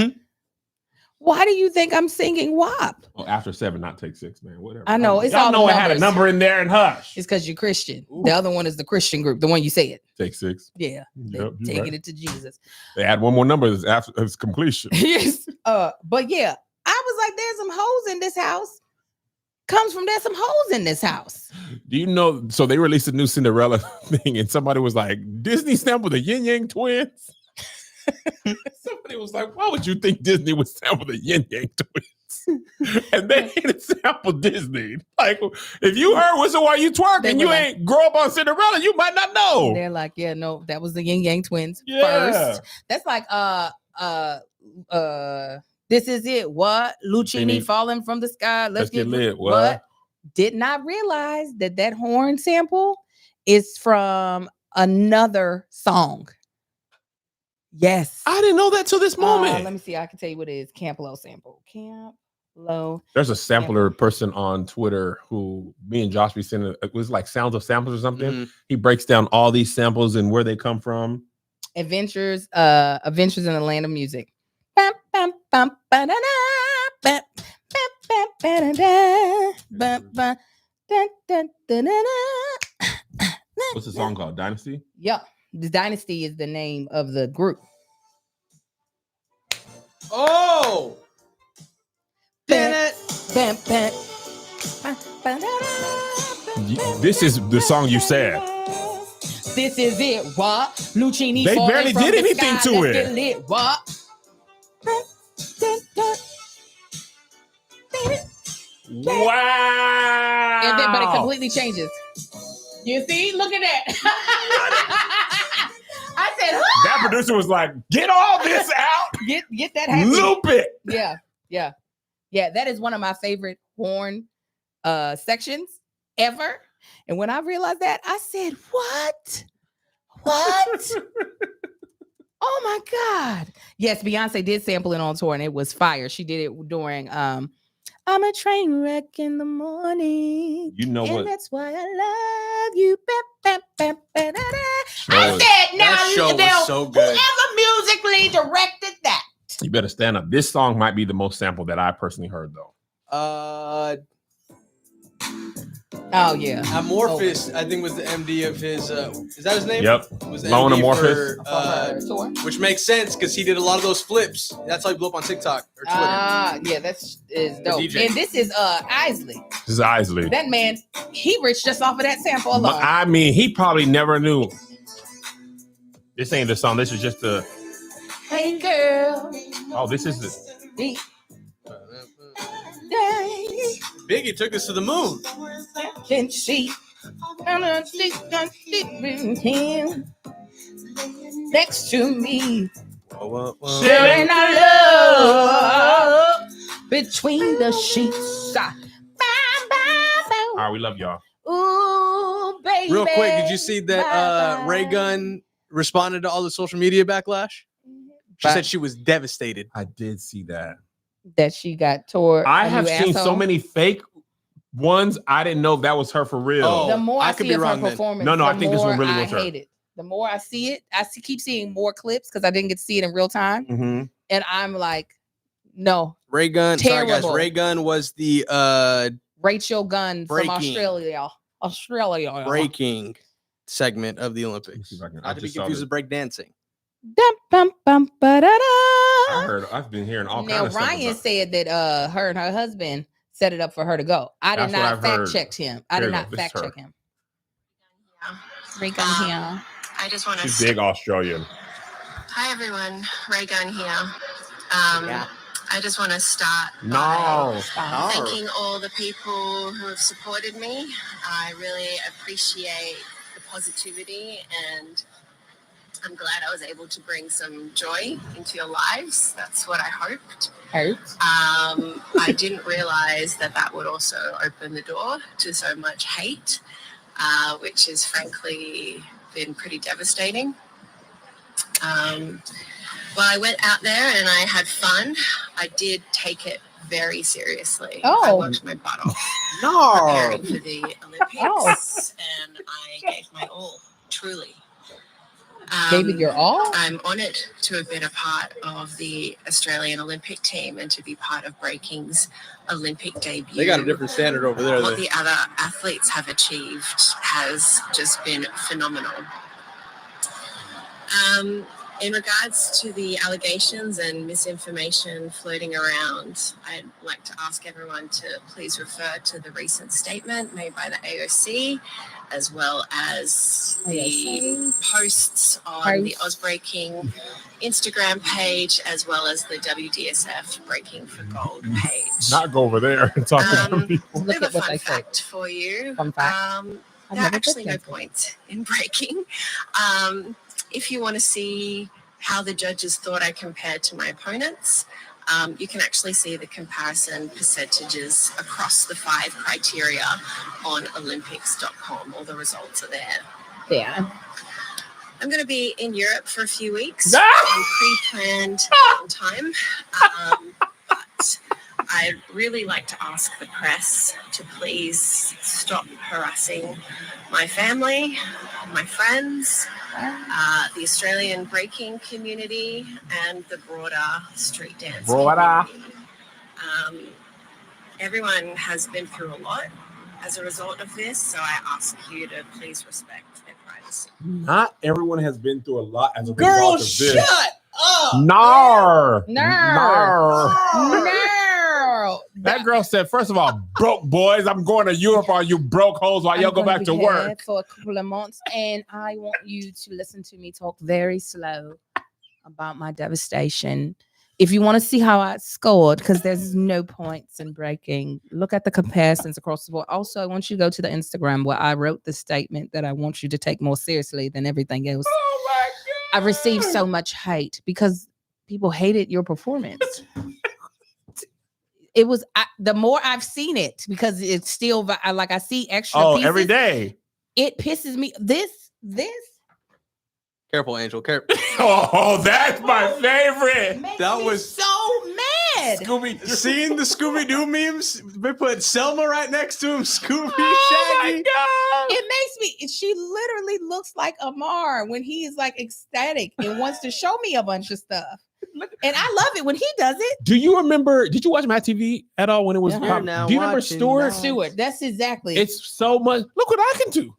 Speaker 2: Why do you think I'm singing WAP?
Speaker 3: Well, after 7, not Take 6, man. Whatever.
Speaker 2: I know. It's
Speaker 3: y'all
Speaker 2: all
Speaker 3: know
Speaker 2: the
Speaker 3: it had a
Speaker 2: numbers.
Speaker 3: number in there and hush.
Speaker 2: It's because you're Christian. The other one is the Christian group, the one you said.
Speaker 3: Take 6.
Speaker 2: Yeah.
Speaker 3: Yep, you're
Speaker 2: Taking
Speaker 3: right.
Speaker 2: it to Jesus.
Speaker 3: They add one more number after its completion.
Speaker 2: Yes. But yeah, I was like, there's some hoes in this house. Comes from there's some hoes in this house.
Speaker 3: Do you know? So they released a new Cinderella thing, and somebody was like, Disney sampled the Yin Yang Twins. Somebody was like, why would you think Disney would sample the Yin Yang Twins? And they didn't sample Disney. Like, if you heard Whistle While You Twerk
Speaker 2: They
Speaker 3: and
Speaker 2: were
Speaker 3: you
Speaker 2: like-
Speaker 3: ain't grow up on Cinderella, you might not know.
Speaker 2: They're like, yeah, no, that was the Yin Yang Twins
Speaker 3: Yeah.
Speaker 2: first. That's like This Is It. What? Lucini
Speaker 3: Lucini.
Speaker 2: falling from the sky. Let's get
Speaker 3: lit.
Speaker 2: What? Did not realize that horn sample is from another song. Yes.
Speaker 3: I didn't know that till this moment.
Speaker 2: Let me see. I can tell you what it is. Camp Low sample. Camp Low.
Speaker 3: There's a sampler person on Twitter who me and Josh be sending. It was like Sounds of Samples or something.
Speaker 1: Mhm.
Speaker 3: He breaks down all these samples and where they come from.
Speaker 2: Adventures in the Land of Music. Bum, bum, bum, ba-da-da, bum, bum, bum, ba-da-da, bum, bum, dun, dun, dun, dun, dun.
Speaker 3: What's the song called? Dynasty?
Speaker 2: Yeah, the Dynasty is the name of the group.
Speaker 1: Oh,
Speaker 2: Bum, bum, bum, bum, ba-da-da,
Speaker 3: This is the song you said.
Speaker 2: This is it. What? Lucini.
Speaker 3: They
Speaker 2: falling
Speaker 3: barely
Speaker 2: from
Speaker 3: did
Speaker 2: the
Speaker 3: anything
Speaker 2: sky.
Speaker 3: to
Speaker 2: Let's
Speaker 3: it.
Speaker 2: get lit. What?
Speaker 3: Wow.
Speaker 2: And then, but it completely changes. You see? Look at that. I said,
Speaker 3: That producer was like, get all this out.
Speaker 2: get that happy.
Speaker 3: Loop it.
Speaker 2: Yeah. That is one of my favorite horn sections ever. And when I realized that, I said, what? Oh my God. Yes, Beyonce did sample it on tour and it was fire. She did it during I'm a train wreck in the morning.
Speaker 3: You know
Speaker 2: And
Speaker 3: what?
Speaker 2: that's why I love you. I
Speaker 3: Show
Speaker 2: said, now,
Speaker 1: that show
Speaker 2: now,
Speaker 1: was so good.
Speaker 2: whoever musically directed that.
Speaker 3: You better stand up. This song might be the most sampled that I personally heard, though.
Speaker 2: Oh, yeah.
Speaker 1: Amorphous, I think, was the MD of his. Is that his name?
Speaker 3: Yep.
Speaker 1: Was the
Speaker 3: Lone
Speaker 1: MD
Speaker 3: Amorphous.
Speaker 2: For tour.
Speaker 1: which makes sense because he did a lot of those flips. That's how he blew up on TikTok or Twitter.
Speaker 2: Yeah, that's is dope.
Speaker 1: DJ.
Speaker 2: And this is Isley.
Speaker 3: This is Isley.
Speaker 2: That man, he rich just off of that sample alone.
Speaker 3: I mean, he probably never knew. This ain't the song. This is just the.
Speaker 2: Hey girl,
Speaker 3: Oh, this is the.
Speaker 2: day,
Speaker 1: Biggie took us to the moon.
Speaker 2: can she him next to me, sharing our love between the sheets.
Speaker 3: All right, we love y'all.
Speaker 2: Ooh, baby.
Speaker 1: Real quick, did you see that Ray Gunn responded to all the social media backlash? She said she was devastated.
Speaker 3: I did see that.
Speaker 2: that she got tore?
Speaker 3: I
Speaker 2: a
Speaker 3: have
Speaker 2: new
Speaker 3: seen so
Speaker 2: asshole?
Speaker 3: many fake ones I didn't know that was her for real.
Speaker 1: Oh,
Speaker 2: The more
Speaker 1: I
Speaker 2: I
Speaker 1: could
Speaker 2: see
Speaker 1: be
Speaker 2: of her
Speaker 1: wrong then.
Speaker 2: performance,
Speaker 3: No,
Speaker 2: the
Speaker 3: I think this one
Speaker 2: more
Speaker 3: really
Speaker 2: I
Speaker 3: was her.
Speaker 2: hate it. The more I see it, keep seeing more clips because I didn't get to see it in real time,
Speaker 3: Mhm.
Speaker 2: and I'm like, no.
Speaker 1: Ray Gunn. Sorry, guys.
Speaker 2: Terrible.
Speaker 1: Ray Gunn was the
Speaker 2: Rachel Gunn from
Speaker 1: Breaking.
Speaker 2: Australia.
Speaker 1: breaking segment of the
Speaker 3: Let me see
Speaker 1: Olympics.
Speaker 3: if I can- I
Speaker 1: Not to be
Speaker 3: just saw
Speaker 1: confused
Speaker 3: this.
Speaker 1: with break dancing.
Speaker 2: Dum, bum, bum, ba-da-da.
Speaker 3: I've been hearing all
Speaker 2: Now
Speaker 3: kinds of stuff
Speaker 2: Ryan
Speaker 3: about
Speaker 2: said that her and her husband set it up for her to go. I did
Speaker 3: That's what
Speaker 2: not
Speaker 3: I've
Speaker 2: fact
Speaker 3: heard.
Speaker 2: check him. I
Speaker 3: Here
Speaker 2: did
Speaker 3: you go.
Speaker 2: not
Speaker 3: This is
Speaker 2: fact
Speaker 3: her.
Speaker 2: check him. Ray Gunn here.
Speaker 6: I just want to.
Speaker 3: She's big Australian.
Speaker 6: Hi everyone, Ray Gunn here.
Speaker 2: Yeah.
Speaker 6: I just want to start
Speaker 3: No.
Speaker 6: by thanking all the people who have supported me. I really appreciate the positivity, and I'm glad I was able to bring some joy into your lives. That's what I hoped. I didn't realize that would also open the door to so much hate, which has frankly been pretty devastating. Well, I went out there and I had fun. I did take it very seriously. I worked my butt off preparing for the Olympics, and I gave my all, truly.
Speaker 2: Gave it your all?
Speaker 6: I'm honoured to have been a part of the Australian Olympic team and to be part of Breaking's Olympic debut.
Speaker 1: They got a different standard over there.
Speaker 6: What the other athletes have achieved has just been phenomenal. In regards to the allegations and misinformation floating around, I'd like to ask everyone to please refer to the recent statement made by the AOC, as well as the posts on the Breaking Instagram page, as well as the WDSF Breaking for Gold page.
Speaker 3: Not go over there and talk to people.
Speaker 6: Look at what fun fact for you.
Speaker 2: Fun fact.
Speaker 6: There are actually no point in breaking. If you want to see how the judges thought I compared to my opponents, you can actually see the comparison percentages across the 5 criteria on Olympics.com. All the results are there.
Speaker 2: Yeah.
Speaker 6: I'm going to be in Europe for a few weeks
Speaker 3: Ah!
Speaker 6: on pre-planned time. But I'd really like to ask the press to please stop harassing my family, my friends, the Australian breaking community, and the broader street dance community. Everyone has been through a lot as a result of this, so I ask you to please respect their privacy.
Speaker 3: Not everyone has been through a lot as a
Speaker 1: Girl,
Speaker 3: result of this.
Speaker 1: shut up.
Speaker 3: Nar.
Speaker 2: No.
Speaker 3: That girl said, first of all, broke boys, I'm going to Europe on you broke hoes while y'all go back to work.
Speaker 2: For a couple of months, and I want you to listen to me talk very slow about my devastation. If you want to see how I scored, because there's no points in breaking, look at the comparisons across the board. Also, I want you to go to the Instagram where I wrote the statement that I want you to take more seriously than everything else.
Speaker 3: Oh my God.
Speaker 2: I received so much hate because people hated your performance. It was the more I've seen it, because it's still like I see extra pieces.
Speaker 3: Every day.
Speaker 2: It pisses me. This.
Speaker 1: Careful, Angel. Careful.
Speaker 3: Oh, that's my favorite.
Speaker 1: That
Speaker 2: Me
Speaker 1: was
Speaker 2: so mad.
Speaker 3: Scooby.
Speaker 1: Seeing the Scooby-Doo memes, they put Selma right next to him, Scooby,
Speaker 3: Oh
Speaker 1: Shaggy.
Speaker 3: my God.
Speaker 2: It makes me. She literally looks like Amar when he is like ecstatic and wants to show me a bunch of stuff. And I love it when he does it.
Speaker 3: Do you remember? Did you watch Matt TV at all when it was?
Speaker 2: Uh-huh.
Speaker 3: pop-
Speaker 1: Now
Speaker 3: Do you remember
Speaker 1: watching
Speaker 3: Stuart?
Speaker 1: that.
Speaker 2: Stewart. That's exactly.
Speaker 3: It's so much. Look what I can do.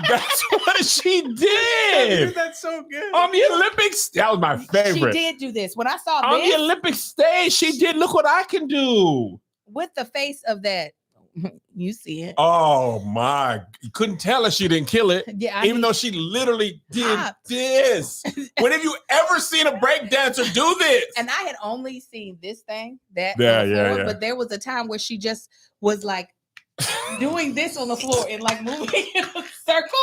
Speaker 3: That's what she did
Speaker 1: Dude, that's so good.
Speaker 3: on the Olympics. That was my favorite.
Speaker 2: She did do this. When I saw
Speaker 3: On
Speaker 2: this
Speaker 3: the Olympic stage, she did. Look what I can do.
Speaker 2: with the face of that, you see it.
Speaker 3: Oh my! You couldn't tell her she didn't kill it,
Speaker 2: Yeah,
Speaker 3: even though she literally did
Speaker 2: Popped.
Speaker 3: this. When have you ever seen a breakdancer do this?
Speaker 2: And I had only seen this thing that
Speaker 3: Yeah,
Speaker 2: on the
Speaker 3: yeah,
Speaker 2: floor,
Speaker 3: yeah.
Speaker 2: but there was a time where she just was like doing this on the floor and like moving in a circle.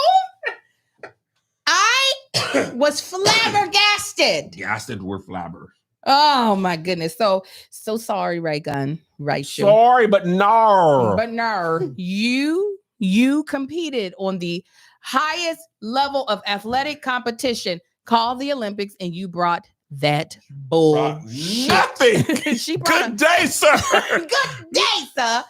Speaker 2: I was flabbergasted.
Speaker 3: Gasted, we're flabber.
Speaker 2: Oh my goodness. So sorry, Ray Gunn. Rachel.
Speaker 3: Sorry, but no.
Speaker 2: But no, you competed on the highest level of athletic competition called the Olympics, and you brought that bullshit.
Speaker 3: Nothing.
Speaker 2: She brought
Speaker 3: Good day, sir.
Speaker 2: Good day, sir.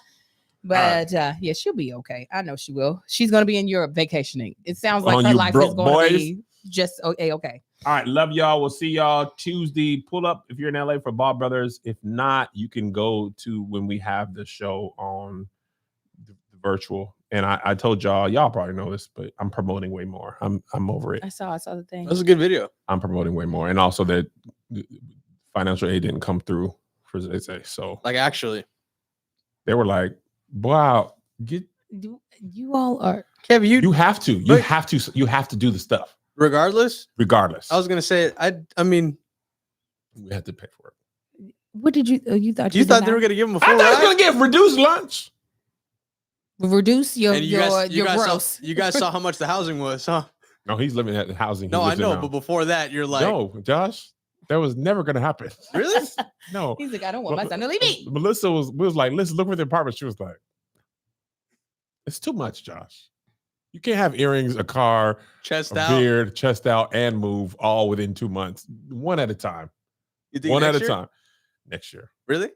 Speaker 2: But yeah, she'll be okay. I know she will. She's gonna be in Europe vacationing. It sounds like
Speaker 3: On
Speaker 2: her
Speaker 3: you
Speaker 2: life is
Speaker 3: broke
Speaker 2: going to
Speaker 3: boys.
Speaker 2: be just okay. Okay.
Speaker 3: All right, love y'all. We'll see y'all Tuesday. Pull up if you're in LA for Bob Brothers. If not, you can go to when we have the show on the virtual. And I told y'all probably know this, but I'm promoting way more. I'm over it.
Speaker 2: I saw the thing.
Speaker 1: That was a good video.
Speaker 3: I'm promoting way more, and also that financial aid didn't come through for Zay. So
Speaker 1: Like actually,
Speaker 3: they were like, "Wow, get
Speaker 2: You all are.
Speaker 1: Kev,
Speaker 3: you have to do the stuff
Speaker 1: regardless.
Speaker 3: regardless."
Speaker 1: I was gonna say I mean,
Speaker 3: we had to pay for it.
Speaker 2: What did you? You thought
Speaker 1: you thought they were gonna give him a full
Speaker 3: I thought I was
Speaker 1: ride?
Speaker 3: gonna get reduced lunch.
Speaker 2: reduce your
Speaker 1: And
Speaker 2: your
Speaker 1: guys
Speaker 2: gross.
Speaker 1: Saw, you guys saw how much the housing was, huh?
Speaker 3: No, he's living at the housing.
Speaker 1: No, I know, but before that, you're like,
Speaker 3: no, Josh, that was never gonna happen.
Speaker 1: really?
Speaker 3: No.
Speaker 2: He's like, I don't want my son to leave me.
Speaker 3: Melissa was like, "Listen, look for the apartment." She was like, "It's too much, Josh. You can't have earrings, a car,
Speaker 1: Chest
Speaker 3: a
Speaker 1: out.
Speaker 3: beard, chest out, and move all within 2 months, one at a time.
Speaker 1: You think
Speaker 3: One at
Speaker 1: next
Speaker 3: a
Speaker 1: year?
Speaker 3: time. Next year.
Speaker 1: Really?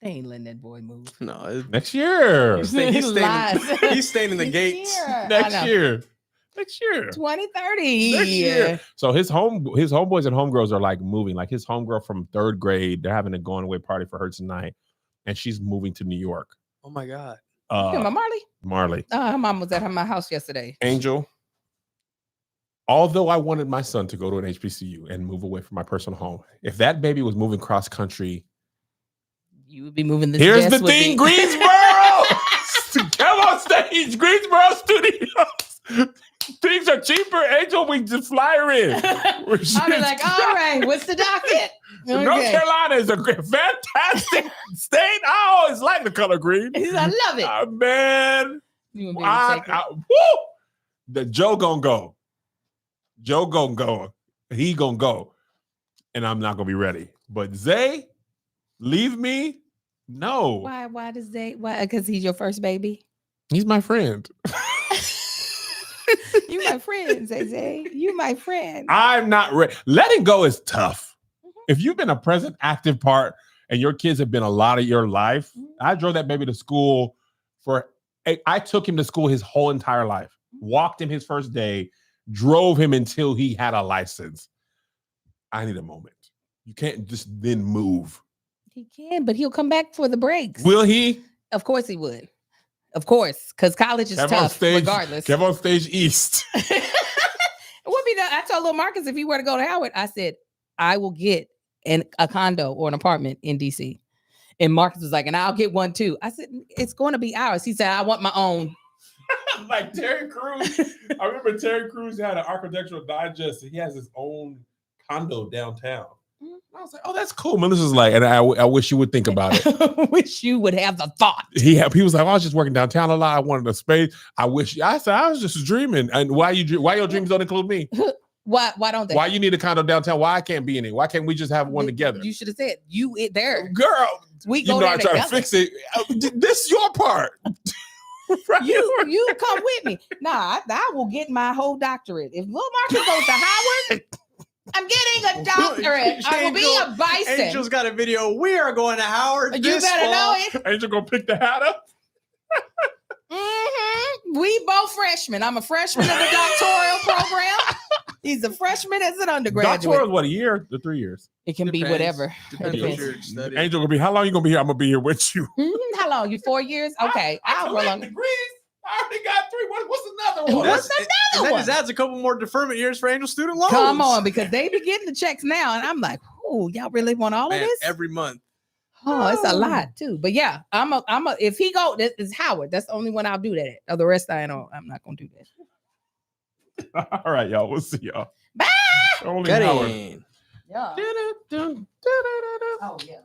Speaker 2: They ain't letting that boy move.
Speaker 1: No.
Speaker 3: Next year.
Speaker 1: He's
Speaker 2: He lies.
Speaker 1: staying in the gates.
Speaker 3: Next year. Next year.
Speaker 2: 2030.
Speaker 3: Next year. So his homeboys and homegirls are like moving. Like his homegirl from 3rd grade, they're having a going away party for her tonight, and she's moving to New York.
Speaker 1: Oh my God.
Speaker 2: My Marley.
Speaker 3: Marley.
Speaker 2: Her mom was at my house yesterday.
Speaker 3: Angel. Although I wanted my son to go to an HBCU and move away from my personal home, if that baby was moving cross country,
Speaker 2: you would be moving this.
Speaker 3: Here's the thing, Greensboro. Come on stage, Greensboro Studios. Things are cheaper. Angel, we just fly her in.
Speaker 2: I'll be like, all right, what's the docket?
Speaker 3: Okay. North Carolina is a fantastic state. I always like the color green.
Speaker 2: I love it.
Speaker 3: Man, the Joe gonna go. Joe gonna go. He gonna go. And I'm not gonna be ready. But Zay, leave me? No.
Speaker 2: Why does Zay? Why? Because he's your first baby?
Speaker 3: He's my friend.
Speaker 2: You my friend, Zay. You my friend.
Speaker 3: I'm not ready. Letting go is tough. If you've been a present, active part and your kids have been a lot of your life, I drove that baby to school I took him to school his whole entire life, walked him his first day, drove him until he had a license. I need a moment. You can't just then move.
Speaker 2: He can, but he'll come back for the breaks.
Speaker 3: Will he?
Speaker 2: Of course he would. Of course, because college is tough regardless.
Speaker 3: Kev on stage East.
Speaker 2: It would be I told little Marcus if he were to go to Howard, I said, I will get a condo or an apartment in DC. And Marcus was like, and I'll get one too. I said, it's going to be ours. He said, I want my own.
Speaker 3: Like Terry Crews. I remember Terry Crews had an architectural digest. And he has his own condo downtown. I was like, oh, that's cool. Melissa's like, and I wish you would think about it.
Speaker 2: I wish you would have the thought.
Speaker 3: He was like, I was just working downtown a lot. I wanted a space. I said, I was just dreaming. And why your dreams don't include me?
Speaker 2: Why don't they?
Speaker 3: Why you need a condo downtown? Why I can't be in it? Why can't we just have one together?
Speaker 2: You should have said there.
Speaker 3: Girl,
Speaker 2: we go there
Speaker 3: I try to fix it. This is your part.
Speaker 2: Right. You come with me. Nah, I will get my whole doctorate. If little Marcus goes to Howard, I'm getting a doctorate. I will be a bison.
Speaker 1: Angel's got a video. We are going to Howard.
Speaker 2: You better know it.
Speaker 3: Angel gonna pick the hat up.
Speaker 2: We both freshmen. I'm a freshman in the doctoral program. He's a freshman as an undergraduate.
Speaker 3: Doctoral is what, a year to 3 years?
Speaker 2: It can be whatever.
Speaker 1: Depends what you're studying.
Speaker 3: Angel gonna be, how long you gonna be here? I'm gonna be here with you.
Speaker 2: How long? You 4 years? Okay.
Speaker 3: I'll roll on degrees. I already got 3. What's another one?
Speaker 1: That just adds a couple more deferment years for Angel student loans.
Speaker 2: Come on, because they be getting the checks now, and I'm like, oh, y'all really want all of this
Speaker 1: every month?
Speaker 2: Oh, it's a lot too. But yeah, if he go, this is Howard. That's the only one I'll do that at. The rest I'm not gonna do that.
Speaker 3: All right, y'all. We'll see y'all.
Speaker 2: Bye.
Speaker 3: Only Howard.
Speaker 2: Yeah. Oh yeah.